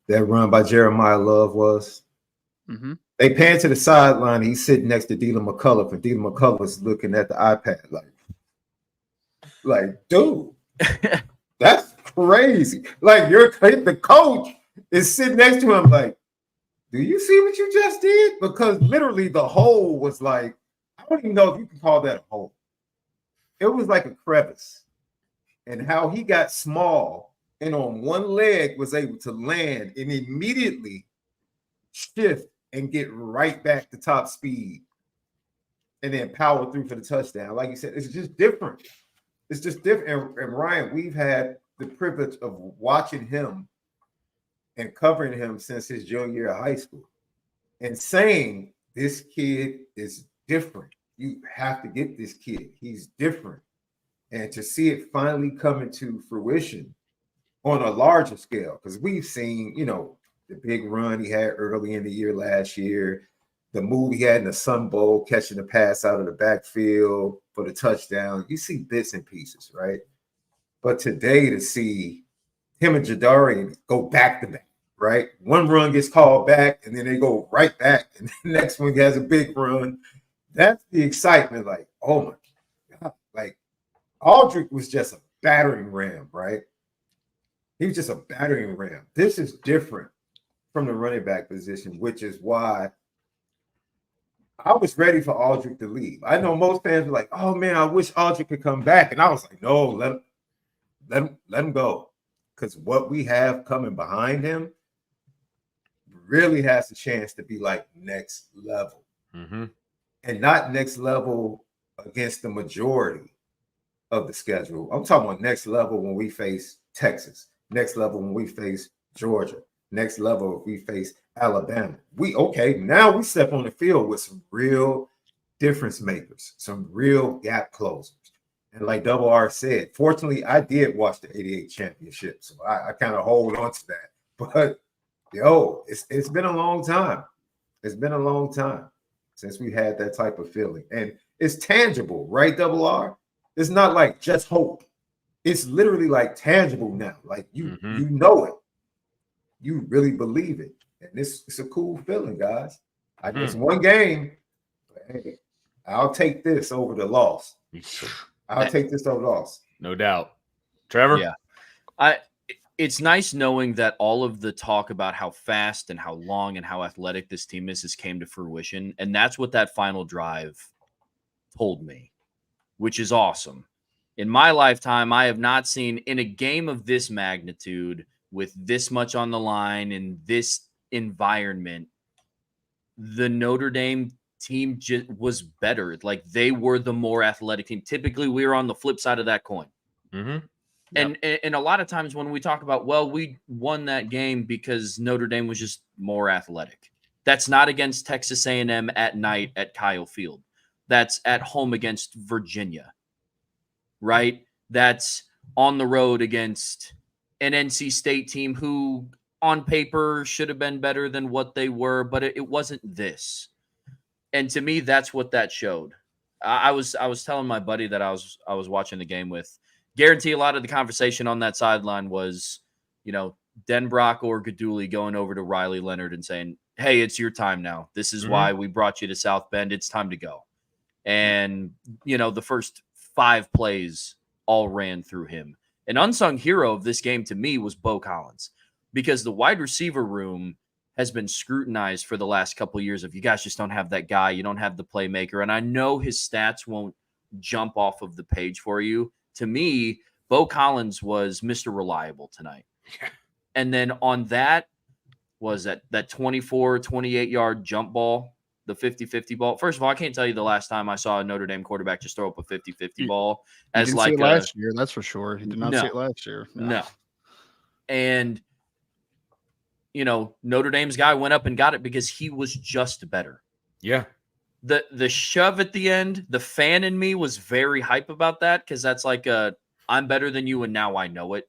that run by Jeremiah Love was? Mm-hmm. They pan to the sideline. He's sitting next to Dylan McCullough, and Dylan McCullough's looking at the iPad like, dude, that's crazy. Like the coach is sitting next to him like, do you see what you just did? Because literally the hole was like, I don't even know if you can call that a hole. It was like a crevice. And how he got small and on one leg was able to land and immediately shift and get right back to top speed and then power through for the touchdown. Like you said, it's just different. It's just different. And Ryan, we've had the privilege of watching him and covering him since his junior year of high school and saying this kid is different. You have to get this kid. He's different. And to see it finally coming to fruition on a larger scale, because we've seen, the big run he had early in the year last year, the move he had in the Sun Bowl, catching the pass out of the backfield for the touchdown. You see bits and pieces, right? But today to see him and Jadarian go back to back, right? One run gets called back, and then they go right back, and the next one has a big run. That's the excitement. Like, oh my God. Like, Aldrich was just a battering ram, right? He was just a battering ram. This is different from the running back position, which is why I was ready for Aldrich to leave. I know most fans were like, oh man, I wish Aldrich could come back. And I was like, no, let him go. Because what we have coming behind him really has a chance to be like next level. Mm-hmm. and not next level against the majority of the schedule. I'm talking about next level when we face Texas, next level when we face Georgia, next level if we face Alabama. Now we step on the field with some real difference makers, some real gap closers. And like Double R said, fortunately, I did watch the 88 championship, so I kind of hold on to that. But it's been a long time. It's been a long time since we had that type of feeling. And it's tangible, right, Double R? It's not like just hope. It's literally like tangible now. Like you know it. You really believe it. And it's a cool feeling, guys. It's one game. But hey, I'll take this over the loss. I'll take this over the loss. No doubt. Trevor? Yeah. It's nice knowing that all of the talk about how fast and how long and how athletic this team is has came to fruition. And that's what that final drive told me, which is awesome. In my lifetime, I have not seen in a game of this magnitude with this much on the line in this environment, the Notre Dame team just was better. Like they were the more athletic team. Typically, we were on the flip side of that coin. Mm-hmm. And a lot of times when we talk about, well, we won that game because Notre Dame was just more athletic. That's not against Texas A&M at night at Kyle Field. That's at home against Virginia, right? That's on the road against an NC State team who on paper should have been better than what they were, but it wasn't this. And to me, that's what that showed. I was telling my buddy that I was watching the game with. Guarantee a lot of the conversation on that sideline was, Denbrock or Gaduli going over to Riley Leonard and saying, hey, it's your time now. This is why we brought you to South Bend. It's time to go. And, the first 5 plays all ran through him. An unsung hero of this game to me was Bo Collins, because the wide receiver room has been scrutinized for the last couple of years. If you guys just don't have that guy, you don't have the playmaker. And I know his stats won't jump off of the page for you. To me, Bo Collins was Mr. Reliable tonight. And then on that was that 24, 28-yard jump ball, the 50-50 ball. First of all, I can't tell you the last time I saw a Notre Dame quarterback just throw up a 50-50 ball. As like see it last year, that's for sure. He did not see it last year. No. And, Notre Dame's guy went up and got it because he was just better. Yeah. The shove at the end, the fan in me was very hype about that because that's like I'm better than you and now I know it.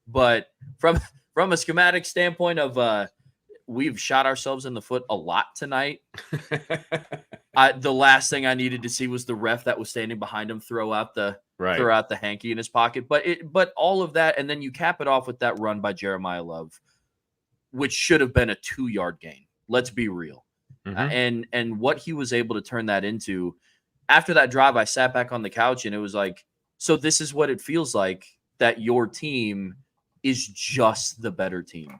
But from a schematic standpoint of we've shot ourselves in the foot a lot tonight. The last thing I needed to see was the ref that was standing behind him throw out the hanky in his pocket. But all of that, and then you cap it off with that run by Jeremiah Love, which should have been a 2-yard gain. Let's be real. Mm-hmm. And what he was able to turn that into. After that drive, I sat back on the couch and it was like, so this is what it feels like that your team is just the better team.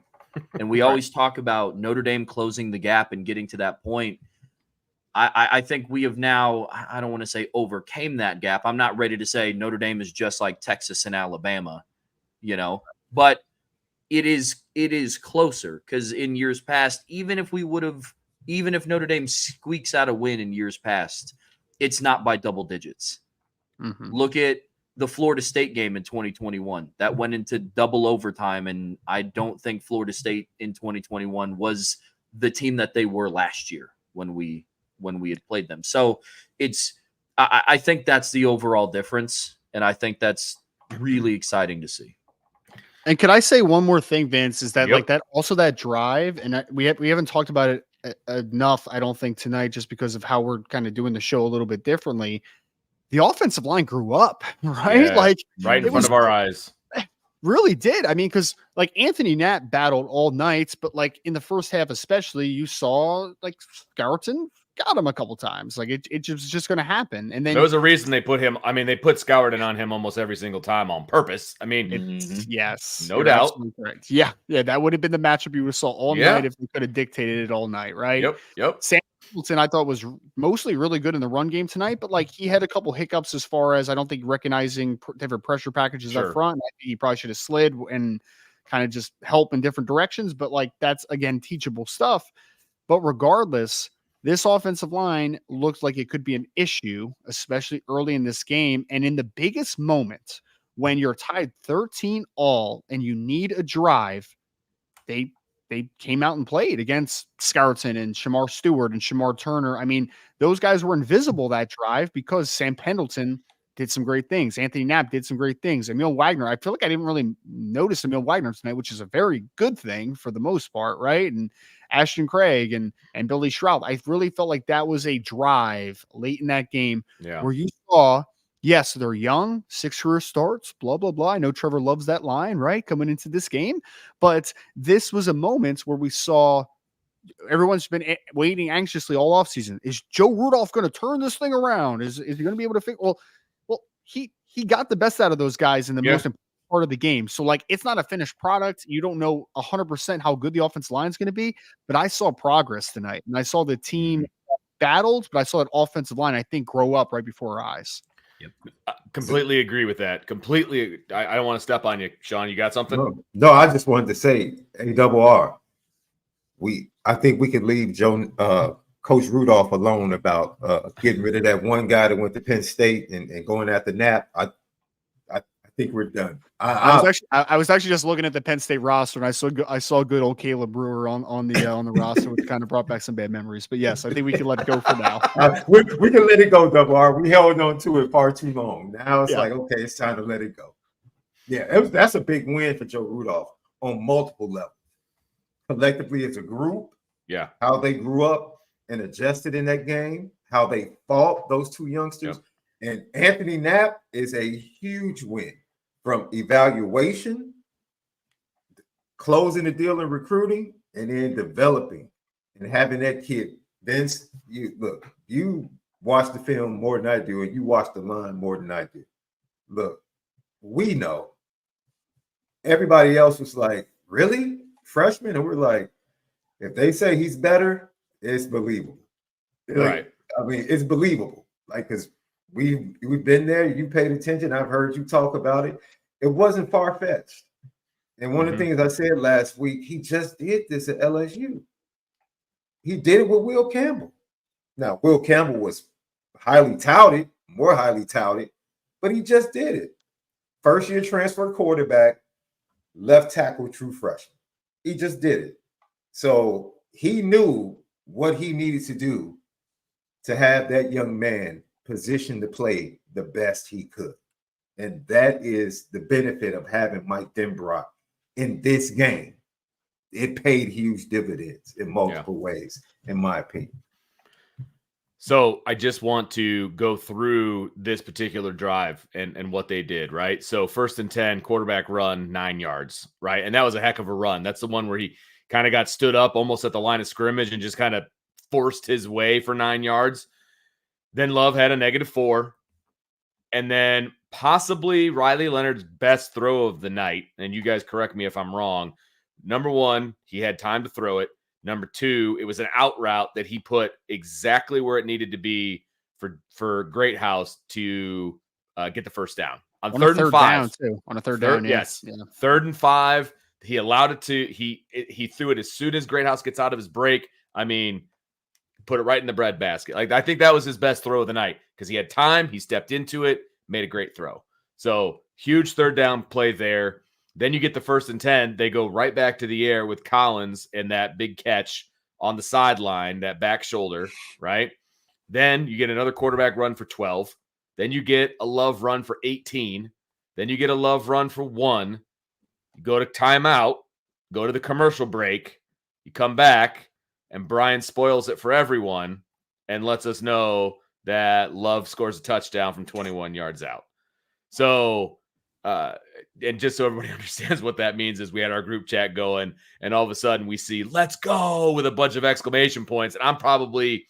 And we always talk about Notre Dame closing the gap and getting to that point. I think we have now, I don't want to say overcame that gap. I'm not ready to say Notre Dame is just like Texas and Alabama, but it is closer because in years past, even if Notre Dame squeaks out a win in years past, it's not by double digits. Mm-hmm. Look at the Florida State game in 2021 that went into double overtime. And I don't think Florida State in 2021 was the team that they were last year when we had played them. So I think that's the overall difference. And I think that's really exciting to see. And could I say one more thing, Vince, is that like that also that drive, and we haven't talked about it enough, I don't think tonight, just because of how we're kind of doing the show a little bit differently. The offensive line grew up, right? Yeah, like right in front of our eyes. Really did. I mean, because like Anthony Knapp battled all night, but like in the first half, especially, you saw like Scourton got him a couple times. Like it was just going to happen. And then there was a reason they put him. I mean, they put Scourton on him almost every single time on purpose. I mean, yes, no doubt. Correct. Yeah, that would have been the matchup you saw all night if they could have dictated it all night, right? Yep. Sam Hamilton, I thought, was mostly really good in the run game tonight, but like he had a couple hiccups as far as I don't think recognizing different pressure packages up front. I think he probably should have slid and kind of just help in different directions. But like that's again teachable stuff. But regardless, this offensive line looked like it could be an issue, especially early in this game. And in the biggest moment, when you're tied 13 all and you need a drive, they came out and played against Scarton and Shamar Stewart and Shamar Turner. I mean, those guys were invisible that drive because Sam Pendleton did some great things. Anthony Knapp did some great things. Emil Wagner, I feel like I didn't really notice Emil Wagner tonight, which is a very good thing for the most part, right? And Ashton Craig and Billy Shroud. I really felt like that was a drive late in that game where you saw, yes, they're young, 6 career starts, blah, blah, blah. I know Trevor loves that line, right? Coming into this game. But this was a moment where we saw everyone's been waiting anxiously all offseason. Is Joe Rudolph going to turn this thing around? Is he going to be able to fix? Well, he got the best out of those guys in the most important part of the game. So, like, it's not a finished product. You don't know 100% how good the offensive line is going to be. But I saw progress tonight, and I saw the team battled, but I saw that offensive line, I think, grow up right before our eyes. Yep. I completely agree with that. Completely. I don't want to step on you, Sean. You got something? No, I just wanted to say, ARR, I think we could leave Coach Rudolph alone about getting rid of that one guy that went to Penn State and going after Knapp. I think we're done. I was actually just looking at the Penn State roster, and I saw good old Caleb Brewer on the roster, which kind of brought back some bad memories. But yes, I think we can let it go for now. We can let it go, ARR. We held on to it far too long. Now it's like, okay, it's time to let it go. Yeah, that's a big win for Joe Rudolph on multiple levels. Collectively as a group, how they grew up and adjusted in that game, how they fought those two youngsters. And Anthony Knapp is a huge win from evaluation, closing the deal in recruiting, and then developing and having that kid. Then you watch the film more than I do, and you watch the line more than I do. Look, we know. Everybody else was like, really? Freshman? And we're like, if they say he's better, it's believable. Right. I mean, it's believable. Like, because we've been there, you paid attention, I've heard you talk about it. It wasn't far-fetched. And one of the things I said last week, he just did this at LSU. He did it with Will Campbell. Now, Will Campbell was more highly touted, but he just did it. First-year transfer quarterback, left tackle, true freshman. He just did it. So he knew what he needed to do to have that young man positioned to play the best he could. And that is the benefit of having Mike Denbrock in this game. It paid huge dividends in multiple ways, in my opinion. So I just want to go through this particular drive and what they did, right? So 1st and 10, quarterback run, 9 yards, right? And that was a heck of a run. That's the one where he kind of got stood up almost at the line of scrimmage and just kind of forced his way for 9 yards. Then Love had a -4. And then possibly Riley Leonard's best throw of the night. And you guys correct me if I'm wrong. Number one, he had time to throw it. Number two, it was an out route that he put exactly where it needed to be for Greathouse to get the first down. On third and 5. Down too. On a third down, yes. Yeah. 3rd and 5. He allowed it to, he threw it as soon as Greathouse gets out of his break. I mean, put it right in the breadbasket. Like, I think that was his best throw of the night because he had time. He stepped into it, made a great throw. So huge 3rd down play there. Then you get the 1st and 10. They go right back to the air with Collins and that big catch on the sideline, that back shoulder, right? Then you get another quarterback run for 12. Then you get a Love run for 18. Then you get a Love run for 1. You go to timeout, go to the commercial break. You come back, and Brian spoils it for everyone and lets us know that Love scores a touchdown from 21 yards out. So, and just so everybody understands what that means is we had our group chat going, and all of a sudden we see "let's go" with a bunch of exclamation points. And I'm probably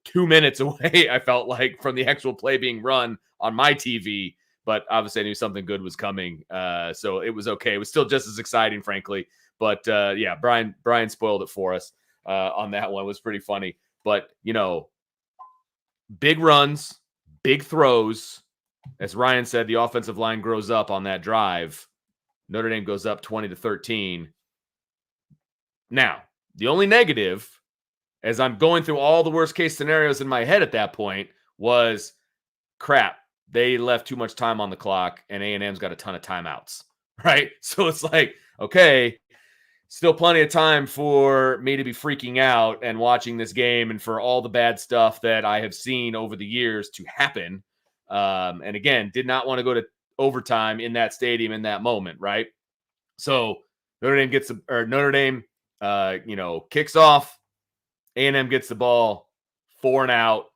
2 minutes away, I felt like, from the actual play being run on my TV. But obviously I knew something good was coming. So it was okay. It was still just as exciting, frankly. But yeah, Brian spoiled it for us on that one. It was pretty funny. But, you know, big runs, big throws. As Ryan said, the offensive line grows up on that drive. Notre Dame goes up 20-13. Now, the only negative as I'm going through all the worst case scenarios in my head at that point, was crap. They left too much time on the clock, and A&M's got a ton of timeouts, right? So it's like, okay, still plenty of time for me to be freaking out and watching this game and for all the bad stuff that I have seen over the years to happen. And again, did not want to go to overtime in that stadium in that moment, right? So Notre Dame kicks off. A&M gets the ball, 4 and out.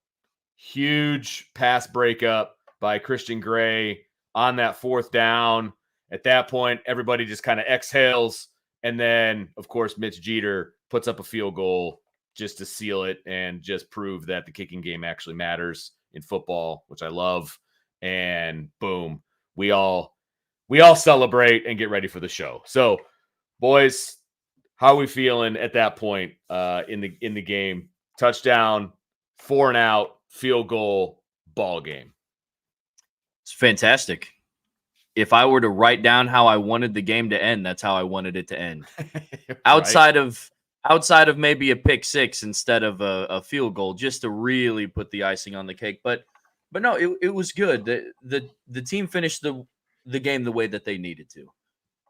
Huge pass breakup by Christian Gray on that 4th down. At that point, everybody just kind of exhales. And then, of course, Mitch Jeter puts up a field goal just to seal it and just prove that the kicking game actually matters in football, which I love. And boom, we all celebrate and get ready for the show. So, boys, how are we feeling at that point in the game? Touchdown, 4 and out, field goal, ball game. It's fantastic. If I were to write down how I wanted the game to end, that's how I wanted it to end. Right. Outside of maybe a pick six instead of a field goal, just to really put the icing on the cake. But no, it was good. The team finished the game the way that they needed to,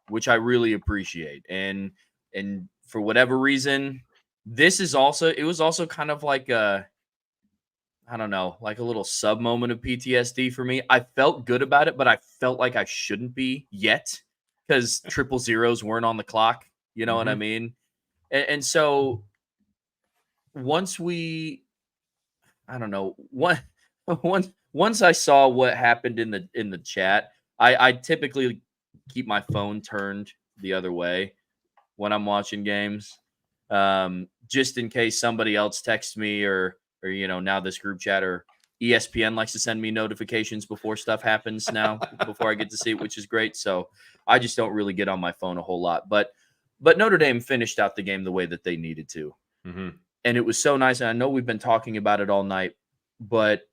which I really appreciate. And for whatever reason, it was also kind of like like a little sub moment of PTSD for me. I felt good about it, but I felt like I shouldn't be yet because 000s weren't on the clock. You know what I mean? And so once I saw what happened in the chat, I typically keep my phone turned the other way when I'm watching games, just in case somebody else texts me or now this group chat or ESPN likes to send me notifications before stuff happens now, before I get to see it, which is great. So I just don't really get on my phone a whole lot. But Notre Dame finished out the game the way that they needed to. Mm-hmm. And it was so nice. And I know we've been talking about it all night, but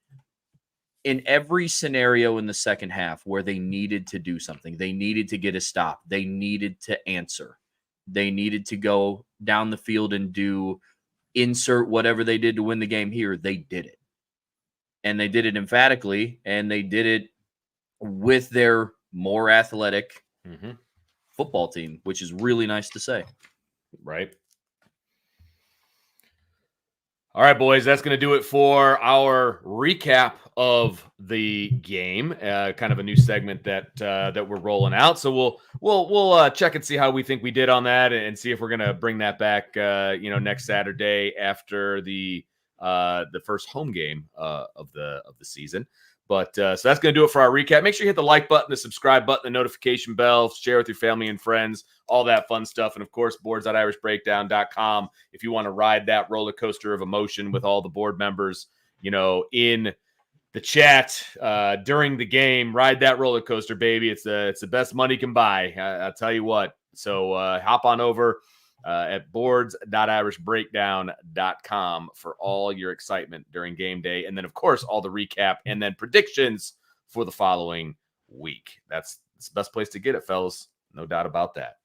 in every scenario in the second half where they needed to do something, they needed to get a stop, they needed to answer, they needed to go down the field and insert whatever they did to win the game here, they did it. And they did it emphatically, and they did it with their more athletic football team, which is really nice to say. Right. All right, boys, that's going to do it for our recap of the game. Kind of a new segment that we're rolling out. So we'll check and see how we think we did on that, and see if we're going to bring that back, next Saturday after the first home game of the season. But so that's going to do it for our recap. Make sure you hit the like button, the subscribe button, the notification bell, share with your family and friends, all that fun stuff. And of course, boards.irishbreakdown.com if you want to ride that roller coaster of emotion with all the board members, in the chat during the game. Ride that roller coaster, baby. It's the best money can buy. I'll tell you what. So hop on over at boards.irishbreakdown.com for all your excitement during game day. And then, of course, all the recap and then predictions for the following week. That's the best place to get it, fellas. No doubt about that.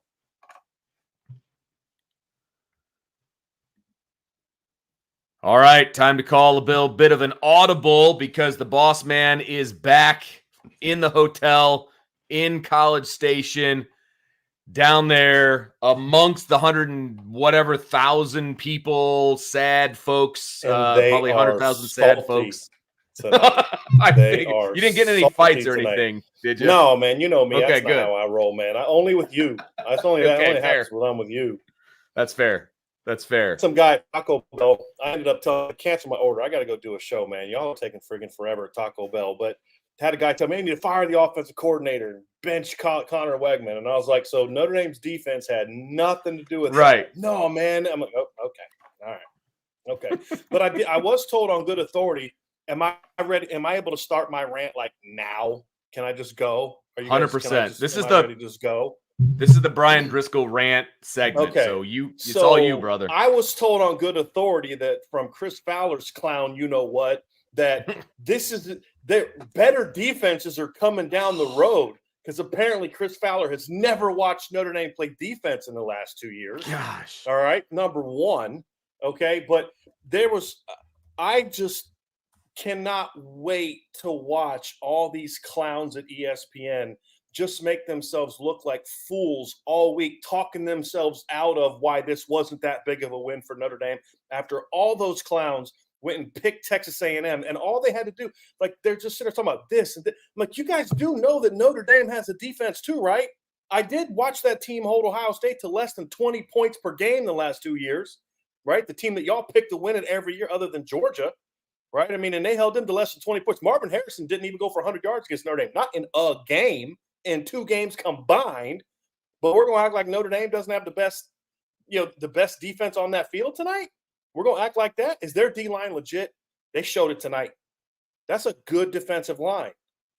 All right, time to call a bit of an audible because the boss man is back in the hotel in College Station, down there amongst the 100 and whatever thousand people, sad folks, probably 100,000 sad folks. I think you didn't get any fights or anything, did you? No, man. You know me. Okay, that's good. not how I roll, man. Only with you. That's only that Okay, only fair. happens when I'm with you. That's fair. That's fair. Some guy at Taco Bell. I ended up telling him to cancel my order. I got to go do a show, man. Y'all are taking friggin' forever at Taco Bell. But had a guy tell me, I need to fire the offensive coordinator and bench Connor Wegman. And I was like, so Notre Dame's defense had nothing to do with Right. that. No, man. I'm like, oh, okay. All right. Okay. But I was told on good authority, am I ready? Am I able to start my rant like now? Can I just go? Are you 100%. This is ready to just go? This is the Brian Driscoll rant segment. Okay. So it's all you, brother. I was told on good authority that from Chris Fowler's clown, you know what, that better defenses are coming down the road because apparently Chris Fowler has never watched Notre Dame play defense in the last 2 years. Gosh. All right. Number one. Okay, but there was I just cannot wait to watch all these clowns at ESPN just make themselves look like fools all week, talking themselves out of why this wasn't that big of a win for Notre Dame after all those clowns went and picked Texas A&M, and all they had to do, like, they're just sitting there talking about this and that. I'm like, you guys do know that Notre Dame has a defense too, right? I did watch that team hold Ohio State to less than 20 points per game the last 2 years, right? The team that y'all pick to win it every year other than Georgia, right? I mean, and they held them to less than 20 points. Marvin Harrison didn't even go for 100 yards against Notre Dame, not in a game, in 2 games combined. But we're going to act like Notre Dame doesn't have the best defense on that field tonight? We're going to act like that? Is their D-line legit? They showed it tonight. That's a good defensive line.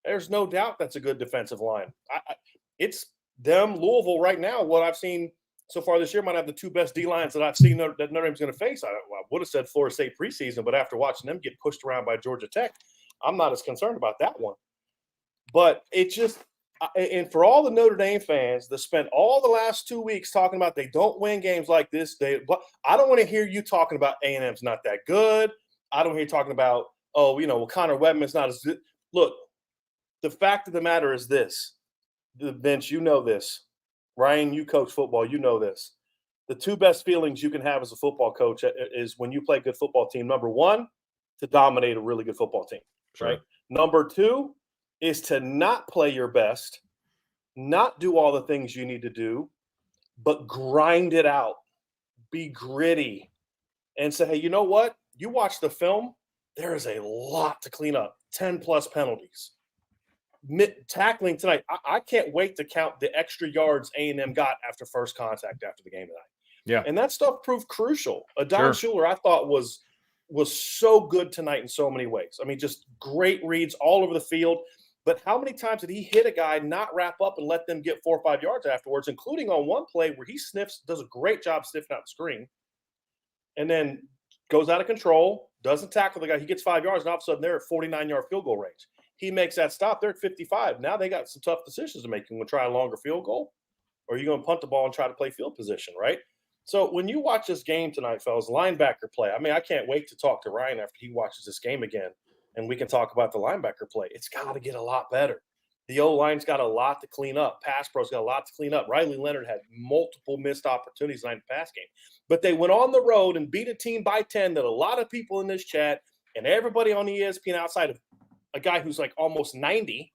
There's no doubt that's a good defensive line. It's them, Louisville right now, what I've seen so far this year might have the 2 best D-lines that I've seen that Notre Dame's going to face. I would have said Florida State preseason, but after watching them get pushed around by Georgia Tech, I'm not as concerned about that one. But it just – and for all the Notre Dame fans that spent all the last 2 weeks talking about they don't win games like this, I don't want to hear you talking about A&M's not that good. I don't hear you talking about, Connor Webman's not as good. Look, the fact of the matter is this. Vince, you know this. Ryan, you coach football. You know this. The 2 best feelings you can have as a football coach is when you play a good football team. Number 1, to dominate a really good football team, right? Number 2 is to not play your best, not do all the things you need to do, but grind it out, be gritty, and say, hey, you know what? You watch the film, there is a lot to clean up, 10-plus penalties. Tackling tonight, I can't wait to count the extra yards A&M got after first contact after the game tonight. Yeah. And that stuff proved crucial. Adon Schuler, I thought, was so good tonight in so many ways. I mean, just great reads all over the field. But how many times did he hit a guy, not wrap up, and let them get 4 or 5 yards afterwards, including on one play where he does a great job sniffing out the screen, and then goes out of control, doesn't tackle the guy. He gets 5 yards, and all of a sudden they're at 49-yard field goal range. He makes that stop. They're at 55. Now they got some tough decisions to make. You going to try a longer field goal, or are you going to punt the ball and try to play field position, right? So when you watch this game tonight, fellas, linebacker play, I mean, I can't wait to talk to Ryan after he watches this game again, and we can talk about the linebacker play. It's got to get a lot better. The O-line's got a lot to clean up. Pass pro's got a lot to clean up. Riley Leonard had multiple missed opportunities tonight in the pass game. But they went on the road and beat a team by 10 that a lot of people in this chat and everybody on ESPN outside of a guy who's like almost 90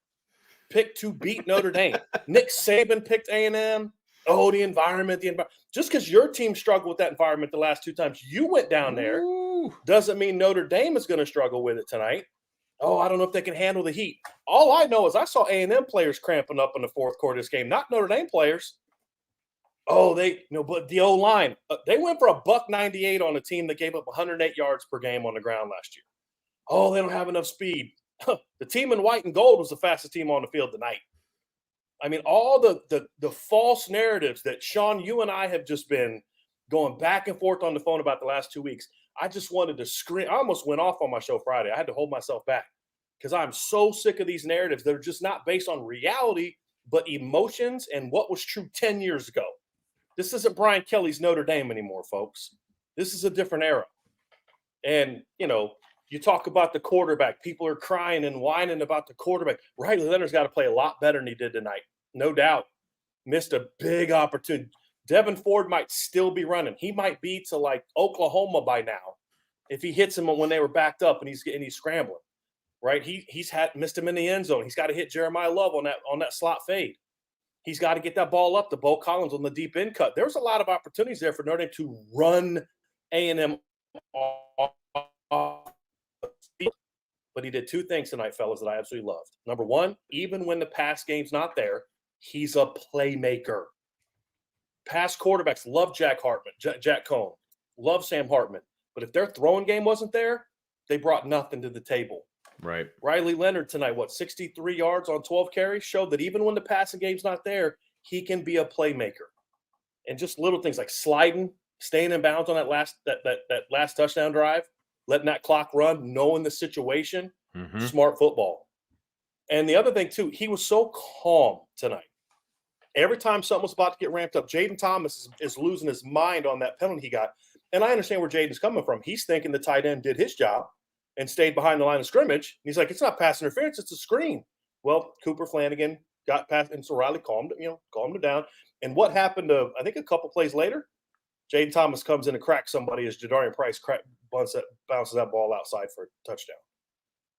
picked to beat Notre Dame. Nick Saban picked A&M. Oh, the environment. Just because your team struggled with that environment the last 2 times you went down there doesn't mean Notre Dame is going to struggle with it tonight. Oh, I don't know if they can handle the heat. All I know is I saw A&M players cramping up in the fourth quarter of this game, not Notre Dame players. Oh, but the O-line, they went for a $198 on a team that gave up 108 yards per game on the ground last year. Oh, they don't have enough speed. The team in white and gold was the fastest team on the field tonight. I mean, all the false narratives that, Sean, you and I have just been going back and forth on the phone about the last 2 weeks. I just wanted to scream. I almost went off on my show Friday. I had to hold myself back because I'm so sick of these narratives that are just not based on reality, but emotions and what was true 10 years ago. This isn't Brian Kelly's Notre Dame anymore, folks. This is a different era. And, you talk about the quarterback. People are crying and whining about the quarterback. Riley Leonard's got to play a lot better than he did tonight. No doubt. Missed a big opportunity. Devin Ford might still be running. He might be to like Oklahoma by now if he hits him when they were backed up and he's scrambling, right? He's missed him in the end zone. He's got to hit Jeremiah Love on that slot fade. He's got to get that ball up to Bo Collins on the deep end cut. There's a lot of opportunities there for Notre Dame to run A&M off. But he did 2 things tonight, fellas, that I absolutely loved. Number 1, even when the pass game's not there, he's a playmaker. Past quarterbacks love Jack Cohn, love Sam Hartman. But if their throwing game wasn't there, they brought nothing to the table. Right. Riley Leonard tonight, 63 yards on 12 carries, showed that even when the passing game's not there, he can be a playmaker. And just little things like sliding, staying in bounds on that last touchdown drive, letting that clock run, knowing the situation, smart football. And the other thing, too, he was so calm tonight. Every time something was about to get ramped up, Jaden Thomas is losing his mind on that penalty he got. And I understand where Jaden's coming from. He's thinking the tight end did his job and stayed behind the line of scrimmage. And he's like, it's not pass interference, it's a screen. Well, Cooper Flanagan got past, and so Riley calmed him down. And what happened I think a couple plays later, Jaden Thomas comes in and cracks somebody as Jadarian Price bounces that ball outside for a touchdown.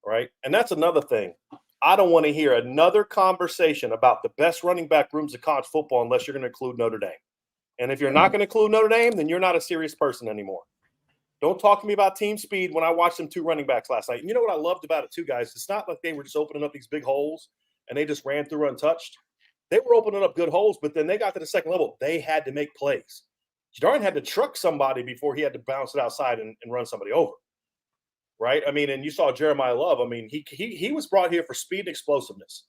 Right? And that's another thing. I don't want to hear another conversation about the best running back rooms of college football unless you're going to include Notre Dame. And if you're not going to include Notre Dame, then you're not a serious person anymore. Don't talk to me about team speed when I watched them 2 running backs last night. And you know what I loved about it too, guys? It's not like they were just opening up these big holes and they just ran through untouched. They were opening up good holes, but then they got to the second level. They had to make plays. Jadarian had to truck somebody before he had to bounce it outside and run somebody over. Right? I mean, and you saw Jeremiah Love. I mean, he was brought here for speed and explosiveness.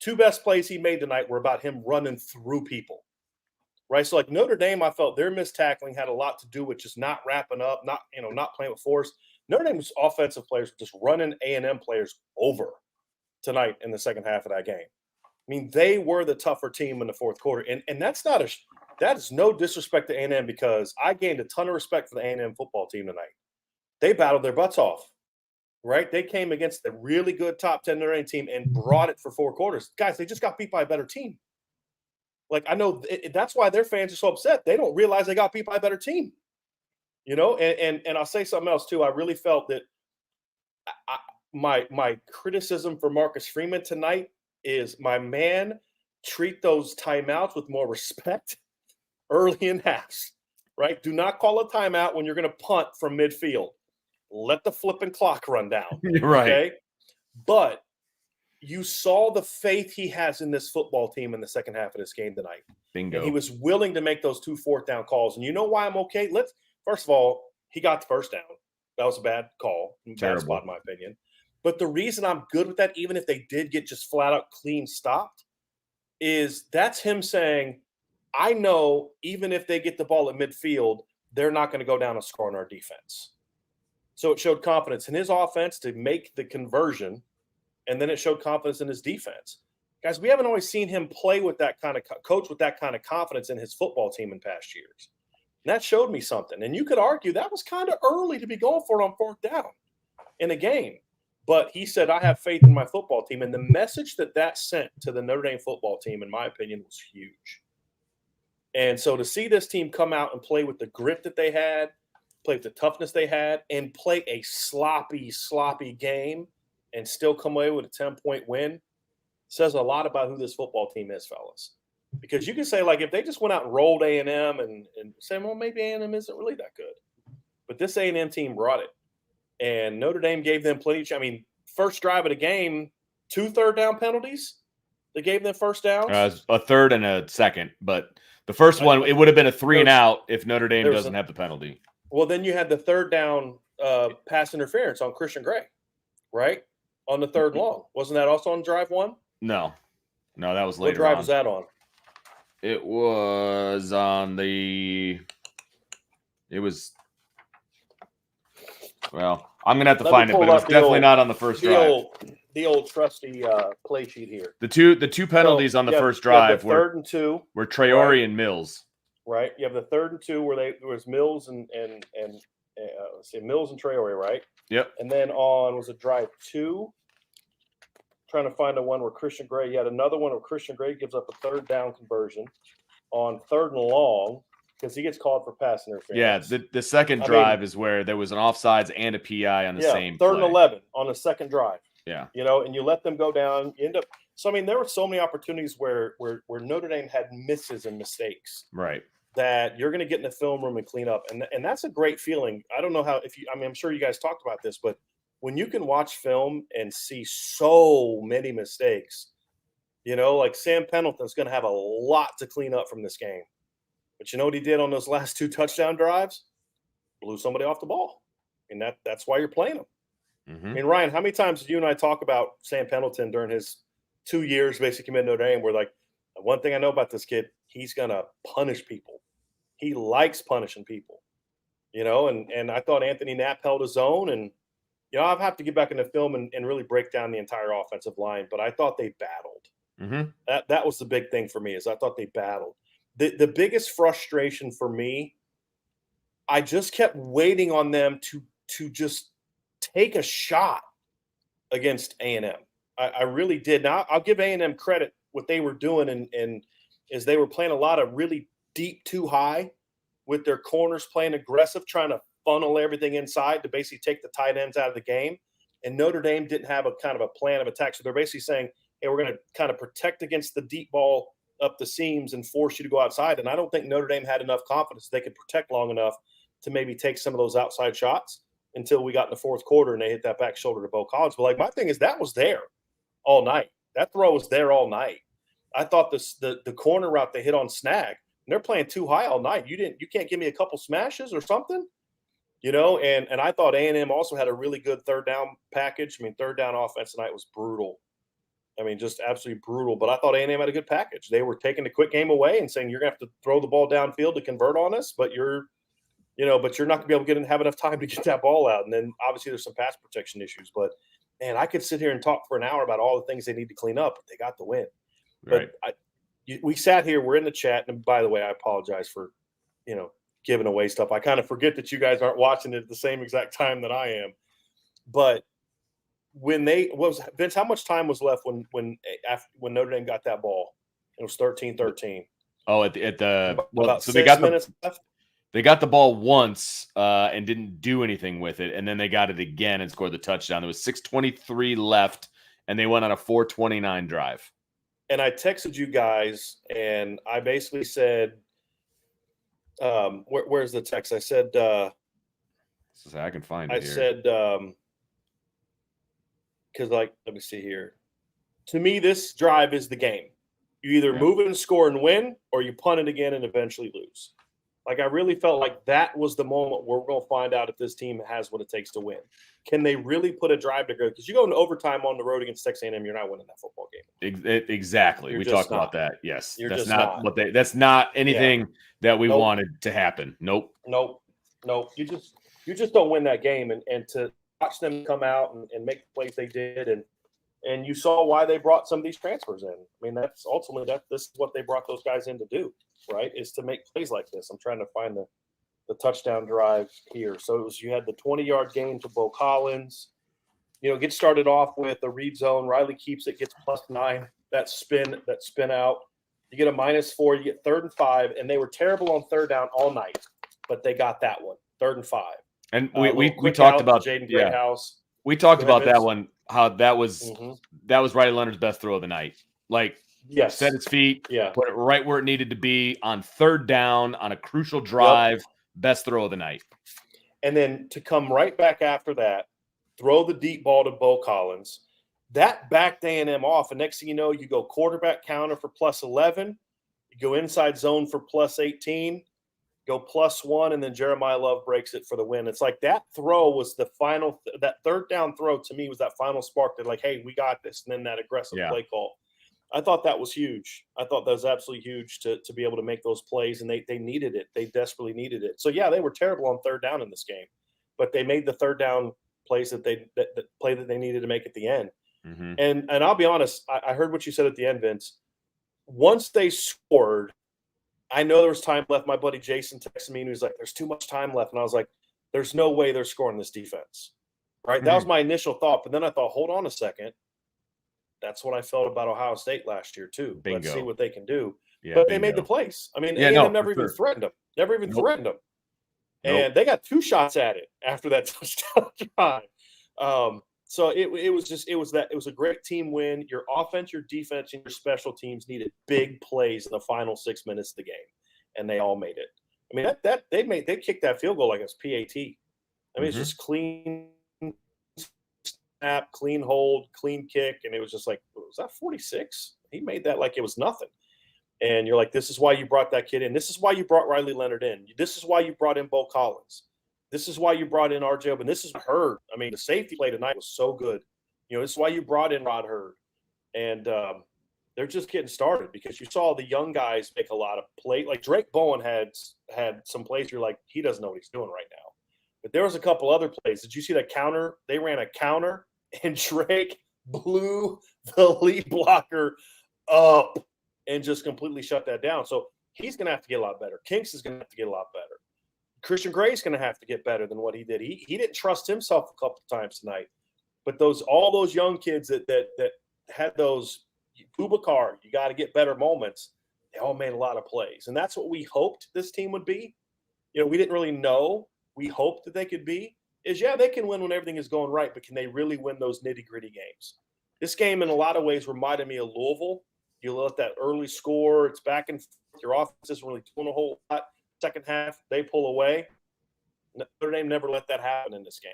2 best plays he made tonight were about him running through people. Right? So like Notre Dame, I felt their missed tackling had a lot to do with just not wrapping up, not playing with force. Notre Dame's offensive players were just running A&M players over tonight in the second half of that game. I mean, they were the tougher team in the fourth quarter. And that is no disrespect to A&M, because I gained a ton of respect for the A&M football team tonight. They battled their butts off, right? They came against a really good top 10 Notre Dame team and brought it for 4 quarters. Guys, they just got beat by a better team. Like, I know that's why their fans are so upset. They don't realize they got beat by a better team, And I'll say something else too. I really felt that my criticism for Marcus Freeman tonight is, my man, treat those timeouts with more respect early in halves, right? Do not call a timeout when you're going to punt from midfield. Let the flipping clock run down. Right. Okay? But you saw the faith he has in this football team in the second half of this game tonight. Bingo. And he was willing to make those 2 fourth down calls. And you know why I'm okay? First of all, he got the first down. That was a bad call. Bad spot, in my opinion. But the reason I'm good with that, even if they did get just flat out clean stopped, is that's him saying, I know even if they get the ball at midfield, they're not going to go down and score on our defense. So it showed confidence in his offense to make the conversion, and then it showed confidence in his defense. Guys, we haven't always seen him play with that kind of coach with that kind of confidence in his football team in past years. And that showed me something. And you could argue that was kind of early to be going for it on 4th down in a game. But he said, I have faith in my football team. And the message that sent to the Notre Dame football team, in my opinion, was huge. And so to see this team come out and play with the grit that they had, play with the toughness they had, and play a sloppy game and still come away with a 10-point win says a lot about who this football team is, fellas. Because you can say, like, if they just went out and rolled A&M and say, well, maybe A&M isn't really that good. But this A&M team brought it. And Notre Dame gave them plenty of – I mean, first drive of the game, 2 third-down penalties. They gave them first downs. A third and a second. But the first one, it would have been a 3-and-out if Notre Dame doesn't have the penalty. Well, then you had the third down pass interference on Christian Gray, right? On the third long. Wasn't that also on drive 1? No, that was later. What drive was that on? It was on the. It was. Well, I'm gonna have to find it, but it was definitely not on the first drive. The old trusty play sheet here. The two penalties on the first drive were 3rd and 2. Were Traore and Mills. Right. You have the 3rd and 2 where there was Mills and let's see, Mills and Traore, right? Yep. And then was it drive 2? Trying to find the one where Christian Gray. You had another one where Christian Gray gives up a 3rd down conversion on 3rd and long because he gets called for pass interference. Yeah, the second drive is where there was an offsides and a PI on the same 3rd play. and 11 on the second drive. Yeah. And you let them go down. You end up. So I mean, there were so many opportunities where Notre Dame had misses and mistakes. Right. That you're going to get in the film room and clean up, and that's a great feeling. I don't know how I'm sure you guys talked about this, but when you can watch film and see so many mistakes, like Sam Pendleton's going to have a lot to clean up from this game. But you know what he did on those last 2 touchdown drives? Blew somebody off the ball, and that's why you're playing him. Mm-hmm. I mean, Ryan, how many times did you and I talk about Sam Pendleton during his 2 years basically committing Notre Dame? We're like, one thing I know about this kid, he's going to punish people. He likes punishing people, and I thought Anthony Knapp held his own. And, I'll have to get back in the film and really break down the entire offensive line. But I thought they battled. Mm-hmm. That was the big thing for me, is I thought they battled. The biggest frustration for me, I just kept waiting on them to just take a shot against A&M. I really did. Now I'll give A&M credit what they were doing, and is they were playing a lot of really deep too high with their corners playing aggressive, trying to funnel everything inside to basically take the tight ends out of the game. And Notre Dame didn't have a kind of a plan of attack. So they're basically saying, hey, we're going to kind of protect against the deep ball up the seams and force you to go outside. And I don't think Notre Dame had enough confidence they could protect long enough to maybe take some of those outside shots until we got in the fourth quarter and they hit that back shoulder to Bo Collins. But like, my thing is, that was there all night. That throw was there all night. I thought the corner route they hit on snag, and they're playing too high all night. You can't give me a couple smashes or something, you know? And I thought A&M also had a really good third down package. I mean, third down offense tonight was brutal. I mean, just absolutely brutal. But I thought A&M had a good package. They were taking the quick game away and saying, you're going to have to throw the ball downfield to convert on us, but you're not going to be able to have enough time to get that ball out. And then obviously there's some pass protection issues. But, man, I could sit here and talk for an hour about all the things they need to clean up, but they got the win. Right. But we sat here, we're in the chat, and by the way, I apologize for, giving away stuff. I kind of forget that you guys aren't watching it at the same exact time that I am. But Vince, how much time was left when Notre Dame got that ball? It was 13-13. Oh, About so 6 minutes left. They got the ball once and didn't do anything with it, and then they got it again and scored the touchdown. There was 6:23 left, and they went on a 4:29 drive. And I texted you guys, and I basically said, where's the text? I said, I can find it here. I said, because, let me see here. To me, this drive is the game. You either move it and score and win, or you punt it again and eventually lose. Like, I really felt like that was the moment where we're going to find out if this team has what it takes to win. Can they really put a drive together? Because you go into overtime on the road against Texas A&M, you're not winning that football game. Exactly. We talked about that. Yes. That's not what that's not anything that we wanted to happen. Nope. You just don't win that game. And to watch them come out and make the plays they did, and you saw why they brought some of these transfers in. I mean, that's ultimately this is what they brought those guys in to do, right? Is to make plays like this. I'm trying to find the touchdown drive here. So you had the 20-yard gain to Bo Collins. Get started off with a read zone. Riley keeps it, gets +9. That spin out. You get a -4. You get 3rd and 5, and they were terrible on third down all night, but they got that one, 3rd and 5. And we talked about Jaden Greathouse. We talked about that one. How that was Riley Leonard's best throw of the night. Set his feet, put it right where it needed to be on 3rd down on a crucial drive. Best throw of the night. And then to come right back after that, throw the deep ball to Bo Collins. That backed A&M off, and next thing you know, you go quarterback counter for +11. You go inside zone for +18. Go +1, and then Jeremiah Love breaks it for the win. It's like that throw was the final – that 3rd down throw to me was that final spark that, hey, we got this, and then that aggressive play call. I thought that was huge. I thought that was absolutely huge to be able to make those plays, and they needed it. They desperately needed it. So, they were terrible on 3rd down in this game, but they made the 3rd down plays that they needed to make at the end. Mm-hmm. And I'll be honest, I heard what you said at the end, Vince. Once they scored – I know there was time left. My buddy Jason texted me and he was like, there's too much time left. And I was like, there's no way they're scoring this defense. Right. That was my initial thought. But then I thought, hold on a second. That's what I felt about Ohio State last year, too. Bingo. Let's see what they can do. Yeah, but they made the plays. I mean, A&M never even threatened them. Threatened them. And they got 2 shots at it after that touchdown drive. So it was a great team win. Your offense, your defense, and your special teams needed big plays in the final 6 minutes of the game, and they all made it. I mean, they kicked that field goal like it was PAT. I mean, it's just clean snap, clean hold, clean kick, and it was just like, was that 46? He made that like it was nothing. And you're like, this is why you brought that kid in. This is why you brought Riley Leonard in. This is why you brought in Bo Collins. This is why you brought in RJ, and this is Hurd. I mean, the safety play tonight was so good. This is why you brought in Rod Hurd. And they're just getting started because you saw the young guys make a lot of plays. Like Drake Bowen had some plays you're like, he doesn't know what he's doing right now. But there was a couple other plays. Did you see that counter? They ran a counter, and Drake blew the lead blocker up and just completely shut that down. So he's going to have to get a lot better. Kinks is going to have to get a lot better. Christian Gray's going to have to get better than what he did. He didn't trust himself a couple of times tonight. But all those young kids that had those Boubacar, you got to get better moments. They all made a lot of plays, and that's what we hoped this team would be. We didn't really know. We hoped that they could be. They can win when everything is going right, but can they really win those nitty-gritty games? This game, in a lot of ways, reminded me of Louisville. You let that early score; it's back and forth. Your offense isn't really doing a whole lot. Second half, they pull away. Notre Dame never let that happen in this game.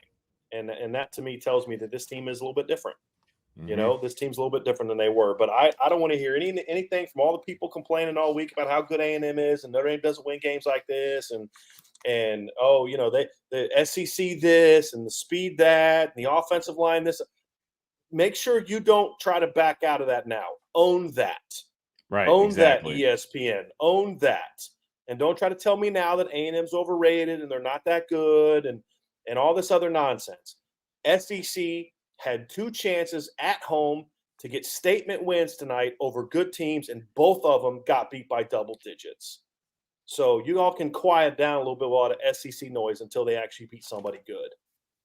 And that to me tells me that this team is a little bit different. Mm-hmm. This team's a little bit different than they were. But I don't want to hear anything from all the people complaining all week about how good A&M is and Notre Dame doesn't win games like this and the SEC this and the speed that and the offensive line this. Make sure you don't try to back out of that now. Own that. Right. Own exactly. that, ESPN. Own that. And don't try to tell me now that A&M's overrated and they're not that good and all this other nonsense. SEC had 2 chances at home to get statement wins tonight over good teams, and both of them got beat by double digits. So you all can quiet down a little bit with all the SEC noise until they actually beat somebody good.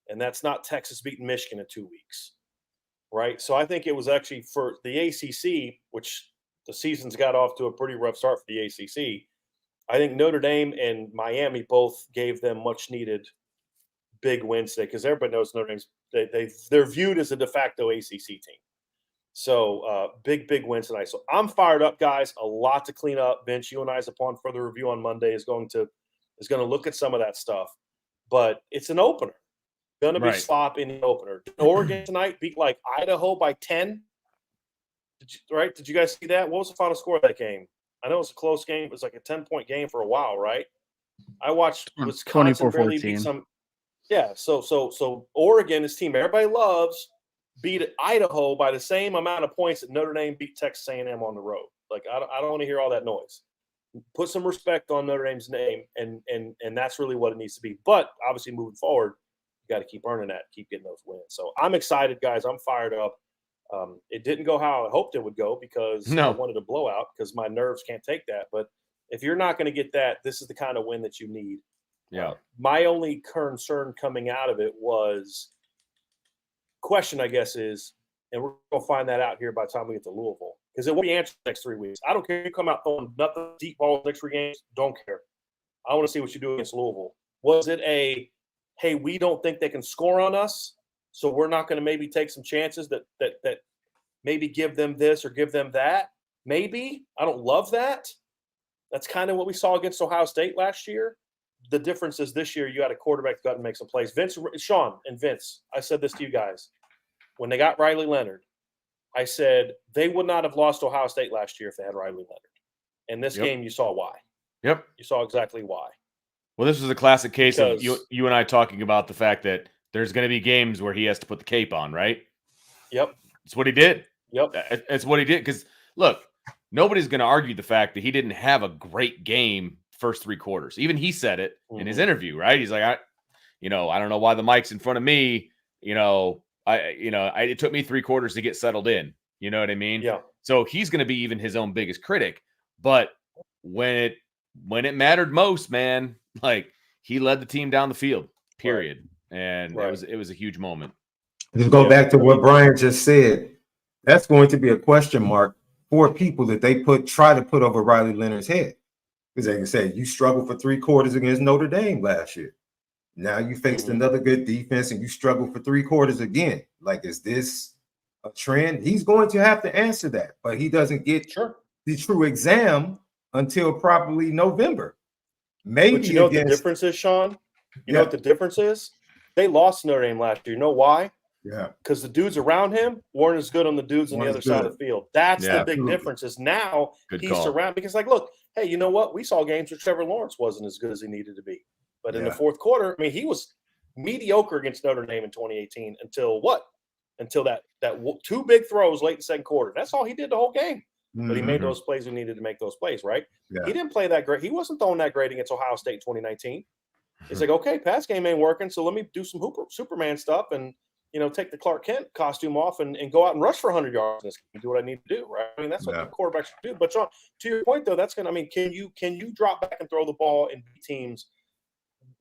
And that's not Texas beating Michigan in 2 weeks, right? So I think it was actually for the ACC, which the season's got off to a pretty rough start for the ACC. I think Notre Dame and Miami both gave them much-needed big wins today because everybody knows Notre Dame's they're viewed as a de facto ACC team. So big wins tonight. So I'm fired up, guys. A lot to clean up. Vince, you and I, upon further review on Monday, is going to look at some of that stuff. But it's an opener. Going to be slop in the opener. Oregon tonight beat like Idaho by 10. Did you guys see that? What was the final score of that game? I know it was a close game. It was like a 10-point game for a while, right? I watched Wisconsin barely beat some. Yeah, so Oregon, this team everybody loves, beat Idaho by the same amount of points that Notre Dame beat Texas A&M on the road. Like I don't want to hear all that noise. Put some respect on Notre Dame's name, and that's really what it needs to be. But obviously, moving forward, you got to keep earning that, keep getting those wins. So I'm excited, guys. I'm fired up. It didn't go how I hoped it would go because I wanted a blowout because my nerves can't take that. But if you're not going to get that, this is the kind of win that you need. Yeah. My only concern coming out of it was question, I guess, is, and we're going to find that out here by the time we get to Louisville, because it won't be answered next 3 weeks. I don't care if you come out throwing nothing deep balls next 3 games. Don't care. I want to see what you do against Louisville. Was it hey, we don't think they can score on us, so we're not going to maybe take some chances that maybe give them this or give them that? Maybe. I don't love that. That's kind of what we saw against Ohio State last year. The difference is this year you had a quarterback that got to make some plays. Sean and Vince, I said this to you guys. When they got Riley Leonard, I said they would not have lost Ohio State last year if they had Riley Leonard. In this game, you saw why. Yep. You saw exactly why. Well, this was a classic case of you and I talking about the fact that there's going to be games where he has to put the cape on, right? Yep. It's what he did. Yep. It's what he did. Because, look, nobody's going to argue the fact that he didn't have a great game first 3 quarters. Even he said it in his interview, right? He's like, I don't know why the mic's in front of me. It took me 3 quarters to get settled in. You know what I mean? Yeah. So he's going to be even his own biggest critic. But when it mattered most, man, like he led the team down the field, period. Right. And it was a huge moment. Just go back to what Brian just said. That's going to be a question mark for people that they try to put over Riley Leonard's head. Because they can say, you struggled for 3 quarters against Notre Dame last year. Now you faced another good defense and you struggled for 3 quarters again. Like, is this a trend? He's going to have to answer that, but he doesn't get the true exam until probably November. Maybe. But you know what the difference is, Sean? You know what the difference is? They lost Notre Dame last year. You know why? Yeah. Because the dudes around him weren't as good on the dudes on the other side of the field. That's the big difference is now he's surrounded. Because, like, look, hey, you know what? We saw games where Trevor Lawrence wasn't as good as he needed to be. But in the fourth quarter, I mean, he was mediocre against Notre Dame in 2018 until what? Until that 2 big throws late in the second quarter. That's all he did the whole game. But he made those plays he needed to make those plays, right? Yeah. He didn't play that great. He wasn't throwing that great against Ohio State in 2019. It's like, okay, pass game ain't working, so let me do some Superman stuff and take the Clark Kent costume off and go out and rush for 100 yards in this game and do what I need to do, right? I mean, that's what the quarterbacks should do. But Sean, to your point, though, that's going to, I mean, can you drop back and throw the ball and beat teams,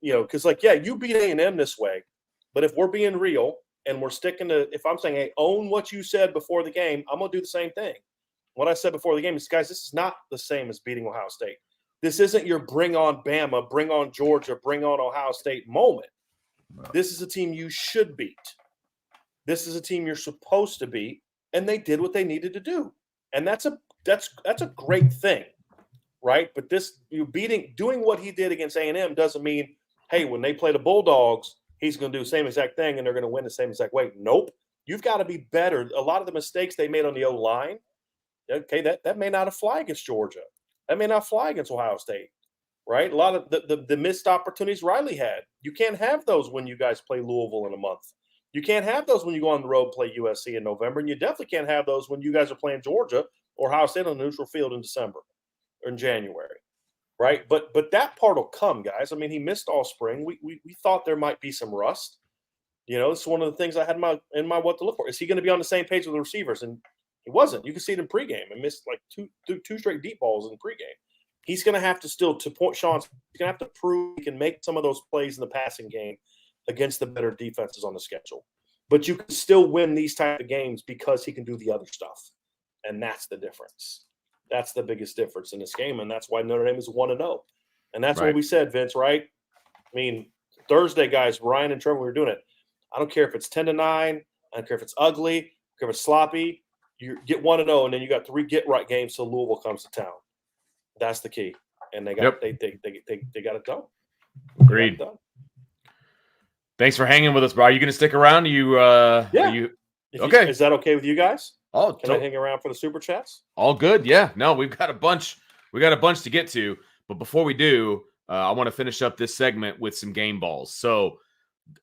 because, you beat A&M this way. But if we're being real and we're sticking to, if I'm saying, hey, own what you said before the game, I'm going to do the same thing. What I said before the game is, guys, this is not the same as beating Ohio State. This isn't your bring on Bama, bring on Georgia, bring on Ohio State moment. This is a team you should beat. This is a team you're supposed to beat, and they did what they needed to do, and that's a great thing, right? But doing what he did against A&M doesn't mean, hey, when they play the Bulldogs, he's going to do the same exact thing and they're going to win the same exact way. Nope, you've got to be better. A lot of the mistakes they made on the O-line, okay, that may not fly against Georgia, that may not fly against Ohio State, right? A lot of the missed opportunities Riley had, you can't have those when you guys play Louisville in a month. You can't have those when you go on the road and play USC in November, and you definitely can't have those when you guys are playing Georgia or Ohio State on a neutral field in December or in January, right? But that part will come, guys. I mean, he missed all spring. We thought there might be some rust. It's one of the things I had in my what to look for. Is he going to be on the same page with the receivers? And he wasn't. You can see it in pregame. And missed like two straight deep balls in pregame. He's going to have to still, to point Sean's, he's going to have to prove he can make some of those plays in the passing game against the better defenses on the schedule. But you can still win these type of games because he can do the other stuff. And that's the difference. That's the biggest difference in this game. And that's why Notre Dame is 1-0. And that's what we said, Vince, right? I mean, Thursday, guys, Ryan and Trevor, we were doing it. I don't care if it's 10-9. I don't care if it's ugly. I don't care if it's sloppy. You get 1-0, and then you got 3 get-right games till Louisville comes to town. That's the key. And they got they got it done. Agreed. Thanks for hanging with us, bro. Are you going to stick around? Okay. Is that okay with you guys? Oh, can I hang around for the super chats? All good. Yeah. No, we've got a bunch. We got a bunch to get to, but before we do, I want to finish up this segment with some game balls. So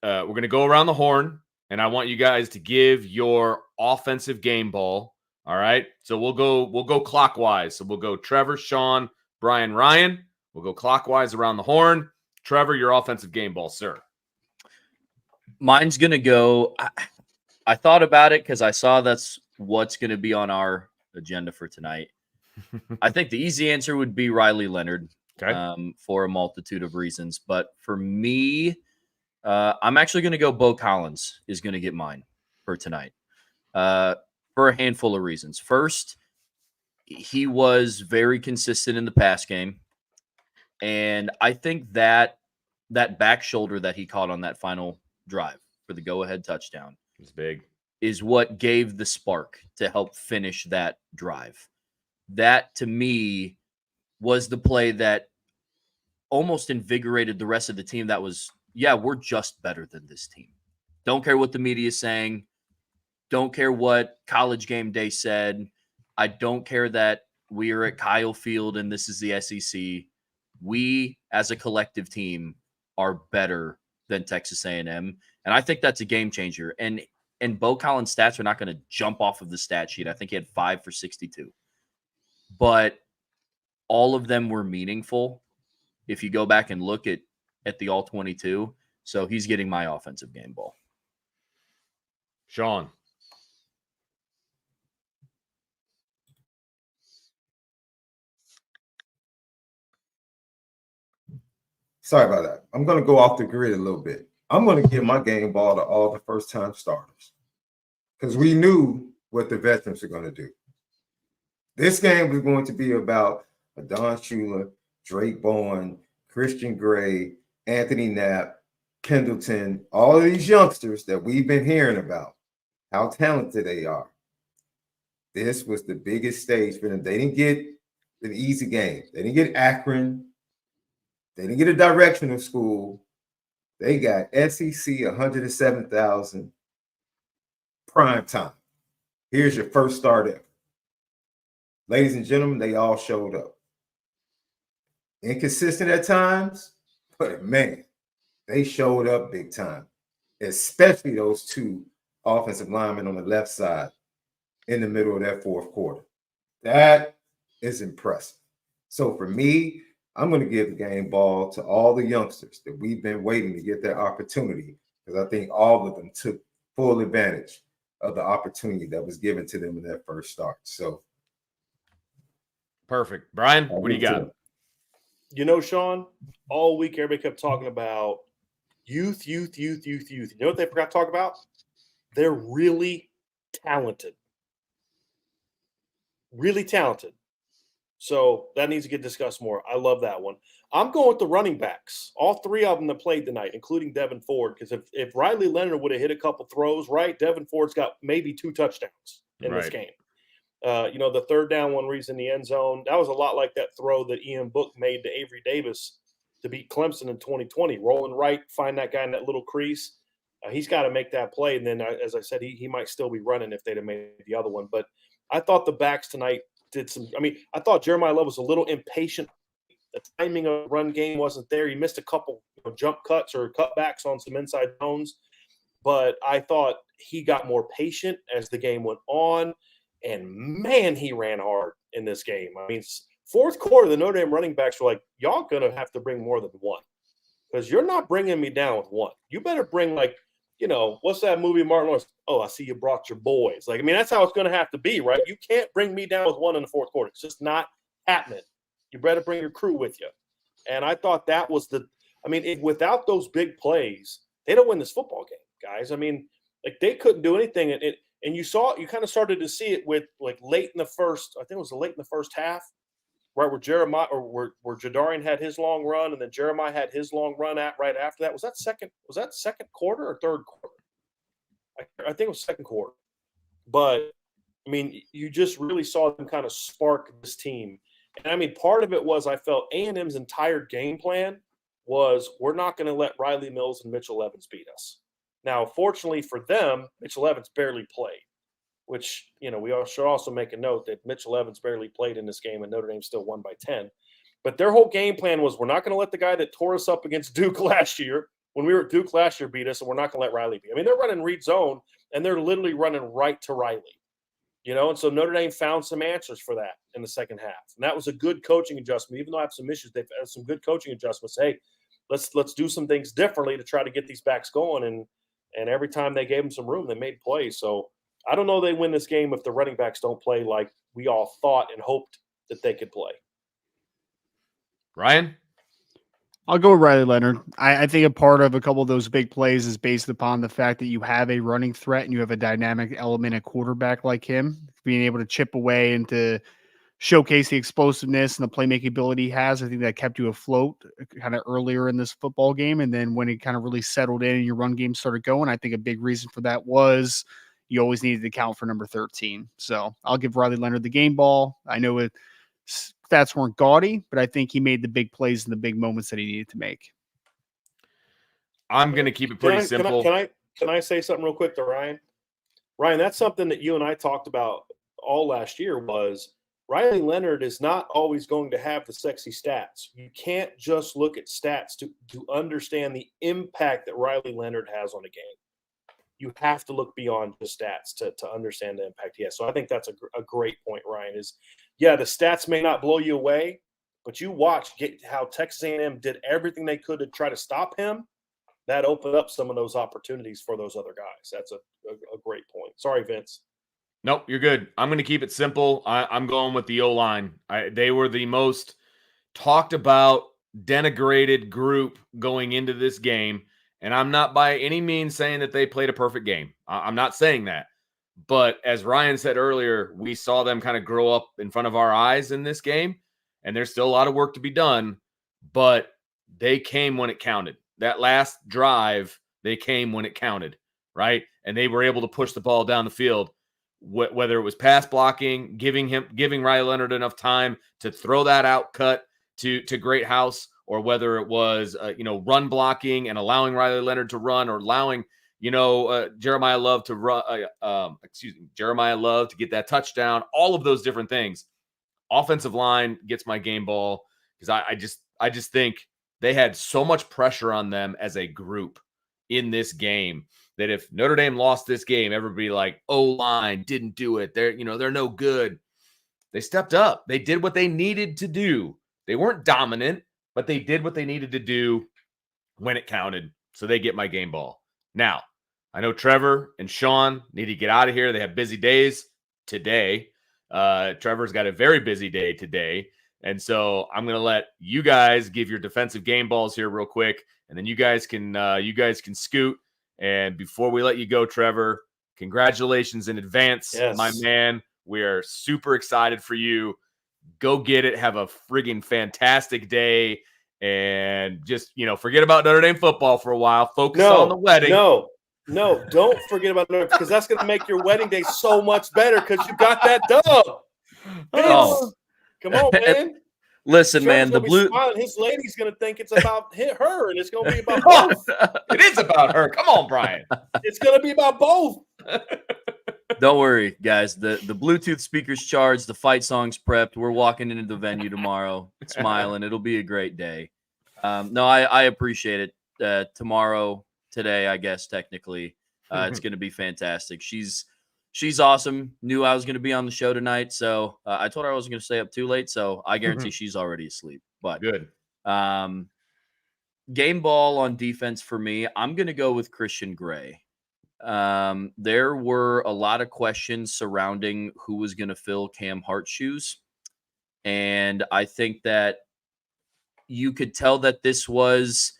we're going to go around the horn, and I want you guys to give your offensive game ball. All right. So we'll go clockwise. So we'll go Trevor, Sean, Brian, Ryan. We'll go clockwise around the horn. Trevor, your offensive game ball, sir. Mine's going to go. I thought about it because I saw that's what's going to be on our agenda for tonight. I think the easy answer would be Riley Leonard, for a multitude of reasons. But for me, I'm actually going to go Bo Collins is going to get mine for tonight for a handful of reasons. First, he was very consistent in the pass game. And I think that back shoulder that he caught on that final drive for the go-ahead touchdown is big. Is what gave the spark to help finish that drive. That, to me, was the play that almost invigorated the rest of the team. That was, we're just better than this team. Don't care what the media is saying. Don't care what College Game Day said. I don't care that we are at Kyle Field and this is the SEC. We, as a collective team, are better than Texas A&M. And I think that's a game changer. And Bo Collins' stats are not going to jump off of the stat sheet. I think he had 5 for 62. But all of them were meaningful if you go back and look at the All-22. So he's getting my offensive game ball. Sean. Sorry about that. I'm going to go off the grid a little bit. I'm going to give my game ball to all the first-time starters because we knew what the veterans are going to do. This game was going to be about Don Shula, Drake Bowen, Christian Gray, Anthony Knapp, Pendleton, all of these youngsters that we've been hearing about, how talented they are. This was the biggest stage for them. They didn't get an easy game. They didn't get Akron. They didn't get a directional school. They got SEC 107,000 prime time. Here's your first start ever. Ladies and gentlemen, they all showed up. Inconsistent at times, but man, they showed up big time, especially those 2 offensive linemen on the left side in the middle of that fourth quarter. That is impressive. So for me, I'm going to give the game ball to all the youngsters that we've been waiting to get their opportunity because I think all of them took full advantage of the opportunity that was given to them in that first start. So perfect. Brian, what do you got? You know, Sean, all week everybody kept talking about youth. You know what they forgot to talk about? They're really talented. Really talented. So that needs to get discussed more. I love that one. I'm going with the running backs. All three of them that played tonight, including Devin Ford, because if Riley Leonard would have hit a couple throws, right, Devin Ford's got maybe 2 touchdowns in this game. The third down one where he's in the end zone, that was a lot like that throw that Ian Book made to Avery Davis to beat Clemson in 2020. Rolling right, find that guy in that little crease. He's got to make that play. And then, as I said, he might still be running if they'd have made the other one. But I thought the backs tonight did some – I thought Jeremiah Love was a little impatient. The timing of the run game wasn't there. He missed a couple jump cuts or cutbacks on some inside zones. But I thought he got more patient as the game went on. And, man, he ran hard in this game. Fourth quarter, the Notre Dame running backs were like, y'all going to have to bring more than one because you're not bringing me down with one. You better bring, what's that movie, Martin Lawrence? Oh, I see you brought your boys. That's how it's going to have to be, right? You can't bring me down with one in the fourth quarter. It's just not happening. You better bring your crew with you. And I thought that was without those big plays, they don't win this football game, guys. They couldn't do anything. And you kind of started to see it with late in the first, I think it was late in the first half, right where Jeremiah or where Jadarian had his long run and then Jeremiah had his long run right after that. Was that second quarter or third quarter? I think it was second quarter. But you just really saw them kind of spark this team. And part of it was I felt A&M's entire game plan was we're not going to let Riley Mills and Mitchell Evans beat us. Now, fortunately for them, Mitchell Evans barely played, which, we should also make a note that Mitchell Evans barely played in this game and Notre Dame still won by 10. But their whole game plan was we're not going to let the guy that tore us up against Duke last year, when we were at Duke last year, beat us, and we're not going to let Riley beat. They're running read zone, and they're literally running right to Riley. And so Notre Dame found some answers for that in the second half. And that was a good coaching adjustment. Even though I have some issues, they've had some good coaching adjustments. Hey, let's do some things differently to try to get these backs going. And every time they gave them some room, they made plays. So I don't know they win this game if the running backs don't play like we all thought and hoped that they could play. Ryan? I'll go with Riley Leonard. I think a part of a couple of those big plays is based upon the fact that you have a running threat and you have a dynamic element at quarterback like him, being able to chip away and to showcase the explosiveness and the playmaking ability he has. I think that kept you afloat kind of earlier in this football game. And then when it kind of really settled in and your run game started going, I think a big reason for that was you always needed to count for number 13. So I'll give Riley Leonard the game ball. I know stats weren't gaudy, but I think he made the big plays in the big moments that he needed to make. I'm going to keep it pretty simple. Can I say something real quick to Ryan? Ryan, that's something that you and I talked about all last year was Riley Leonard is not always going to have the sexy stats. You can't just look at stats to understand the impact that Riley Leonard has on a game. You have to look beyond the stats to understand the impact he has. So I think that's a great point, Ryan, is, yeah, the stats may not blow you away, but you get how Texas A&M did everything they could to try to stop him. That opened up some of those opportunities for those other guys. That's a great point. Sorry, Vince. Nope, you're good. I'm going to keep it simple. I'm going with the O-line. They were the most talked about, denigrated group going into this game. And I'm not by any means saying that they played a perfect game. I'm not saying that. But as Ryan said earlier, we saw them kind of grow up in front of our eyes in this game. And there's still a lot of work to be done. But they came when it counted. That last drive, they came when it counted, right? And they were able to push the ball down the field. Whether it was pass blocking, giving Riley Leonard enough time to throw that out cut to Greathouse, or whether it was run blocking and allowing Riley Leonard to run, or allowing Jeremiah Love to run. Jeremiah Love to get that touchdown. All of those different things. Offensive line gets my game ball because I just think they had so much pressure on them as a group in this game that if Notre Dame lost this game, everybody like, O-line didn't do it. They're no good. They stepped up. They did what they needed to do. They weren't dominant, but they did what they needed to do when it counted. So they get my game ball. Now, I know Trevor and Sean need to get out of here. They have busy days today. Trevor's got a very busy day today. And so I'm going to let you guys give your defensive game balls here real quick. And then you guys can scoot. And before we let you go, Trevor, congratulations in advance, my man. We are super excited for you. Go get it. Have a friggin' fantastic day. And just, forget about Notre Dame football for a while. Focus on the wedding. No, don't forget about Notre Dame, because that's going to make your wedding day so much better because you got that dub. Oh. Come on, man. Listen, Trevor's man, the blue. Smiling. His lady's going to think it's about her, and it's going to be about both. It is about her. Come on, Brian. It's going to be about both. Don't worry, guys. The Bluetooth speakers charged. The fight song's prepped. We're walking into the venue tomorrow, smiling. It'll be a great day. No, I appreciate it. Tomorrow, today, I guess technically, it's going to be fantastic. She's awesome. Knew I was going to be on the show tonight, so I told her I wasn't going to stay up too late. So I guarantee she's already asleep. But good. Game ball on defense for me. I'm going to go with Christian Gray. There were a lot of questions surrounding who was going to fill Cam Hart's shoes. And I think that you could tell that this was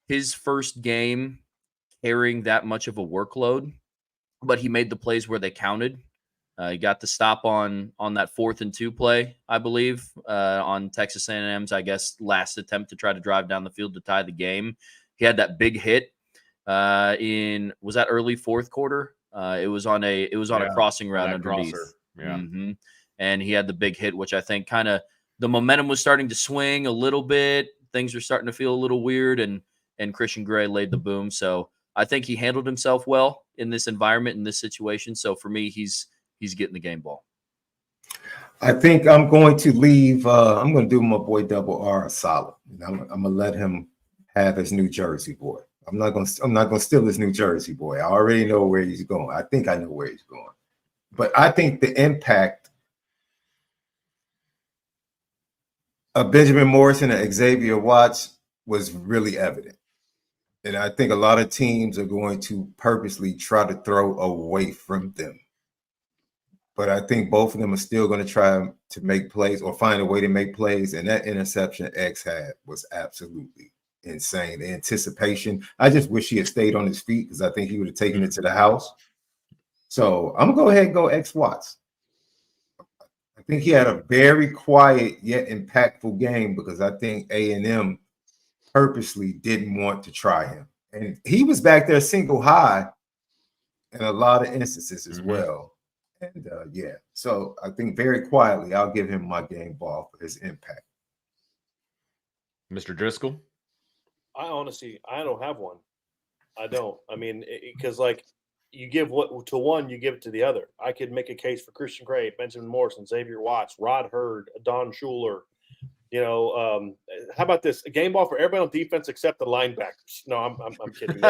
his first game carrying that much of a workload, but he made the plays where they counted. He got the stop on that 4th and 2 play, I believe, on Texas A&M's, I guess, last attempt to try to drive down the field to tie the game. He had that big hit. Was that early 4th quarter? It was on a crossing route underneath. Yeah. And he had the big hit, which I think kind of the momentum was starting to swing a little bit. Things were starting to feel a little weird, and Christian Gray laid the boom. So I think he handled himself well in this environment, in this situation. So for me, he's getting the game ball. I think I'm going to leave. I'm going to do my boy Double R a solid. I'm going to let him have his New Jersey boy. I'm not going to steal his New Jersey boy. I already know where he's going. I think I know where he's going. But I think the impact of Benjamin Morrison and Xavier Watts was really evident. And I think a lot of teams are going to purposely try to throw away from them. But I think both of them are still going to try to make plays or find a way to make plays. And that interception X had was absolutely insane. The anticipation. I just wish he had stayed on his feet, because I think he would have taken it to the house. So I'm going to go ahead and go X Watts. I think he had a very quiet yet impactful game, because I think A&M purposely didn't want to try him. And he was back there single high in a lot of instances as well. And so I think very quietly, I'll give him my game ball for his impact. Mr. Driscoll? I don't have one. I don't. I mean, because you give what to one, you give it to the other. I could make a case for Christian Gray, Benjamin Morrison, Xavier Watts, Rod Hurd, Don Schuler. How about this? A game ball for everybody on defense except the linebackers. No, I'm kidding.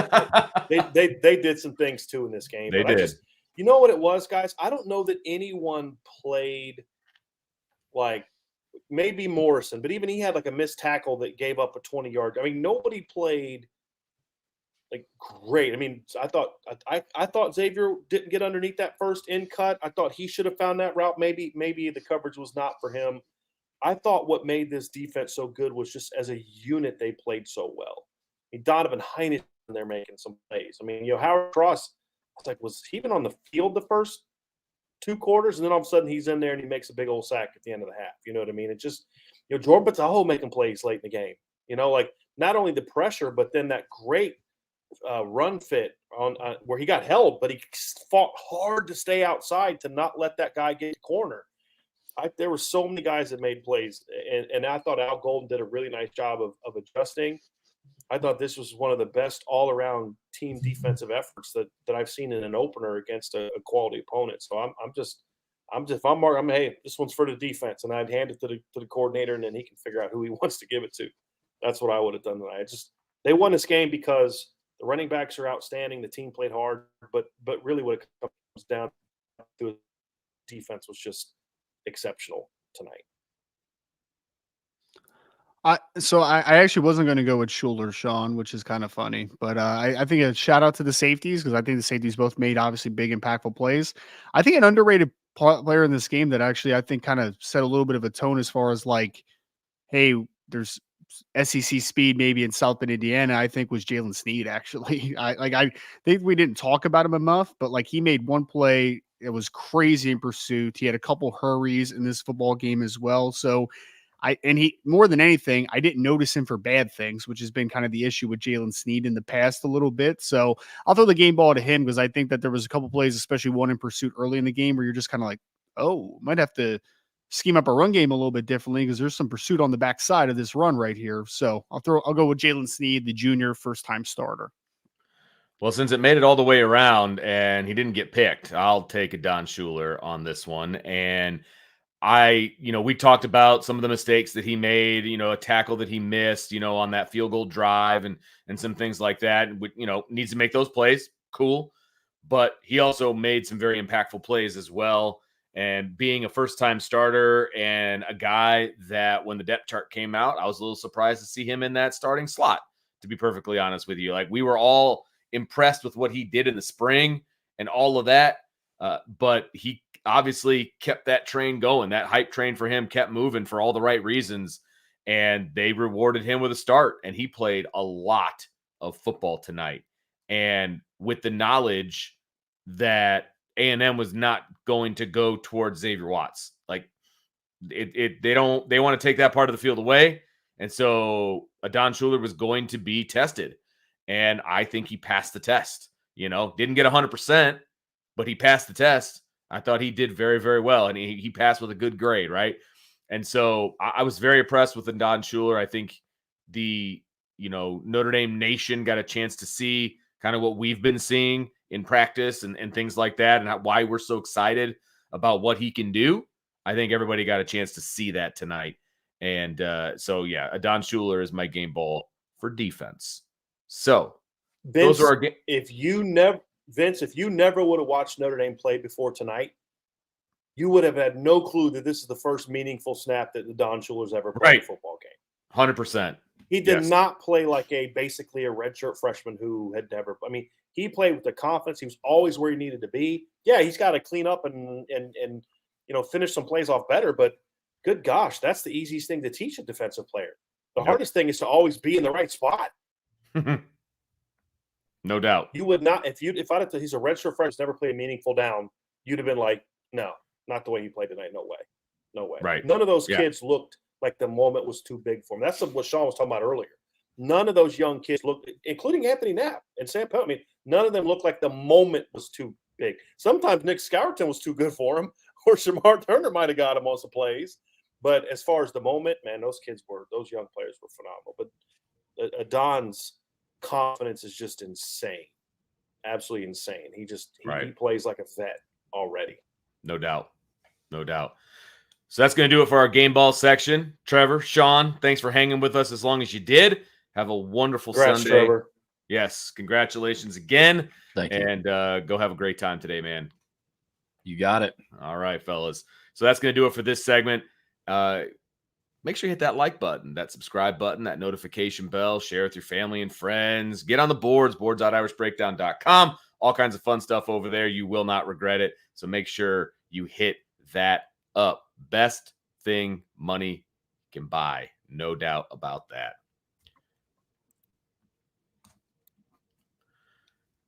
They did some things too in this game. They did. You know what it was, guys? I don't know that anyone played maybe Morrison, but even he had a missed tackle that gave up a 20-yard. I mean, nobody played great. I mean, I thought Xavier didn't get underneath that first in cut. I thought he should have found that route. Maybe the coverage was not for him. I thought what made this defense so good was just as a unit they played so well. I mean, Donovan Heineken, they're making some plays. I mean, Howard Cross, was he even on the field the first 2 quarters? And then all of a sudden he's in there and he makes a big old sack at the end of the half. You know what I mean? It just, Jordan Pataho making plays late in the game. Not only the pressure, but then that great run fit on where he got held, but he fought hard to stay outside to not let that guy get corner. There were so many guys that made plays, and I thought Al Golden did a really nice job of adjusting. I thought this was one of the best all-around team defensive efforts that I've seen in an opener against a quality opponent. So hey, this one's for the defense, and I'd hand it to the coordinator, and then he can figure out who he wants to give it to. That's what I would have done tonight. They won this game because the running backs are outstanding. The team played hard, but really what it comes down to, defense was just exceptional tonight. I actually wasn't going to go with Schuler, Sean, which is kind of funny, but I think a shout out to the safeties because I think the safeties both made obviously big impactful plays. I think an underrated player in this game that actually I think kind of set a little bit of a tone as far as like, hey, there's SEC speed maybe in South Bend, Indiana. I think was Jalen Sneed actually. I think we didn't talk about him enough, but like he made one play. It was crazy in pursuit. He had a couple hurries in this football game as well. So he more than anything, I didn't notice him for bad things, which has been kind of the issue with Jalen Sneed in the past a little bit. So I'll throw the game ball to him because I think that there was a couple plays, especially one in pursuit early in the game, where you're just kind of like, oh, might have to scheme up a run game a little bit differently because there's some pursuit on the backside of this run right here. So I'll go with Jalen Sneed, the junior first time starter. Well, since it made it all the way around and he didn't get picked, I'll take a Don Schuler on this one. And we talked about some of the mistakes that he made, a tackle that he missed, on that field goal drive and some things like that. And, needs to make those plays. Cool. But he also made some very impactful plays as well. And being a first-time starter and a guy that when the depth chart came out, I was a little surprised to see him in that starting slot, to be perfectly honest with you. Like, we were all impressed with what he did in the spring and all of that. But he obviously kept that train going. That hype train for him kept moving for all the right reasons. And they rewarded him with a start. And he played a lot of football tonight. And with the knowledge that A&M was not going to go towards Xavier Watts. Like they want to take that part of the field away. And so Adon Schuler was going to be tested. And I think he passed the test, didn't get 100%, but he passed the test. I thought he did very, very well. And he passed with a good grade. Right. And so I was very impressed with Adon Schuler. I think the, Notre Dame Nation got a chance to see kind of what we've been seeing in practice and things like that, and why we're so excited about what he can do. I think everybody got a chance to see that tonight. And so, yeah, Adon Schuler is my game ball for defense. So Vince, those are our if you never would have watched Notre Dame play before tonight, you would have had no clue that this is the first meaningful snap that Adon Schuler's ever played in a football game. 100%. He did not play like basically a redshirt freshman who had never. I mean, he played with the confidence. He was always where he needed to be. Yeah, he's got to clean up and finish some plays off better. But good gosh, that's the easiest thing to teach a defensive player. The hardest thing is to always be in the right spot. No doubt. You would not if I'd have he's a redshirt freshman, never played a meaningful down. You'd have been like, no, not the way you played tonight. No way. Right. None of those kids looked like the moment was too big for him. That's what Sean was talking about earlier. None of those young kids looked, including Anthony Knapp and Sam Pell. I mean, none of them looked like the moment was too big. Sometimes Nick Scourton was too good for him, or Shamar Turner might have got him on some plays. But as far as the moment, man, those young players were phenomenal. But Adon's confidence is just insane, absolutely insane. He plays like a vet already. No doubt. So that's going to do it for our game ball section. Trevor, Sean, thanks for hanging with us as long as you did. Have a wonderful Sunday. Trevor. Yes, congratulations again. Thank you. And go have a great time today, man. You got it. All right, fellas. So that's going to do it for this segment. Make sure you hit that like button, that subscribe button, that notification bell, share with your family and friends. Get on the boards.irishbreakdown.com. All kinds of fun stuff over there. You will not regret it. So make sure you hit that up. Best thing money can buy. No doubt about that.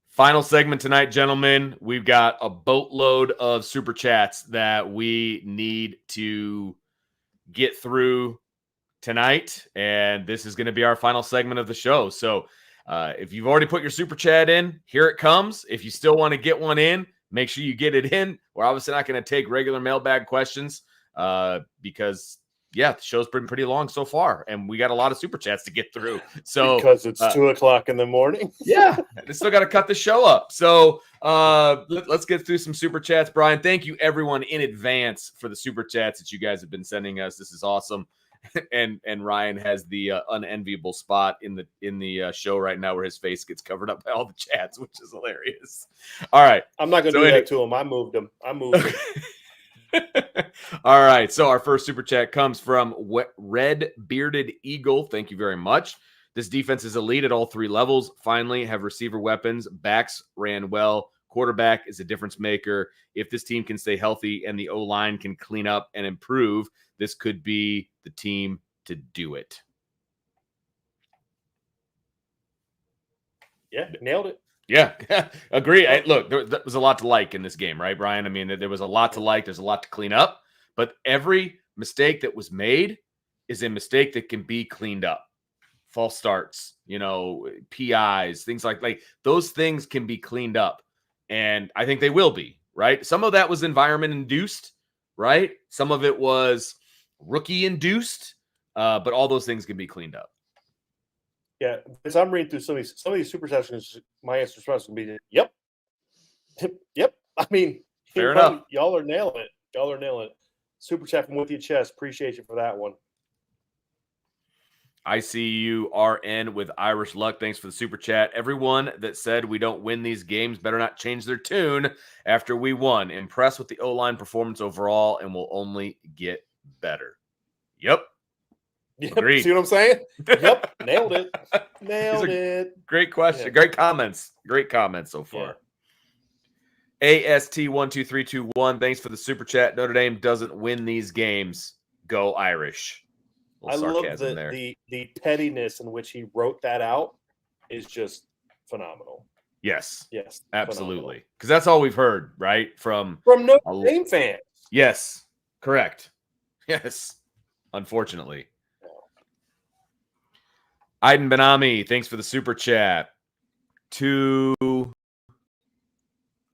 Final segment tonight, gentlemen. We've got a boatload of super chats that we need to get through tonight, and this is going to be our final segment of the show. So if you've already put your super chat in, here it comes. If you still want to get one in, make sure you get it in. We're obviously not going to take regular mailbag questions because the show's been pretty long so far, and we got a lot of super chats to get through. So because it's 2:00 in the morning. Yeah, I still got to cut the show up. So let's get through some super chats. Brian, thank you everyone in advance for the super chats that you guys have been sending us. This is awesome. And Ryan has the unenviable spot in the show right now where his face gets covered up by all the chats, which is hilarious. All right, I'm not going to do that to him. I moved him. All right. So our first super chat comes from Red Bearded Eagle. Thank you very much. This defense is elite at all three levels. Finally, have receiver weapons. Backs ran well. Quarterback is a difference maker. If this team can stay healthy and the O-line can clean up and improve, this could be the team to do it. Yeah, nailed it. Yeah, agree. Look, there was a lot to like in this game, right, Brian? I mean, there was a lot to like. There's a lot to clean up. But every mistake that was made is a mistake that can be cleaned up. False starts, PIs, things like those things can be cleaned up. And I think they will be, right? Some of that was environment induced, right? Some of it was rookie induced, but all those things can be cleaned up. Yeah, as I'm reading through some of these super sessions, my answer is going to be, yep. Yep. I mean, fair enough. Y'all are nailing it. Super chat from With Your Chest. Appreciate you for that one. I see you, RN, with Irish Luck. Thanks for the super chat. Everyone that said we don't win these games better not change their tune after we won. Impressed with the O-line performance overall and will only get better. Yep. Agreed. See what I'm saying? Yep. Nailed it. Nailed it. Great question. Yeah. Great comments. Great comments so far. Yeah. AST12321. Thanks for the super chat. Notre Dame doesn't win these games. Go Irish. I love the pettiness in which he wrote that out is just phenomenal. Yes. Absolutely. Because that's all we've heard, right? From Notre Dame fans. Yes. Correct. Yes. Unfortunately. Aiden Benami, thanks for the super chat. To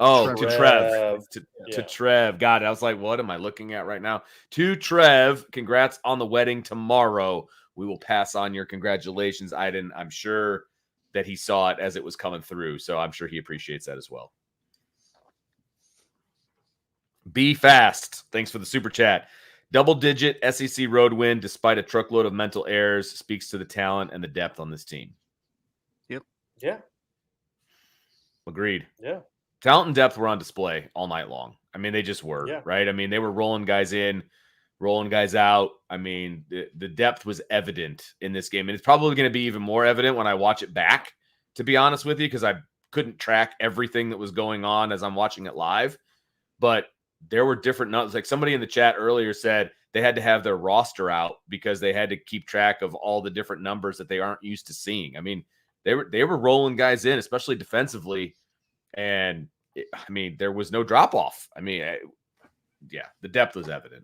Trev. To Trev. God, I was like, what am I looking at right now? To Trev, congrats on the wedding tomorrow. We will pass on your congratulations, Aiden. I'm sure that he saw it as it was coming through, so I'm sure he appreciates that as well. Be fast. Thanks for the super chat. Double-digit SEC road win despite a truckload of mental errors speaks to the talent and the depth on this team. Yep. Yeah. Agreed. Yeah. Talent and depth were on display all night long. I mean, they just were, right? I mean, they were rolling guys in, rolling guys out. I mean, the depth was evident in this game. And it's probably going to be even more evident when I watch it back, to be honest with you, because I couldn't track everything that was going on as I'm watching it live. But there were different numbers. Like somebody in the chat earlier said they had to have their roster out because they had to keep track of all the different numbers that they aren't used to seeing. I mean, they were rolling guys in, especially defensively. And there was no drop off. I mean, the depth was evident.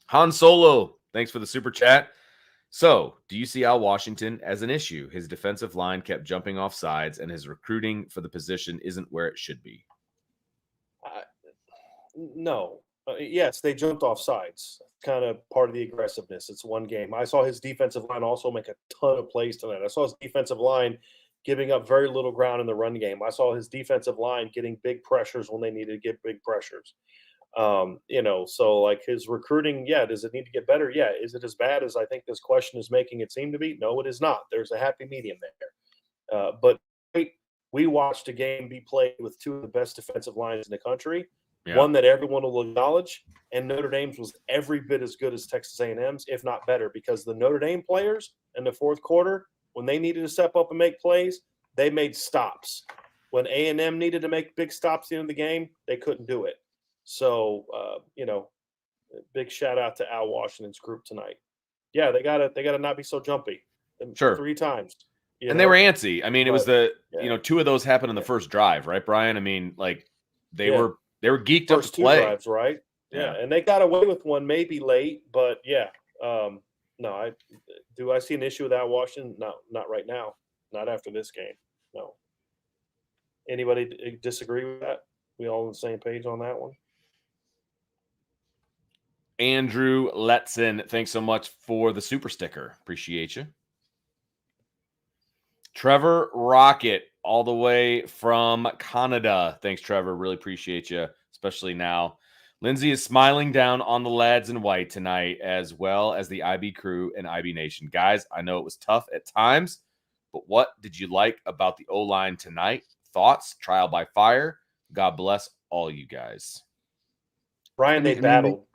Han Solo, thanks for the super chat. So, do you see Al Washington as an issue? His defensive line kept jumping off sides, and his recruiting for the position isn't where it should be. No. Yes, they jumped off sides. Kind of part of the aggressiveness. It's one game. I saw his defensive line also make a ton of plays tonight. I saw his defensive line giving up very little ground in the run game. I saw his defensive line getting big pressures when they needed to get big pressures. So like his recruiting, does it need to get better? Yeah. Is it as bad as I think this question is making it seem to be? No, it is not. There's a happy medium there. But we watched a game be played with two of the best defensive lines in the country, one that everyone will acknowledge, and Notre Dame's was every bit as good as Texas A&M's, if not better, because the Notre Dame players in the fourth quarter, when they needed to step up and make plays, they made stops. When A&M needed to make big stops at the end of the game, they couldn't do it. So, big shout out to Al Washington's group tonight. Yeah, they gotta not be so jumpy. Sure. 3 times. And they were antsy. I mean, it was two of those happened in the first drive, right, Brian? I mean, like they were geeked up to play. 2 drives, right? Yeah, and they got away with one maybe late, but no, do I see an issue with Al Washington? No, not right now. Not after this game. No. Anybody disagree with that? We all on the same page on that one? Andrew Letson, thanks so much for the super sticker. Appreciate you. Trevor Rocket, all the way from Canada. Thanks, Trevor. Really appreciate you, especially now. Lindsay is smiling down on the lads in white tonight, as well as the IB crew and IB Nation. Guys, I know it was tough at times, but what did you like about the O-line tonight? Thoughts? Trial by fire. God bless all you guys. Brian, they battled.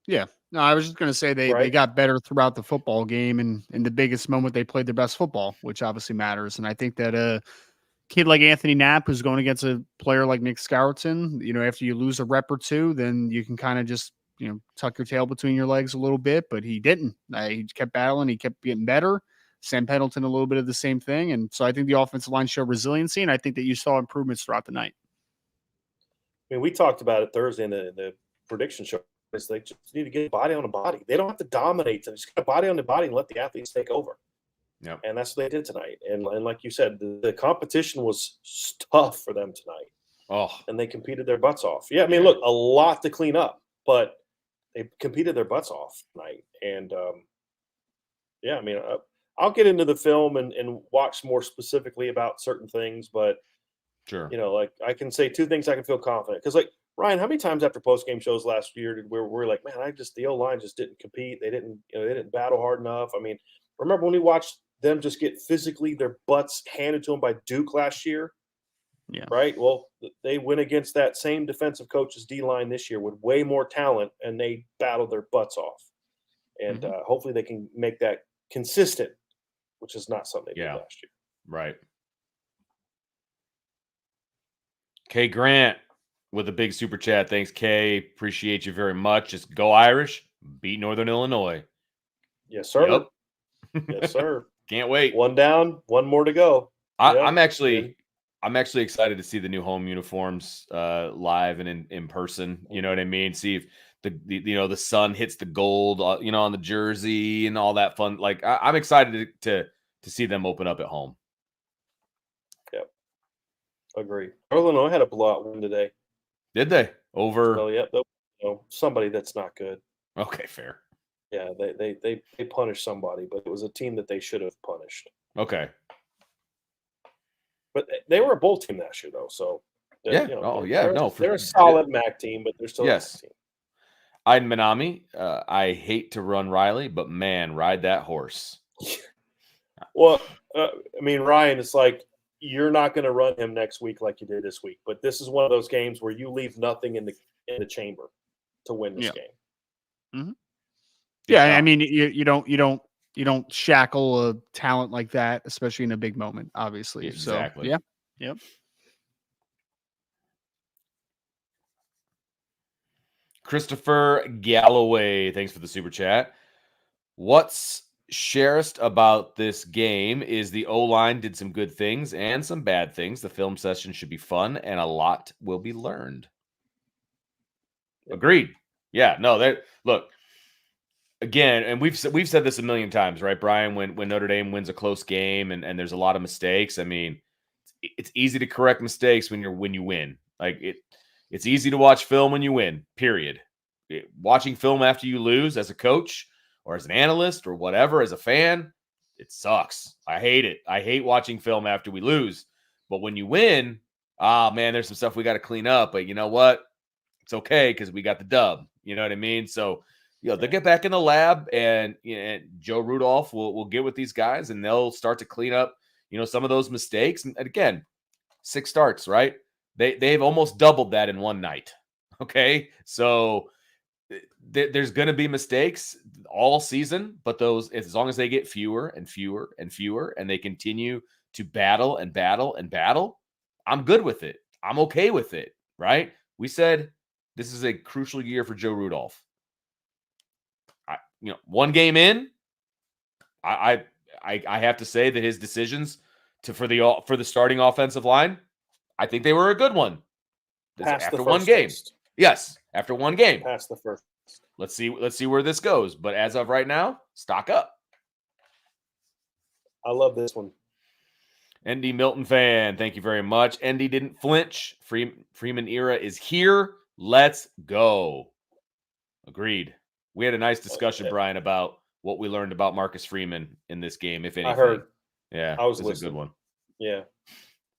Yeah. No, I was just going to say they Right. got better throughout the football game, and in the biggest moment they played their best football, which obviously matters. And I think that a kid like Anthony Knapp, who's going against a player like Nick Scourton, after you lose a rep or two, then you can kind of just tuck your tail between your legs a little bit. But he didn't. He kept battling. He kept getting better. Sam Pendleton a little bit of the same thing, and so I think the offensive line showed resiliency, and I think that you saw improvements throughout the night. I mean, we talked about it Thursday in the prediction show. It's they just need to get a body on a body. They don't have to dominate. They just get a body on the body and let the athletes take over. Yep. And that's what they did tonight. And like you said, the competition was tough for them tonight. Oh, and they competed their butts off. Yeah, I mean, look, a lot to clean up, but they competed their butts off tonight. And yeah, I mean, I'll get into the film and watch more specifically about certain things, but sure. like I can say two things I can feel confident because, like, Ryan, how many times after post-game shows last year did we're like, man, the O-line just didn't compete. They didn't battle hard enough. I mean, remember when we watched them just get physically their butts handed to them by Duke last year? Yeah. Right. Well, they went against that same defensive coach's D-line this year with way more talent, and they battled their butts off. And hopefully they can make that consistent, which is not something they did last year. Right. Kay Grant with a big super chat. Thanks, Kay. Appreciate you very much. Just go Irish. Beat Northern Illinois. Yes, sir. Yep. Yes, sir. Can't wait. One down, one more to go. I'm actually excited to see the new home uniforms live and in person. You know what I mean? See if the sun hits the gold, on the jersey and all that fun. Like I'm excited to see them open up at home. Yep. Agree. Illinois had a blowout win today. Did they? Over? Oh, yeah. Somebody that's not good. Okay, fair. Yeah, they punished somebody, but it was a team that they should have punished. Okay. But they were a bowl team last year, though. So yeah. They're a solid MAC team, but they're still a MAC team. Iden Manami, I hate to run Riley, but man, ride that horse. Well, I mean, Ryan, it's like you're not going to run him next week like you did this week, but this is one of those games where you leave nothing in the chamber to win this game. Mm-hmm. Yeah, I mean, you don't shackle a talent like that, especially in a big moment, obviously. Exactly. So, yep. Christopher Galloway, thanks for the super chat. What's sharest about this game is the O-line did some good things and some bad things. The film session should be fun and a lot will be learned. Agreed. Yeah, no, look. Again, and we've said this a million times, right, Brian? When Notre Dame wins a close game and there's a lot of mistakes, I mean, it's easy to correct mistakes when you win. Like it's easy to watch film when you win. Period. Watching film after you lose as a coach or as an analyst or whatever, as a fan, it sucks. I hate it. I hate watching film after we lose. But when you win, man, there's some stuff we got to clean up. But you know what? It's okay because we got the dub. You know what I mean? So. They'll get back in the lab, and Joe Rudolph will get with these guys, and they'll start to clean up, some of those mistakes. And again, 6 starts, right? They've almost doubled that in one night. Okay, so there's going to be mistakes all season, but those, as long as they get fewer and fewer and fewer, and they continue to battle and battle and battle, I'm good with it. I'm okay with it, right? We said this is a crucial year for Joe Rudolph. One game in, I have to say that his decisions for the starting offensive line, I think they were a good one. After one game, yes, after one game, past the first. Let's see where this goes. But as of right now, stock up. I love this one. ND Milton fan, thank you very much. ND didn't flinch. Freeman era is here. Let's go. Agreed. We had a nice discussion, Brian, about what we learned about Marcus Freeman in this game, if anything. I heard. Yeah, I was it was a good one. Yeah.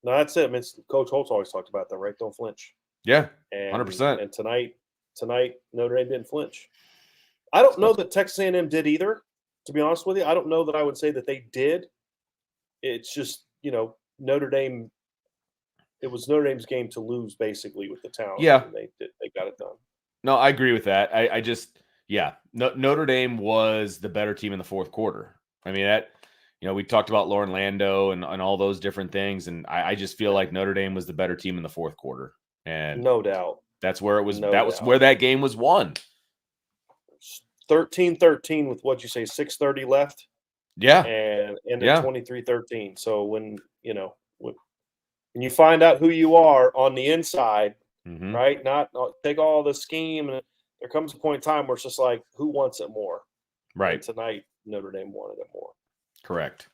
No, that's it. I mean, Coach Holtz always talked about that, right? Don't flinch. Yeah, 100%. And tonight, Notre Dame didn't flinch. I don't know that Texas A&M did either, to be honest with you. I don't know that I would say that they did. It's just, Notre Dame it was Notre Dame's game to lose, basically, with the talent. Yeah. And they got it done. No, I agree with that. I just, yeah, Notre Dame was the better team in the fourth quarter. I mean, that, we talked about Lauren Lando and all those different things, and I just feel like Notre Dame was the better team in the fourth quarter. And no doubt. That's where it was. No that was doubt. where that game was won. 13-13 with what'd you say, 6:30 left? Yeah. And ended Yeah. 23-13. So when you find out who you are on the inside, Mhm. right? Not take all the scheme, and there comes a point in time where it's just like, who wants it more? Right. And tonight, Notre Dame wanted it more. Correct.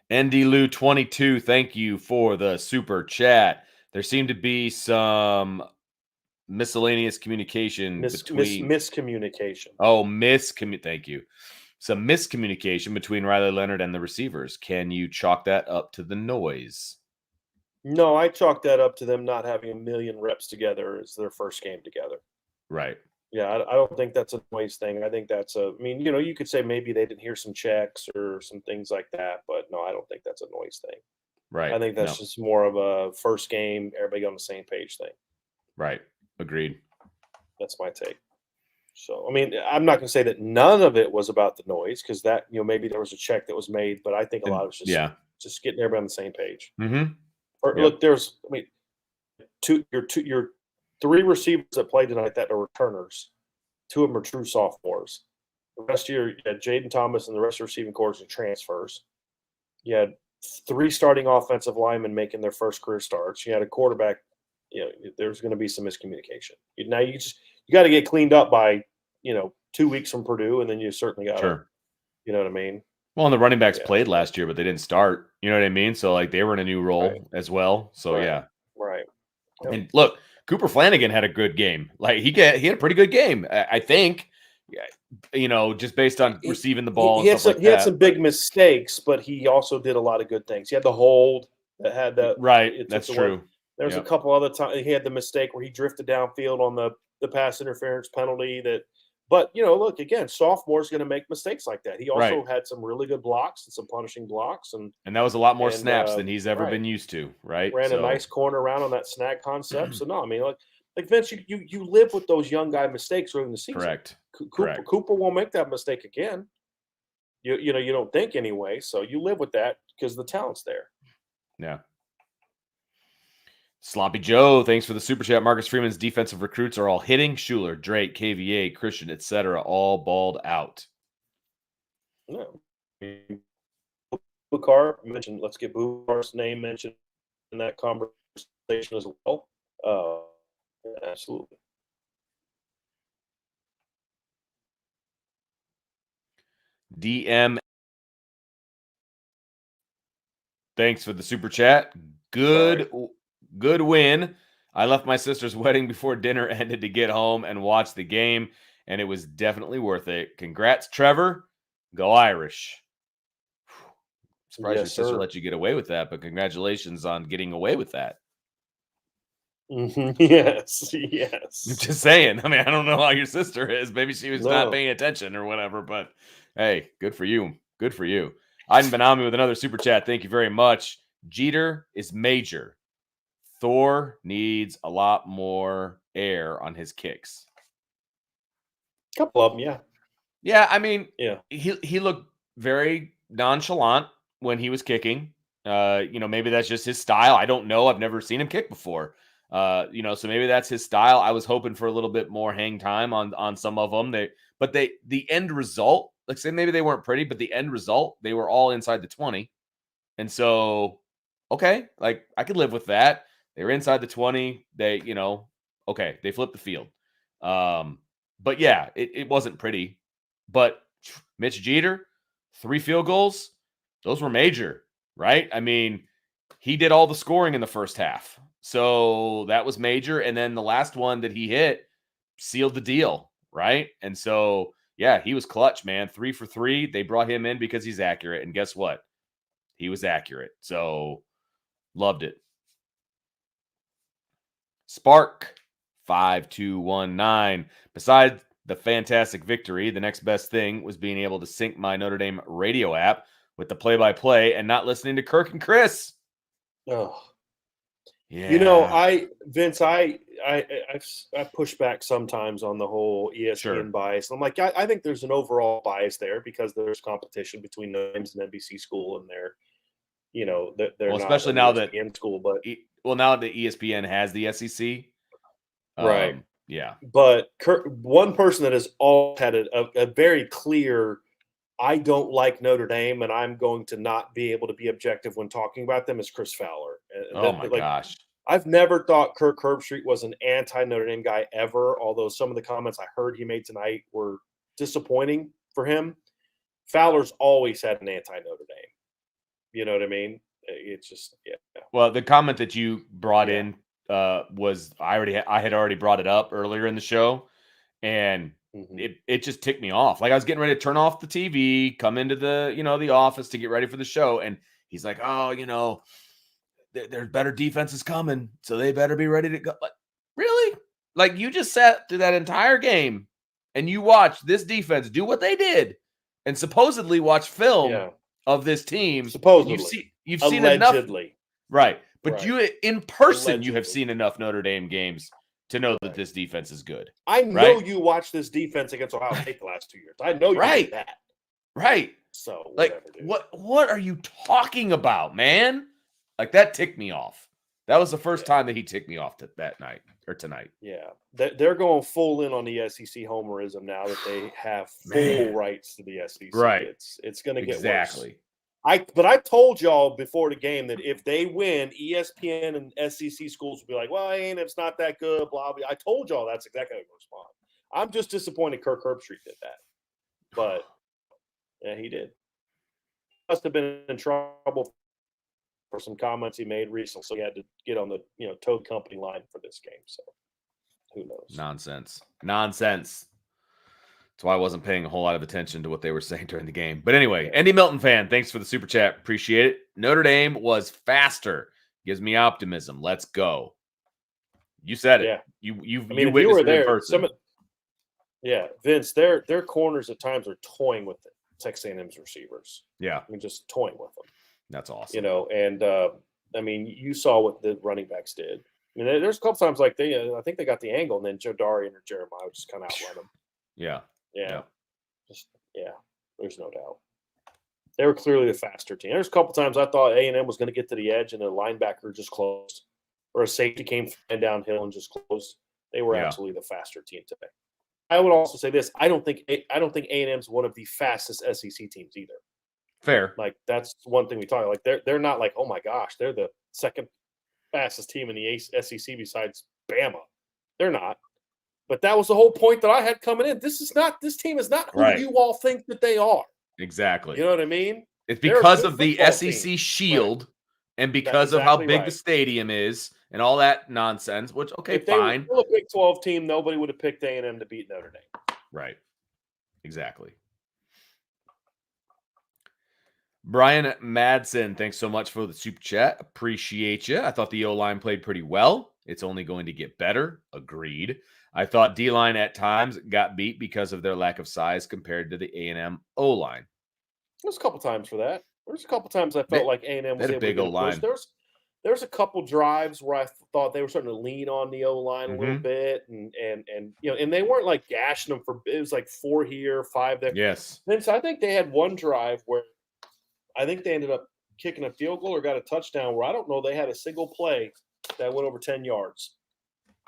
ND Lou 22, thank you for the super chat. There seemed to be some miscellaneous communication between miscommunication. Thank you. Some miscommunication between Riley Leonard and the receivers. Can you chalk that up to the noise? No, I chalk that up to them not having a million reps together as their first game together. Right. Yeah, I don't think that's a noise thing. I think that's you could say maybe they didn't hear some checks or some things like that, but no, I don't think that's a noise thing. Right. I think that's just more of a first game, everybody on the same page thing. Right. Agreed. That's my take. So, I mean, I'm not going to say that none of it was about the noise, because that, maybe there was a check that was made, but I think a lot of it was just getting everybody on the same page. Mm-hmm. Look, your three receivers that played tonight that are returners, two of them are true sophomores. The rest of you had Jaden Thomas and the rest of the receiving corps are transfers. You had three starting offensive linemen making their first career starts. You had a quarterback. There's going to be some miscommunication. Now you got to get cleaned up by 2 weeks from Purdue, and then you certainly got to, you know what I mean? Well, and the running backs played last year, but they didn't start. You know what I mean? So like they were in a new role as well. So Right. Yep. And look, Cooper Flanagan had a good game. Like he had a pretty good game, I think. Just based on receiving the ball. He had some big mistakes, but he also did a lot of good things. He had the hold that had that. Right, that's true. There's a couple other times he had the mistake where he drifted downfield on the pass interference penalty. But look, again, sophomores going to make mistakes like that. He also had some really good blocks and some punishing blocks, and that was a lot more snaps than he's ever been used to. Right, ran a nice corner around on that snag concept. So no, I mean, like Vince, you live with those young guy mistakes during the season. Correct. Cooper won't make that mistake again. You don't think anyway, so you live with that because the talent's there. Yeah. Sloppy Joe, thanks for the super chat. Marcus Freeman's defensive recruits are all hitting. Schuler, Drake, KVA, Christian, etc. all balled out. No. Bukar mentioned. Let's get Bukar's name mentioned in that conversation as well. Absolutely. DM, thanks for the super chat. Good win. I left my sister's wedding before dinner ended to get home and watch the game, and it was definitely worth it. Congrats, Trevor. Go Irish. Surprised your sister let you get away with that, but congratulations on getting away with that. Yes. I'm just saying. I mean, I don't know how your sister is. Maybe she was not paying attention or whatever, but hey, good for you. Good for you. Aiden Benami with another super chat. Thank you very much. Jeter is major. Thor needs a lot more air on his kicks. A couple of them, yeah. Yeah, I mean, he looked very nonchalant when he was kicking. Maybe that's just his style. I don't know. I've never seen him kick before. So maybe that's his style. I was hoping for a little bit more hang time on some of them. The end result, let's say maybe they weren't pretty, but the end result, they were all inside the 20. And so, okay, like I could live with that. They were inside the 20. They, they flipped the field. But yeah, it wasn't pretty. But Mitch Jeter, 3 field goals, those were major, right? I mean, he did all the scoring in the first half. So that was major. And then the last one that he hit sealed the deal, right? And so, yeah, he was clutch, man. 3 for 3. They brought him in because he's accurate. And guess what? He was accurate. So loved it. Spark 5219. Besides the fantastic victory, the next best thing was being able to sync my Notre Dame radio app with the play-by-play and not listening to Kirk and Chris. Oh, Yeah. you know, Vince, I push back sometimes on the whole ESPN Sure. bias. I'm like, I think there's an overall bias there because there's competition between Notre Dame and NBC school, and they're, you know, they're Well, not especially an now that ESPN school, but now that ESPN has the SEC. right. Yeah. But one person that has all had a very clear, I don't like Notre Dame, and I'm going to not be able to be objective when talking about them is Chris Fowler. Oh my gosh. I've never thought Kirk Herbstreit was an anti-Notre Dame guy ever, although some of the comments I heard he made tonight were disappointing for him. Fowler's always had an anti-Notre Dame. You know what I mean? It's just, yeah. Well, the comment that you brought in was I had already brought it up earlier in the show, and it just ticked me off. Like I was getting ready to turn off the TV, come into the the office to get ready for the show, and he's like, "Oh, there's better defenses coming, so they better be ready to go." Like, really? Like you just sat through that entire game and you watched this defense do what they did, and supposedly watch film of this team. Supposedly, you've seen enough, right? But Right. you in person, you have seen enough Notre Dame games to know that this defense is good. I know you watched this defense against Ohio State the last 2 years. I know you did that. Right. So like, what are you talking about, man? Like that ticked me off. That was the first time that he ticked me off that night or tonight. Yeah, they're going full in on the SEC homerism now that they have full rights to the SEC. Right. It's going to get worse. But I told y'all before the game that if they win, ESPN and SEC schools will be like, well, A&M's not that good, blah, blah. I told y'all that's exactly how they respond. I'm just disappointed Kirk Herbstreit did that. But, yeah, he did. Must have been in trouble for some comments he made recently, so he had to get on the Toad Company line for this game. So, who knows? Nonsense. That's why I wasn't paying a whole lot of attention to what they were saying during the game. But anyway, Andy Milton fan, thanks for the super chat. Appreciate it. Notre Dame was faster. Gives me optimism. Let's go. You said it. You witnessed it in person. Vince, their corners at times are toying with it. Texas A&M's receivers. Yeah. I mean, just toying with them. That's awesome. And I mean, you saw what the running backs did. I mean, there's a couple times like I think they got the angle, and then Joe Darian or Jeremiah would just kind of outrun them. Yeah. There's no doubt. They were clearly the faster team. There's a couple times I thought A&M was going to get to the edge and a linebacker just closed, or a safety came downhill and just closed. They were absolutely the faster team today. I would also say this: I don't think A&M's one of the fastest SEC teams either. Fair. Like that's one thing we talk about. Like they're not like, oh my gosh, they're the second fastest team in the SEC besides Bama. They're not. But that was the whole point that I had coming in. This team is not who you all think that they are. Exactly. You know what I mean? It's because of the SEC shield and because of how big the stadium is and all that nonsense, which, if fine. They were a Big 12 team, nobody would have picked A&M to beat Notre Dame. Right. Exactly. Brian Madsen, thanks so much for the super chat. Appreciate you. I thought the O-line played pretty well. It's only going to get better. Agreed. I thought D-line at times got beat because of their lack of size compared to the A&M O-line. There's a couple times for that. There's a couple times I felt like A&M was able to get a push. There's a couple drives where I thought they were starting to lean on the O-line a little bit, and they weren't like gashing them for. It was like 4 here, 5 there. Yes. Vince, I think they had one drive where I think they ended up kicking a field goal or got a touchdown where I don't know they had a single play that went over 10 yards.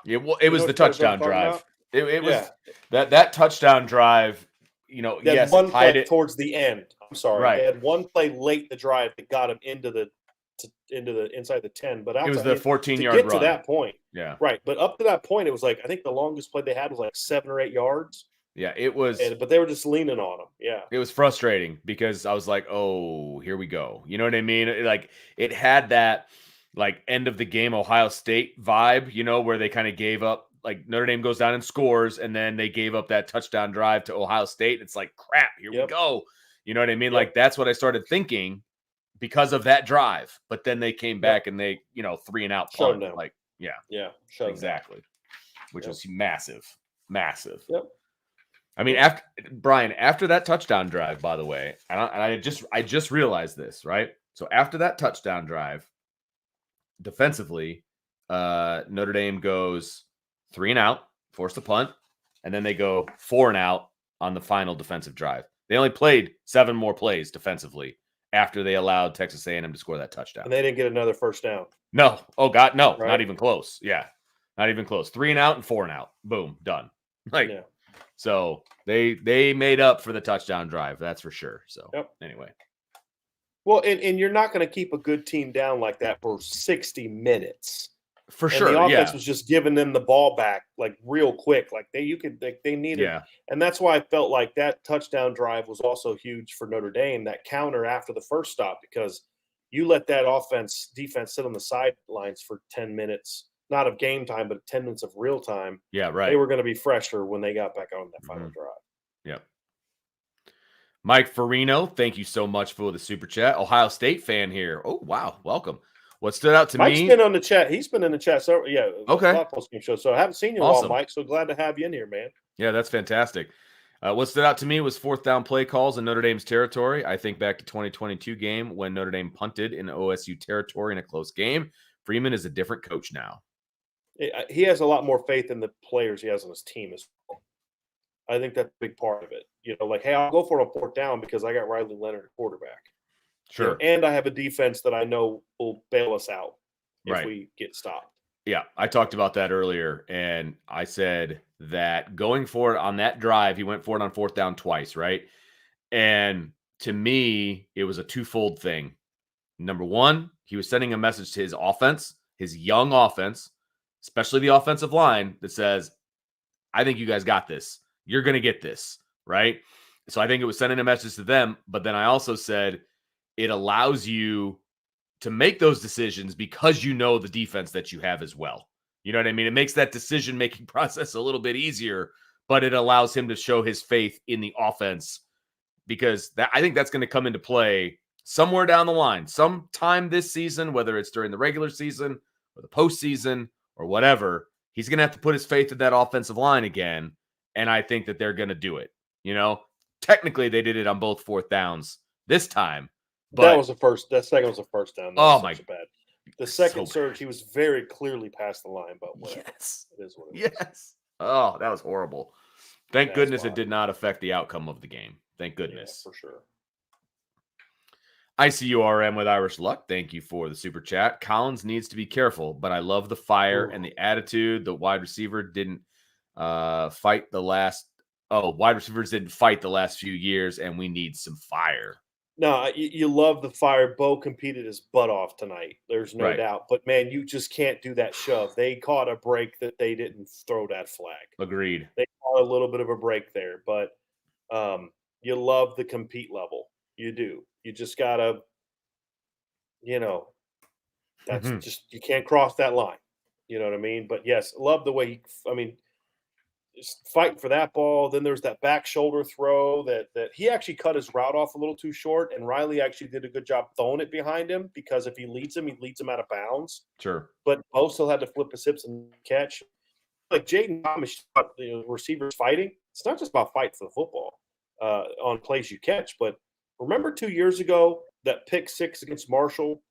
Yeah, well, it was the touchdown drive. It was that touchdown drive. They had one play towards the end. I'm sorry, right. They had one play late in the drive that got him into the inside the 10. But it was the 14-yard run. To get to that point. Yeah, right. But up to that point, it was like I think the longest play they had was like 7 or 8 yards. Yeah, it was. But they were just leaning on them. Yeah, it was frustrating because I was like, "Oh, here we go." You know what I mean? It had that like end of the game Ohio State vibe, where they kind of gave up. Like Notre Dame goes down and scores, and then they gave up that touchdown drive to Ohio State. It's like, crap, here we go. You know what I mean? Like that's what I started thinking because of that drive. But then they came back and they, 3 and out punt. Like, exactly. Which was massive. Yep. I mean, after that touchdown drive, by the way, I just realized this, right? So after that touchdown drive, defensively, Notre Dame goes 3 and out, forced a punt, and then they go 4 and out on the final defensive drive. They only played 7 more plays defensively after they allowed Texas A&M to score that touchdown. And they didn't get another first down. No. Oh, God, no. Right? Not even close. Yeah. Not even close. 3 and out and 4 and out. Boom. Done. Yeah. So they made up for the touchdown drive. That's for sure. So, anyway. Well, and you're not going to keep a good team down like that for 60 minutes. For and sure. The offense was just giving them the ball back like real quick. Like they needed. Yeah. And that's why I felt like that touchdown drive was also huge for Notre Dame, that counter after the first stop, because you let that defense sit on the sidelines for 10 minutes, not of game time, but 10 minutes of real time. Yeah, right. They were going to be fresher when they got back on that final drive. Yep. Mike Farino, thank you so much for the super chat. Ohio State fan here. Oh, wow. Welcome. What stood out to Mike's me? been on the chat. He's been in the chat. So, yeah. Okay. A lot of post-game shows. So I haven't seen you all, Mike. So glad to have you in here, man. Yeah, that's fantastic. What stood out to me was 4th down play calls in Notre Dame's territory. I think back to 2022 game when Notre Dame punted in OSU territory in a close game. Freeman is a different coach now. He has a lot more faith in the players he has on his team as well. I think that's a big part of it. Like, hey, I'll go for it on 4th down because I got Riley Leonard at quarterback. Sure. And I have a defense that I know will bail us out if we get stopped. Yeah, I talked about that earlier, and I said that going for it on that drive, he went for it on 4th down twice, right? And to me, it was a twofold thing. Number one, he was sending a message to his offense, his young offense, especially the offensive line, that says, I think you guys got this. You're going to get this, right? So I think it was sending a message to them, but then I also said it allows you to make those decisions because you know the defense that you have as well. You know what I mean? It makes that decision-making process a little bit easier, but it allows him to show his faith in the offense, because I think that's going to come into play somewhere down the line, sometime this season, whether it's during the regular season or the postseason or whatever. He's going to have to put his faith in that offensive line again, and I think that they're going to do it. Technically, they did it on both 4th downs this time. But that second was a first down. Oh my bad. The second surge, he was very clearly past the line, but whatever. Yes. It is what it is. Oh, that was horrible. Thank goodness it did not affect the outcome of the game. Thank goodness. Yeah, for sure. ICURM with Irish Luck. Thank you for the super chat. Collins needs to be careful, but I love the fire and the attitude. The wide receiver didn't fight the last. Wide receivers didn't fight the last few years, and we need some fire. No, you love the fire. Bo competed his butt off tonight. There's no doubt. But, man, you just can't do that shove. They caught a break that they didn't throw that flag. Agreed. They caught a little bit of a break there. But you love the compete level. You do. You just got to, that's just – you can't cross that line. You know what I mean? But, yes, love the way just fighting for that ball. Then there's that back shoulder throw that he actually cut his route off a little too short, and Riley actually did a good job throwing it behind him, because if he leads him out of bounds. Sure. But Bo still had to flip his hips and catch. Like Jaden Thomas, receivers fighting. It's not just about fighting for the football on plays you catch, but remember 2 years ago that pick 6 against Marshall,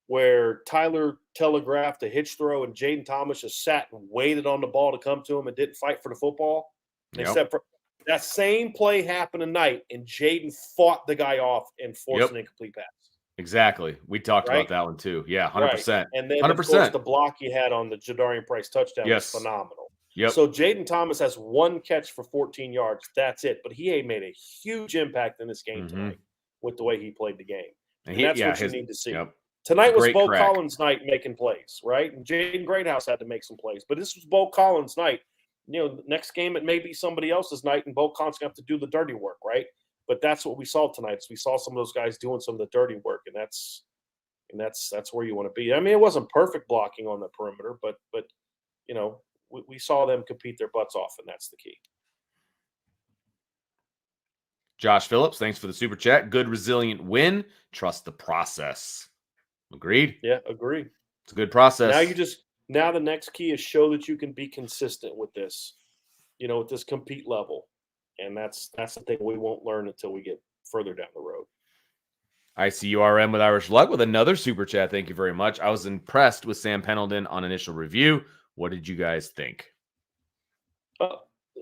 where Tyler telegraphed a hitch throw and Jaden Thomas just sat and waited on the ball to come to him and didn't fight for the football. Except for that same play happened tonight, and Jaden fought the guy off and forced an incomplete pass. Exactly. We talked about that one too. Yeah, 100%. Right. And then 100%. Of course, the block he had on the Jadarian Price touchdown was phenomenal. Yep. So Jaden Thomas has 1 catch for 14 yards. That's it. But he made a huge impact in this game tonight with the way he played the game. And that's what you need to see. Yep. Tonight was Bo Collins' night making plays, right? And Jaden Greathouse had to make some plays. But this was Bo Collins' night. Next game it may be somebody else's night, and Bo Collins going to have to do the dirty work, right? But that's what we saw tonight. We saw some of those guys doing some of the dirty work, and that's where you want to be. I mean, it wasn't perfect blocking on the perimeter, but we saw them compete their butts off, and that's the key. Josh Phillips, thanks for the super chat. Good, resilient win. Trust the process. Agreed? Yeah, agreed. It's a good process. Now the next key is show that you can be consistent with this, with this compete level. And that's the thing we won't learn until we get further down the road. ICURM with Irish Luck with another super chat. Thank you very much. I was impressed with Sam Pendleton on initial review. What did you guys think? A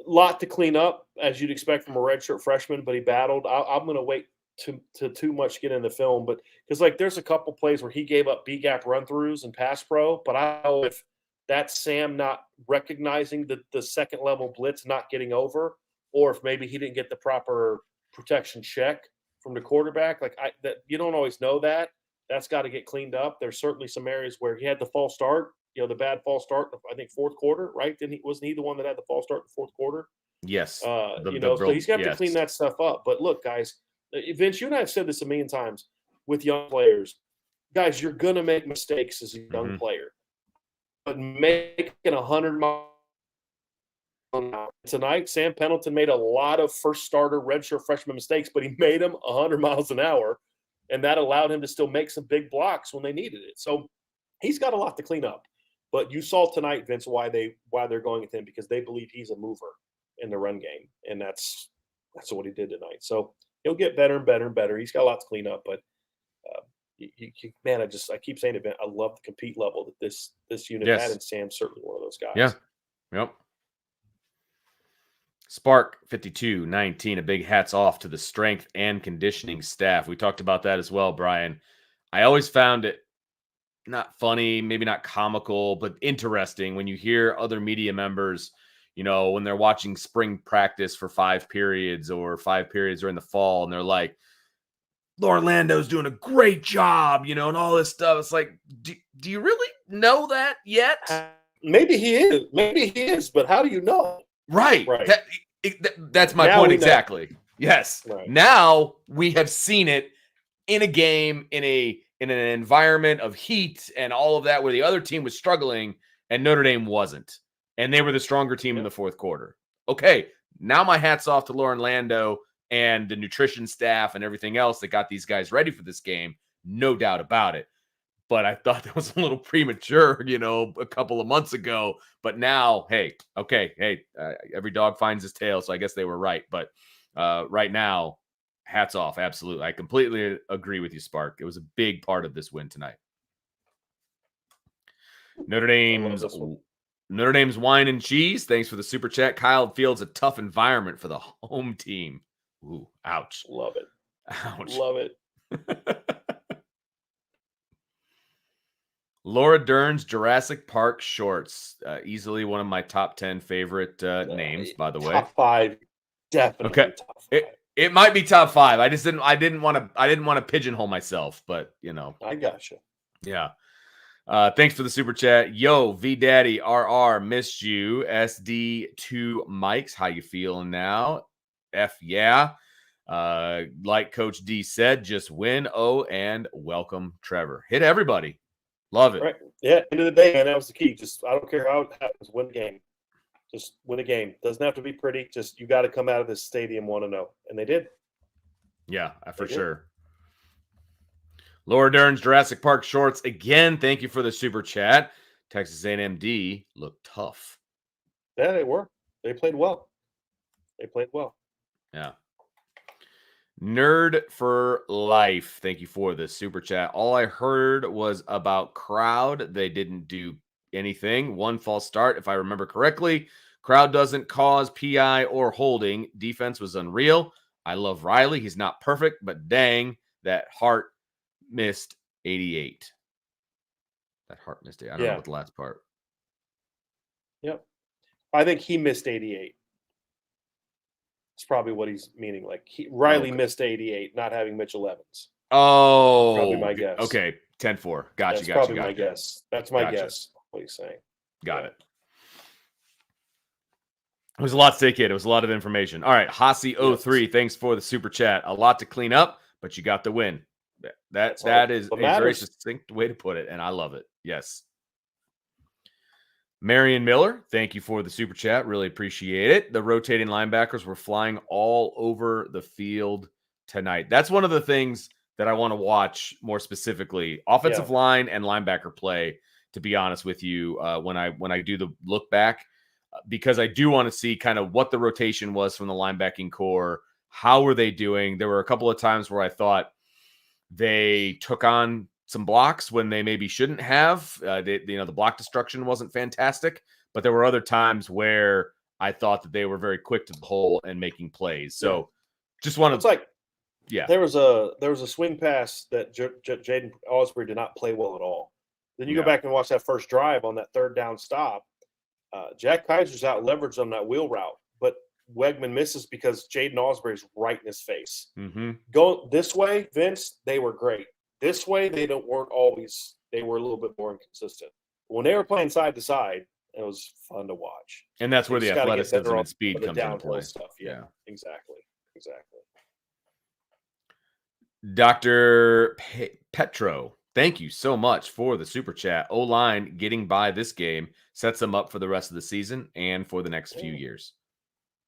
lot to clean up, as you'd expect from a redshirt freshman, but he battled. I'm going to wait to too much get in the film, but because like there's a couple plays where he gave up B gap run throughs and pass pro, but I don't know if that's Sam not recognizing the second level blitz not getting over, or if maybe he didn't get the proper protection check from the quarterback. Like that you don't always know that. That's got to get cleaned up. There's certainly some areas where he had the false start, the bad false start, I think fourth quarter, right? Wasn't he the one that had the false start in the fourth quarter? Yes. So he's got to clean that stuff up. But look, guys, Vince, you and I have said this a million times with young players. Guys, you're going to make mistakes as a young player. But making 100 miles an hour. Tonight, Sam Pendleton made a lot of first starter redshirt freshman mistakes, but he made them 100 miles an hour, and that allowed him to still make some big blocks when they needed it. So he's got a lot to clean up. But you saw tonight, Vince, why they're going with him, because they believe he's a mover in the run game, and that's what he did tonight. So he'll get better and better and better. He's got a lot to clean up, but man, I keep saying it, I love the compete level that this unit had, and Sam's certainly one of those guys. Yeah. Yep. Spark 5219, a big hats off to the strength and conditioning staff. We talked about that as well, Brian. I always found it not funny, maybe not comical, but interesting when you hear other media members, when they're watching spring practice for 5 periods or 5 periods during the fall, and they're like, Orlando's doing a great job, and all this stuff. It's like, do you really know that yet? Maybe he is, but how do you know? Right. That's my point exactly. Yes. Right. Now we have seen it in a game, in an environment of heat and all of that, where the other team was struggling and Notre Dame wasn't, and they were the stronger team in the fourth quarter. Okay, now my hat's off to Orlando and the nutrition staff and everything else that got these guys ready for this game, no doubt about it. But I thought that was a little premature, a couple of months ago. But now, every dog finds his tail, so I guess they were right. But right now, hats off, absolutely. I completely agree with you, Spark. It was a big part of this win tonight. Notre Dame's wine and cheese. Thanks for the super chat. Kyle Field's a tough environment for the home team. Ooh, ouch. Love it. Ouch. Love it. Laura Dern's Jurassic Park shorts. Easily one of my top 10 favorite names, by the way. Top 5. Definitely. Okay. Top 5. It might be top 5. I didn't want to pigeonhole myself, but I gotcha. Yeah. Thanks for the super chat. Yo, V Daddy RR, missed you. SD2 Mikes, how you feeling now? F yeah. Like Coach D said, just win. Oh, and welcome Trevor. Hit everybody. Love it. Right. Yeah. End of the day, man, that was the key. Just I don't care how it happens. Win the game. Just win a game. Doesn't have to be pretty. Just you got to come out of this stadium 1-0, and they did. Yeah, for sure. Laura Dern's Jurassic Park shorts again. Thank you for the super chat. Texas A&M D looked tough. Yeah, they were. They played well. Yeah. Nerd for life. Thank you for the super chat. All I heard was about crowd. They didn't do anything. One false start, if I remember correctly. Crowd doesn't cause PI or holding. Defense was unreal. I love Riley. He's not perfect, but dang, that Hart missed 88. That Hart missed it. I don't know what the last part. Yep. I think he missed 88. It's probably what he's meaning. Like Riley missed 88, not having Mitchell Evans. Oh, probably my guess. Okay, 10-4. Got you. Probably my guess. That's my guess. What he's saying. Got it. It was a lot to take in. It was a lot of information. All right, Hasi03, thanks for the super chat. A lot to clean up, but you got the win. That is a very succinct way to put it, and I love it. Yes. Marion Miller, thank you for the super chat. Really appreciate it. The rotating linebackers were flying all over the field tonight. That's one of the things that I want to watch more specifically. Offensive line and linebacker play, to be honest with you, when I do the look back, because I do want to see kind of what the rotation was from the linebacking core. How were they doing? There were a couple of times where I thought They took on some blocks when they maybe shouldn't have. The block destruction wasn't fantastic, but there were other times where I thought that they were very quick to the hole and making plays. So just want It's like, yeah. there was a swing pass that Jaden Osbury did not play well at all. Then you go back and watch that first drive on that third down stop. Jack Kaiser's out leveraged on that wheel route, but Wegman misses because Jaden Osbury's right in his face. Mm-hmm. Go this way, Vince, they were great. This way, they weren't always. They were a little bit more inconsistent. When they were playing side to side, it was fun to watch. And that's where the athleticism and speed the comes into play. Stuff. Yeah, exactly. Dr. Petro, thank you so much for the super chat. O-line getting by this game sets them up for the rest of the season and for the next few years.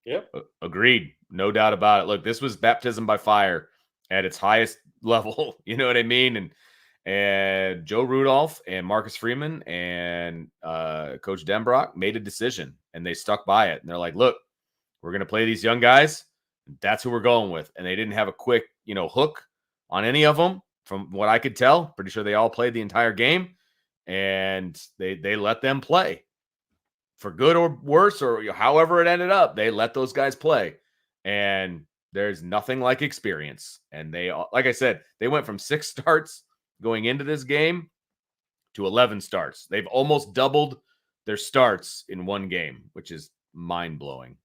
Yep. Agreed. No doubt about it. Look, this was baptism by fire at its highest level. You know what I mean? And Joe Rudolph and Marcus Freeman and Coach Denbrock made a decision, and they stuck by it. And they're like, look, we're going to play these young guys. That's who we're going with. And they didn't have a quick, hook on any of them from what I could tell. Pretty sure they all played the entire game, and they let them play. For good or worse, or however it ended up, they let those guys play. And there's nothing like experience. And they, like I said, they went from 6 starts going into this game to 11 starts. They've almost doubled their starts in one game, which is mind-blowing.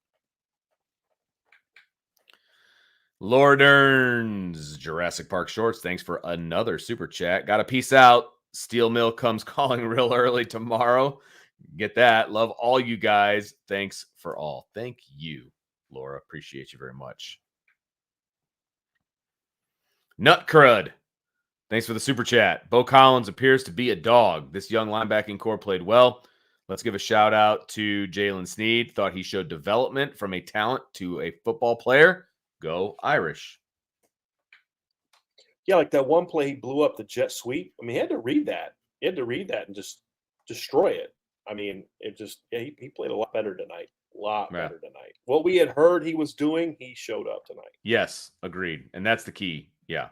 Laura Derns, Jurassic Park Shorts, thanks for another super chat. Got a peace out. Steel Mill comes calling real early tomorrow. Get that. Love all you guys. Thanks for all. Thank you, Laura. Appreciate you very much. Nut Crud, thanks for the super chat. Bo Collins appears to be a dog. This young linebacking core played well. Let's give a shout out to Jalen Sneed. Thought he showed development from a talent to a football player. Go Irish. Yeah, like that one play he blew up the jet sweep. I mean, he had to read that. He had to read that and just destroy it. I mean, he played a lot better tonight. Better tonight. What we had heard he was doing, he showed up tonight. Yes, agreed. And that's the key. Yeah.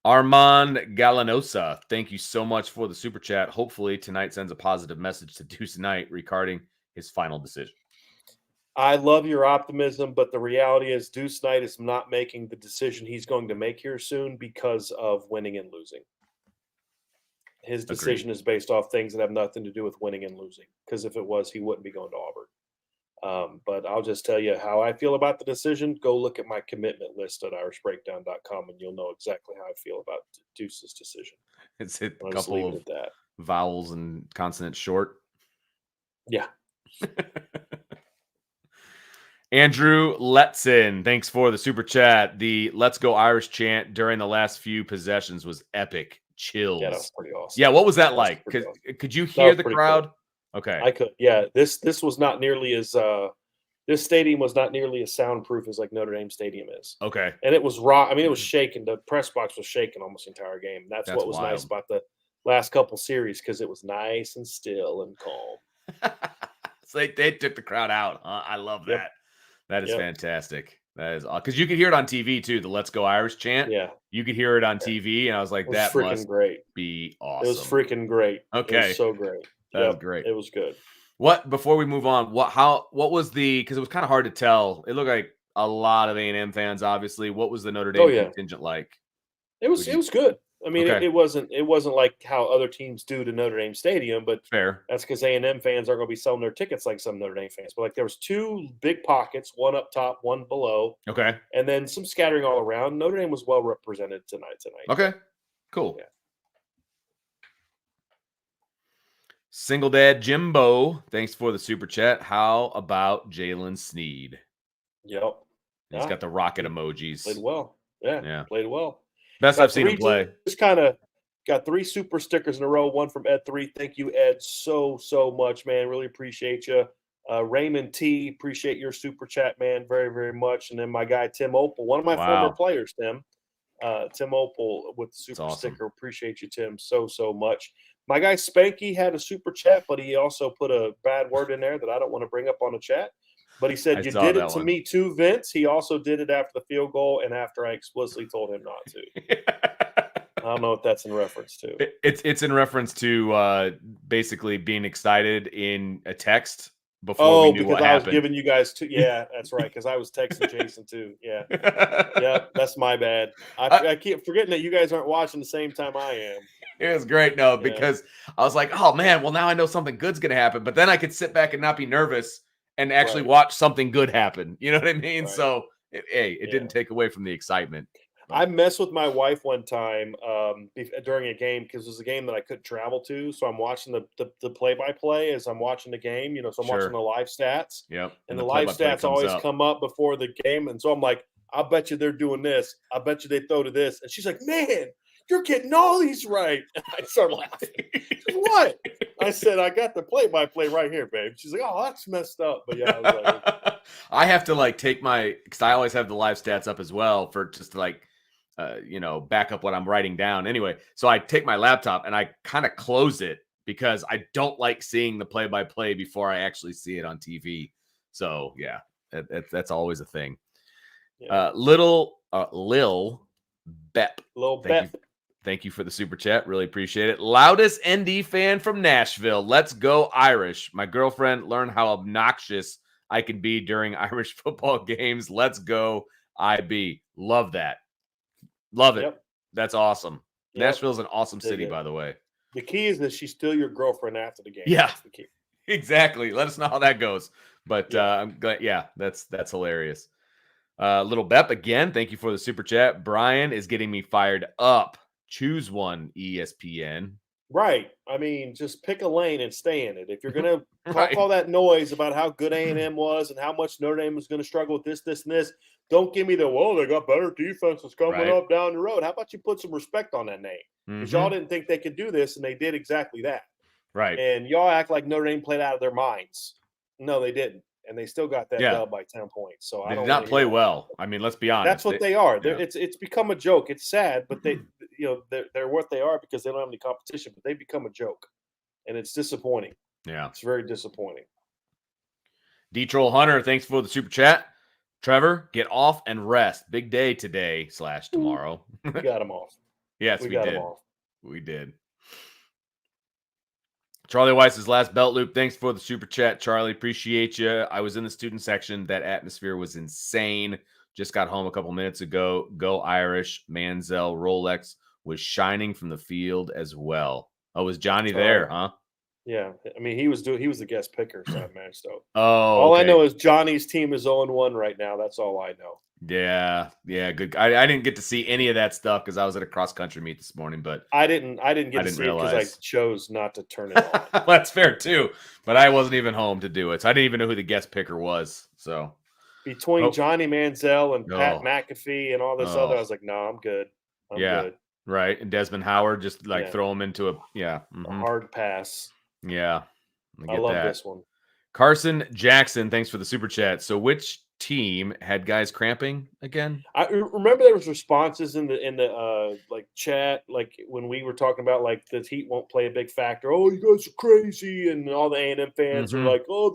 Armand Gallanosa, thank you so much for the super chat. Hopefully tonight sends a positive message to Deuce Knight regarding his final decision. I love your optimism, but the reality is Deuce Knight is not making the decision he's going to make here soon because of winning and losing. His decision is based off things that have nothing to do with winning and losing, because if it was, he wouldn't be going to Auburn. But I'll just tell you how I feel about the decision. Go look at my commitment list at irishbreakdown.com, and you'll know exactly how I feel about Deuce's decision. It's a couple of vowels and consonants short. Yeah. Andrew Letson, thanks for the super chat. The Let's Go Irish chant during the last few possessions was epic. Chills. Yeah, that was pretty awesome. Yeah, what was that like? Could you hear the crowd? Cool. Okay. I could. Yeah, this was not nearly as this stadium was not nearly as soundproof as like Notre Dame Stadium is. Okay. And it was raw. I mean, it was shaking. The press box was shaking almost the entire game. That's what was nice about the last couple series, because it was nice and still and calm. So they took the crowd out. I love that. Yep. That is fantastic. That is because you could hear it on TV too. The "Let's Go Irish" chant. Yeah, you could hear it on TV, and I was like, "That must be awesome." It was freaking great. Okay, it was so great. That was great. It was good. What before we move on? What was the? Because it was kind of hard to tell. It looked like a lot of A&M fans. Obviously, what was the Notre Dame contingent like? It was good. I mean, it wasn't like how other teams do to Notre Dame Stadium, but fair. That's because A&M fans aren't going to be selling their tickets like some Notre Dame fans. But like there was 2 big pockets, one up top, one below. Okay. And then some scattering all around. Notre Dame was well represented tonight. Okay. Cool. Yeah. Single Dad Jimbo, thanks for the super chat. How about Jalen Sneed? Yep. He's got the rocket emojis. Played well. Yeah. Played well. Best I've seen him play. Just kind of got 3 super stickers in a row. One from Ed3. Thank you, Ed, so much, man. Really appreciate you. Raymond T, appreciate your super chat, man, very, very much. And then my guy Tim Opal, one of my former players, Tim. Tim Opal with the super sticker. Appreciate you, Tim, so much. My guy Spanky had a super chat, but he also put a bad word in there that I don't want to bring up on the chat. But he said, you did it to me too, Vince. He also did it after the field goal and after I explicitly told him not to. don't know what that's in reference to. It's in reference to basically being excited in a text before Oh, we knew because what I was happened. giving you guys two. Yeah, that's right. Because I was texting Jason too. Yeah, yeah, that's my bad. I keep forgetting that you guys aren't watching the same time I am. It was great, no, Yeah. because I was like, oh man, well now I know something good's gonna happen. But then I could sit back and not be nervous and actually Right. watch something good happen. You know what I mean? Right. So it Yeah. didn't take away from the excitement. I messed with my wife one time during a game because it was a game that I couldn't travel to. So I'm watching the play-by-play as I'm watching the game, so I'm Sure. watching the live stats. Yep. And the the live play-by-play stats comes always up. come up before the game. And so I'm like, I bet you they're doing this. I bet you they throw to this. And she's like, man, you're getting all these right. And I start laughing. What? I said, I got the play-by-play right here, babe. She's like, oh, that's messed up. But yeah, I was like, I have to take because I always have the live stats up as well for just to back up what I'm writing down. Anyway, so I take my laptop and I kind of close it because I don't like seeing the play-by-play before I actually see it on TV. So yeah, that's always a thing. Yeah. Lil Bep. Thank you for the super chat. Really appreciate it. Loudest ND fan from Nashville. Let's go Irish. My girlfriend learned how obnoxious I can be during Irish football games. Let's go IB. Love that. Love it. Yep. That's awesome. Yep. Nashville's an awesome city, it. by the way. The key is that she's still your girlfriend after the game. Yeah. That's the key. Exactly. Let us know how that goes. But Yeah. I'm glad. Yeah, that's hilarious. Little Bep again. Thank you for the super chat. Brian is getting me fired up. Choose one, ESPN. Right. I mean, just pick a lane and stay in it. If you're going to talk Right. all that noise about how good A&M was and how much Notre Dame was going to struggle with this, and this, don't give me they got better defenses coming Right. up down the road. How about you put some respect on that name? Because y'all didn't think they could do this, and they did exactly that. Right. And y'all act like Notre Dame played out of their minds. No, they didn't. And they still got that dub by 10 points. So They I don't did not really play know. well. I mean, let's be honest. That's what they are. Yeah. It's become a joke. It's sad, but they're what they are because they don't have any competition. But they become a joke, and it's disappointing. Yeah, it's very disappointing. D-Troll Hunter, thanks for the super chat. Trevor, get off and rest. Big day today / tomorrow. We got them off. Yes, we got did. them off. We did. Charlie Weiss's last belt loop. Thanks for the super chat, Charlie. Appreciate you. I was in the student section. That atmosphere was insane. Just got home a couple minutes ago. Go Irish. Manziel Rolex was shining from the field as well. Oh, was Johnny there, huh? Yeah. I mean, he was the guest picker for that match, though. Oh, all okay. I know is Johnny's team is 0-1 right now. That's all I know. Yeah, good. I didn't get to see any of that stuff because I was at a cross country meet this morning. But I didn't get to see it because I chose not to turn it on. That's fair too. But I wasn't even home to do it, so I didn't even know who the guest picker was. So between Johnny Manziel and Pat McAfee and all this other, I was like, no, I'm good. I'm good. Right. And Desmond Howard, just throw him into a hard pass. Yeah, I love this one. Carson Jackson, thanks for the super chat. So which team had guys cramping again? I remember there was responses in the chat, like when we were talking about like the heat won't play a big factor. Oh, you guys are crazy, and all the A&M fans are like, oh,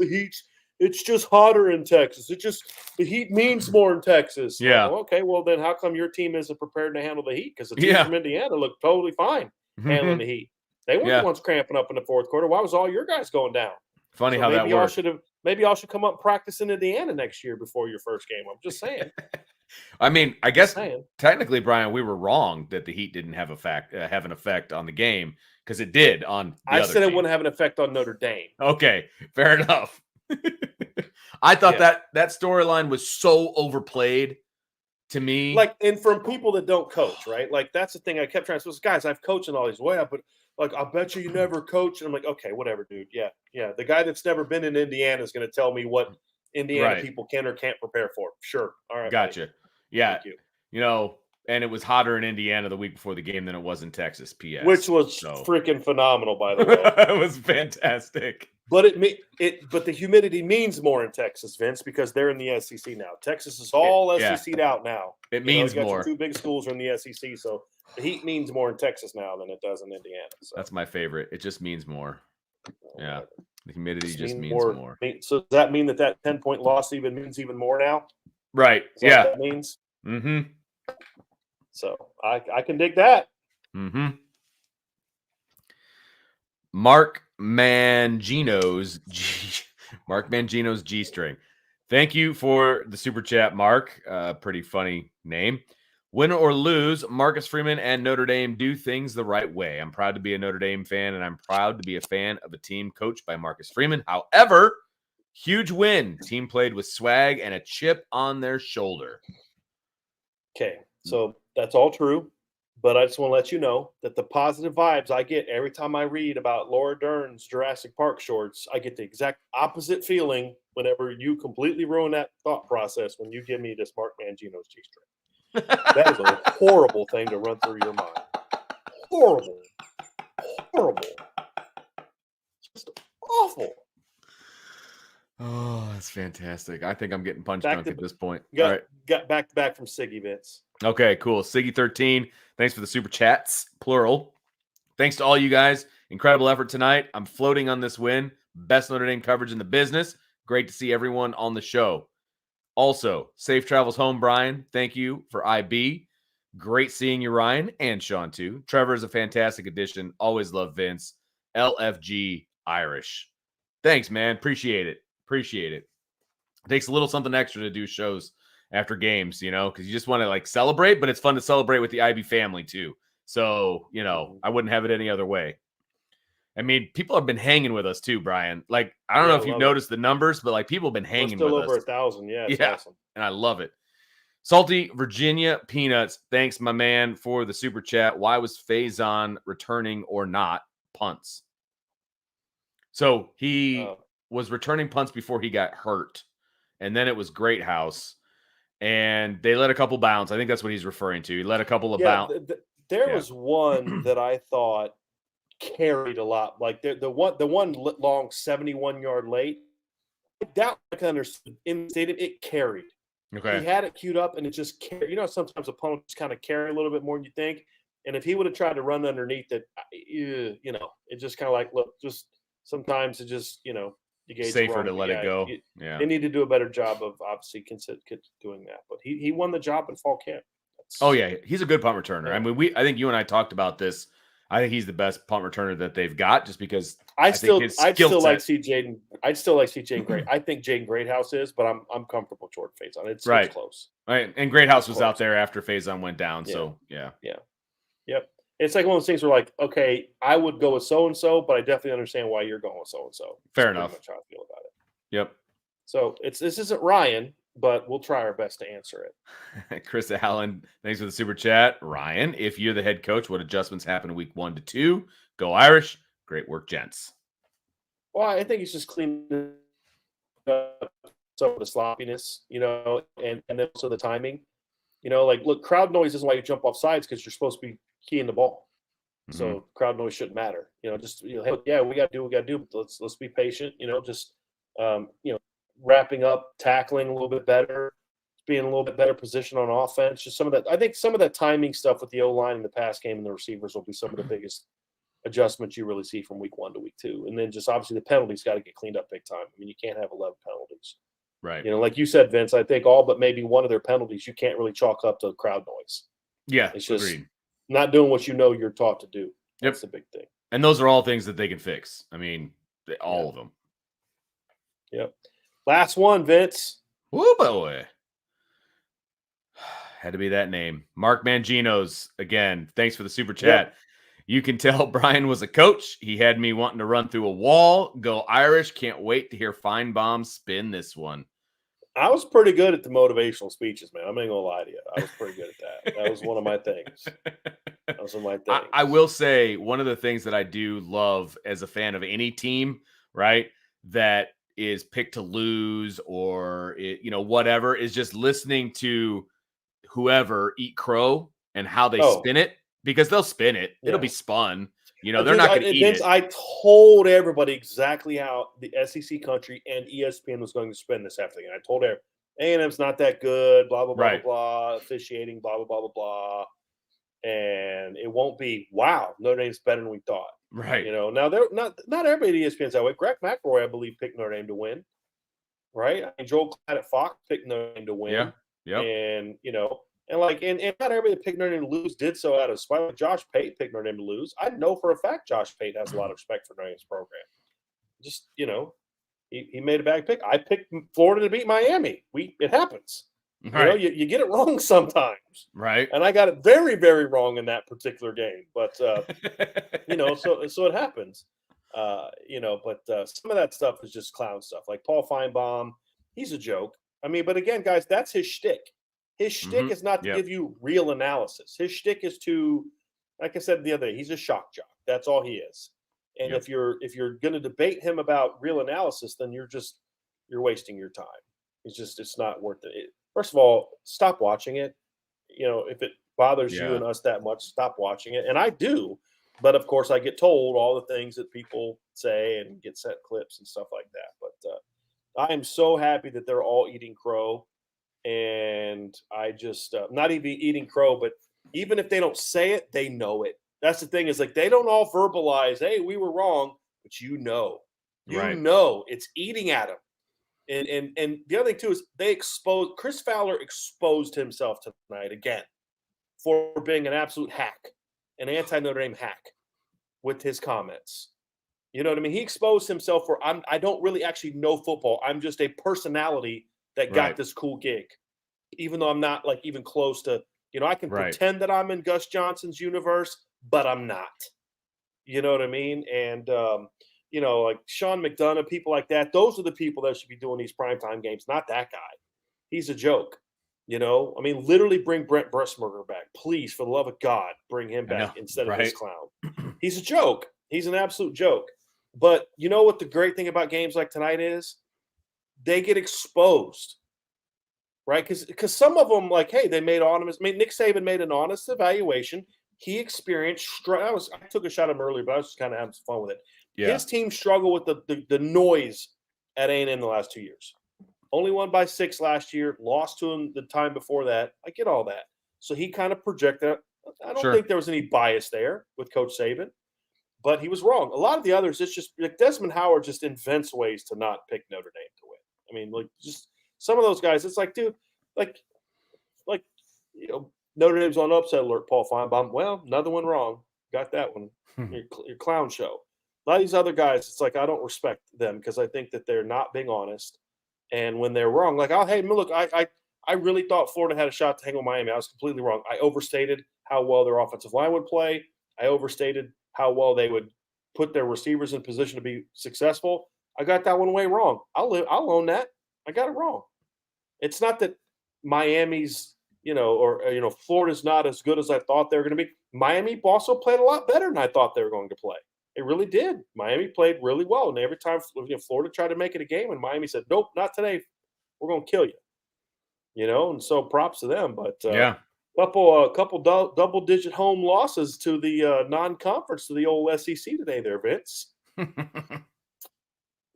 it's just hotter in Texas. The heat means more in Texas. Yeah. Like, okay, well then how come your team isn't prepared to handle the heat? Because the team from Indiana looked totally fine handling the heat. They weren't the ones cramping up in the fourth quarter. Why was all your guys going down? Funny how that works. Maybe y'all should come up and practice in Indiana next year before your first game. I'm just saying. I mean, I guess technically, Brian, we were wrong that the heat didn't have an effect on the game because it did on the other said team. It wouldn't have an effect on Notre Dame. Okay, fair enough. I thought that storyline was so overplayed to me. Like, and from people that don't coach, right? Like, that's the thing I kept trying to say. Guys, I've coached in all these ways, but like, I bet you never coach. And I'm like, okay, whatever, dude. Yeah. The guy that's never been in Indiana is going to tell me what Indiana people can or can't prepare for. Sure. All right. Gotcha. Buddy. Yeah. Thank you. And it was hotter in Indiana the week before the game than it was in Texas, PS. Which was freaking phenomenal, by the way. It was fantastic. But but the humidity means more in Texas, Vince, because they're in the SEC now. Texas is all SEC'd out now. It means you got more. Your two big schools are in the SEC, so the heat means more in Texas now than it does in Indiana. So. That's my favorite. It just means more. Yeah, the humidity just means more. So does that mean that 10-point loss means even more now? Right. Is that what that means? Mm-hmm. So I can dig that. Mm-hmm. Mark Mangino's G string. Thank you for the super chat, Mark. Pretty funny name. Win or lose, Marcus Freeman and Notre Dame do things the right way. I'm proud to be a Notre Dame fan, and I'm proud to be a fan of a team coached by Marcus Freeman. However, huge win. Team played with swag and a chip on their shoulder. Okay, so that's all true. But I just want to let you know that the positive vibes I get every time I read about Laura Dern's Jurassic Park shorts, I get the exact opposite feeling whenever you completely ruin that thought process when you give me this Mark Mangino's G-string. That is a horrible thing to run through your mind. Horrible. Horrible. Just awful. Oh, that's fantastic. I think I'm getting punch drunk at this point. All right. Got back to back from Siggy Vince. Okay, cool. Siggy13, thanks for the super chats, plural. Thanks to all you guys. Incredible effort tonight. I'm floating on this win. Best Notre Dame coverage in the business. Great to see everyone on the show. Also, safe travels home, Brian. Thank you for IB. Great seeing you, Ryan, and Sean, too. Trevor is a fantastic addition. Always love Vince. LFG Irish. Thanks, man. Appreciate it. Appreciate it. It takes a little something extra to do shows after games, you know, because you just want to like celebrate, but it's fun to celebrate with the IB family too. So, you know, I wouldn't have it any other way. I mean, people have been hanging with us too, Brian. Like, I don't know if you've noticed the numbers, but like people have been hanging with us. We're still over 1,000. Yeah, it's awesome. And I love it. Salty Virginia Peanuts. Thanks, my man, for the super chat. Why was Faison returning or not punts? So he was returning punts before he got hurt. And then it was Greathouse. And they let a couple bounce. I think that's what he's referring to. He let a couple of bounce. There was one that I thought carried a lot. Like the one long 71-yard late. That I can understand in the stadium, it carried. Okay. He had it queued up and it just carried. You know, sometimes opponents kind of carry a little bit more than you think. And if he would have tried to run underneath it, you know, it just kind of like, look, just sometimes it just, you know, safer to let it go. They need to do a better job of obviously doing that. But he won the job in fall camp. He's a good punt returner. Yeah. I mean, I think you and I talked about this. I think he's the best punt returner that they've got, just because I'd still like to see Jaden Great. I think Jaden Greathouse is, but I'm comfortable with Jordan Faison. It's close. Right, and Greathouse was out there after Faison went down. Yeah. So Yep. It's like one of those things where, like, okay, I would go with so and so, but I definitely understand why you're going with so and so. Fair enough. That's how I feel about it. Yep. So this isn't Ryan, but we'll try our best to answer it. Chris Allen, thanks for the super chat. Ryan, if you're the head coach, what adjustments happen in week 1 to 2? Go Irish. Great work, gents. Well, I think it's just cleaning up some of the sloppiness, you know, and then also the timing. You know, like, look, crowd noise isn't why you jump off sides, because you're supposed to be keying the ball. Mm-hmm. So crowd noise shouldn't matter. You know, just, you know, hey, yeah, we got to do what we got to do. But let's be patient. You know, just you know, wrapping up, tackling a little bit better, being in a little bit better position on offense. Just some of that. I think some of that timing stuff with the O-line and the pass game and the receivers will be some of the biggest adjustments you really see from week 1 to week 2. And then just obviously the penalties got to get cleaned up big time. I mean, you can't have 11 penalties. Right. You know, like you said, Vince, I think all but maybe one of their penalties you can't really chalk up to crowd noise. Yeah, it's just not doing what you know you're taught to do. That's the big thing. And those are all things that they can fix. I mean, all of them. Yep. Last one, Vince. Woo boy. Had to be that name. Mark Mangino's again. Thanks for the super chat. Yep. You can tell Brian was a coach. He had me wanting to run through a wall. Go Irish. Can't wait to hear Feinbaum spin this one. I was pretty good at the motivational speeches, man. I'm not going to lie to you. I was pretty good at that. That was one of my things. I will say one of the things that I do love as a fan of any team, right, that is picked to lose or, you know, whatever, is just listening to whoever eat crow and how they spin it. Because they'll spin it. Yeah. It'll be spun. You know, they're not going to eat it. I told everybody exactly how the SEC country and ESPN was going to spin this after the game. I told everybody, A&M's not that good, blah, blah, blah, blah, blah, officiating, blah, blah, blah, blah, blah. And it won't be, wow, Notre Dame's better than we thought. Right. You know, now they're not everybody at ESPN's that way. Greg McElroy, I believe, picked Notre Dame to win. Right? I mean, Joel Klatt at Fox picked Notre Dame to win. Yeah. Yep. And, you know, And not everybody that picked Notre Dame to lose did so out of spite. Like Josh Pate picked Notre Dame to lose. I know for a fact Josh Pate has a lot of respect for Notre Dame's program. Just, he made a bad pick. I picked Florida to beat Miami. It happens. Right. You get it wrong sometimes. Right. And I got it very, very wrong in that particular game. But so it happens. But some of that stuff is just clown stuff. Like Paul Feinbaum, he's a joke. I mean, but again, guys, that's his shtick. His shtick is not to give you real analysis. His shtick is to, like I said the other day, he's a shock jock. That's all he is. And if you're going to debate him about real analysis, then you're wasting your time. It's not worth it. First of all, stop watching it. If it bothers you and us that much, stop watching it. And I do, but of course I get told all the things that people say and get sent clips and stuff like that. But I am so happy that they're all eating crow. And I just not even eating crow, but even if they don't say it, they know it. That's the thing, is like they don't all verbalize, hey, we were wrong, but it's eating at them. And the other thing too is Chris Fowler exposed himself tonight again for being an absolute hack, an anti-Notre Dame hack with his comments. You know what I mean? He exposed himself for I don't really actually know football. I'm just a personality that got this cool gig, even though I'm not like even close to, I can pretend that I'm in Gus Johnson's universe, but I'm not. You know what I mean? And, like Sean McDonough, people like that, those are the people that should be doing these primetime games, not that guy. He's a joke. I mean, literally bring Brent Bressmerger back. Please, for the love of God, bring him back instead of this clown. He's a joke. He's an absolute joke. But you know what the great thing about games like tonight is? They get exposed, right? Because some of them, like, hey, they made Nick Saban made an honest evaluation. He experienced I took a shot at him earlier, but I was just kind of having some fun with it. Yeah. His team struggled with the noise at A&M the last 2 years. Only won by 6 last year, lost to him the time before that. I get all that. So he kind of projected. I don't think there was any bias there with Coach Saban, but he was wrong. A lot of the others, it's just like Desmond Howard just invents ways to not pick Notre Dame to win. I mean, like just some of those guys, it's like, dude, Notre Dame's on upset alert, Paul Feinbaum. Well, another one wrong. Got that one. Your clown show. A lot of these other guys, it's like I don't respect them because I think that they're not being honest. And when they're wrong, like, I really thought Florida had a shot to hang with Miami. I was completely wrong. I overstated how well their offensive line would play. I overstated how well they would put their receivers in position to be successful. I got that one way wrong. I'll own that. I got it wrong. It's not that Miami's, Florida's not as good as I thought they were going to be. Miami also played a lot better than I thought they were going to play. It really did. Miami played really well. And every time Florida tried to make it a game, and Miami said, nope, not today. We're going to kill you. And so props to them. But couple double-digit home losses to the non-conference, to the old SEC today there, Vince.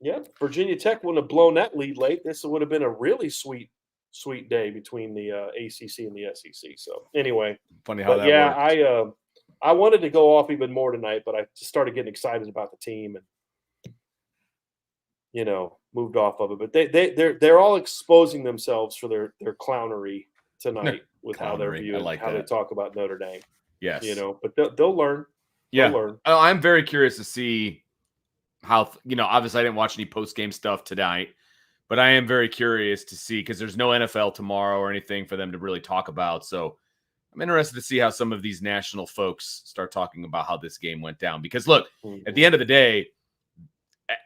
Yeah, Virginia Tech wouldn't have blown that lead late. This would have been a really sweet day between the ACC and the SEC. So anyway, funny how that works. I wanted to go off even more tonight, but I just started getting excited about the team and moved off of it. But they're all exposing themselves for their clownery tonight with how they're viewing, how they talk about Notre Dame. Yes, but they'll learn. Yeah, they'll learn. I'm very curious to see how obviously I didn't watch any post game stuff tonight, but I am very curious to see because there's no NFL tomorrow or anything for them to really talk about. So I'm interested to see how some of these national folks start talking about how this game went down. Because look, at the end of the day,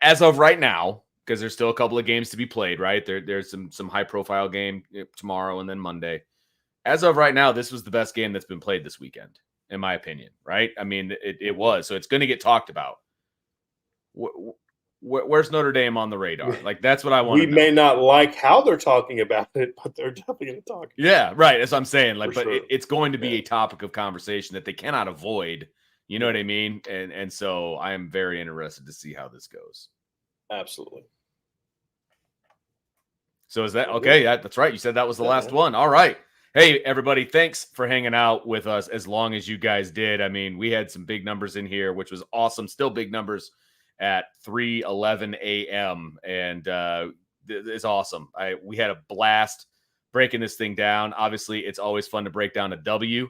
as of right now, because there's still a couple of games to be played, right? There's some high profile game tomorrow and then Monday. As of right now, this was the best game that's been played this weekend, in my opinion, right? I mean, it was. So it's going to get talked about. Where's Notre Dame on the radar? Like, that's what I want to know. We may not like how they're talking about it, but they're definitely going to talk. Yeah, right. That's what I'm saying. Like, For but sure. it's going to be a topic of conversation that they cannot avoid. You know what I mean? And so I am very interested to see how this goes. Absolutely. So is that okay? Yeah, that's right. You said that was the last one. All right. Hey, everybody, thanks for hanging out with us as long as you guys did. I mean, we had some big numbers in here, which was awesome. Still big numbers at 3:11 a.m. And it's awesome. We had a blast breaking this thing down. Obviously, it's always fun to break down a W.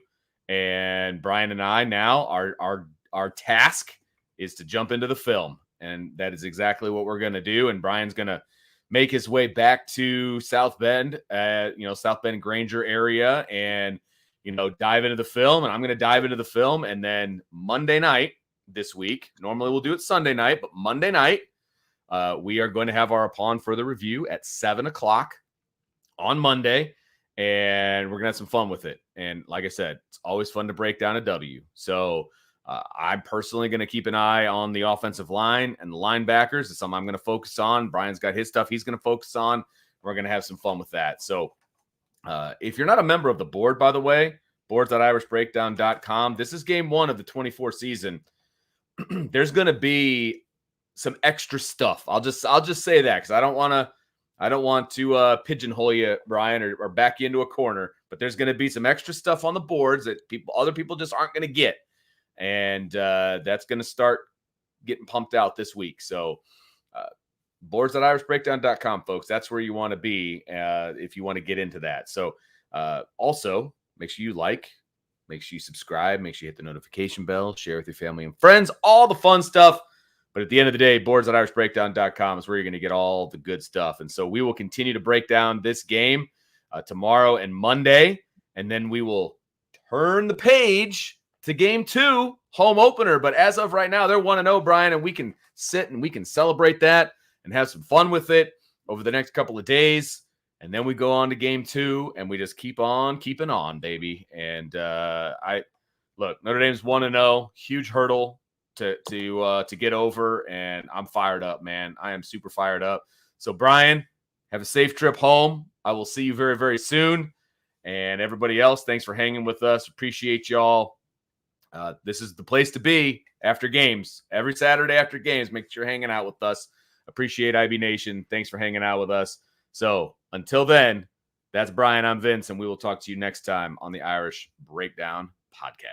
And Brian and I now, our task is to jump into the film. And that is exactly what we're going to do. And Brian's going to make his way back to South Bend, South Bend Granger area, and, dive into the film. And I'm going to dive into the film. And then Monday night this week, normally we'll do it Sunday night, but Monday night, we are going to have our Upon Further review at 7:00 on Monday. And we're going to have some fun with it. And like I said, it's always fun to break down a W. So I'm personally going to keep an eye on the offensive line and the linebackers. It's something I'm going to focus on. Brian's got his stuff he's going to focus on. We're going to have some fun with that. So if you're not a member of the board, by the way, boards.irishbreakdown.com, this is game 1 of the 24 season. There's going to be some extra stuff. I'll just say that because I don't want to pigeonhole you, Brian, or back you into a corner. But there's going to be some extra stuff on the boards that other people just aren't going to get. And that's going to start getting pumped out this week. So boards.irishbreakdown.com, folks. That's where you want to be if you want to get into that. So also, make sure you make sure you subscribe, make sure you hit the notification bell, share with your family and friends, all the fun stuff. But at the end of the day, boards.irishbreakdown.com is where you're going to get all the good stuff. And so we will continue to break down this game tomorrow and Monday. And then we will turn the page to game 2, home opener. But as of right now, they're 1-0, Brian, and we can sit and we can celebrate that and have some fun with it over the next couple of days. And then we go on to game 2, and we just keep on keeping on, baby. And Notre Dame's 1-0, huge hurdle to get over, and I'm fired up, man. I am super fired up. So, Brian, have a safe trip home. I will see you very, very soon. And everybody else, thanks for hanging with us. Appreciate y'all. This is the place to be after games. Every Saturday after games, make sure you're hanging out with us. Appreciate IB Nation. Thanks for hanging out with us. So until then, that's Brian. I'm Vince, and we will talk to you next time on the Irish Breakdown Podcast.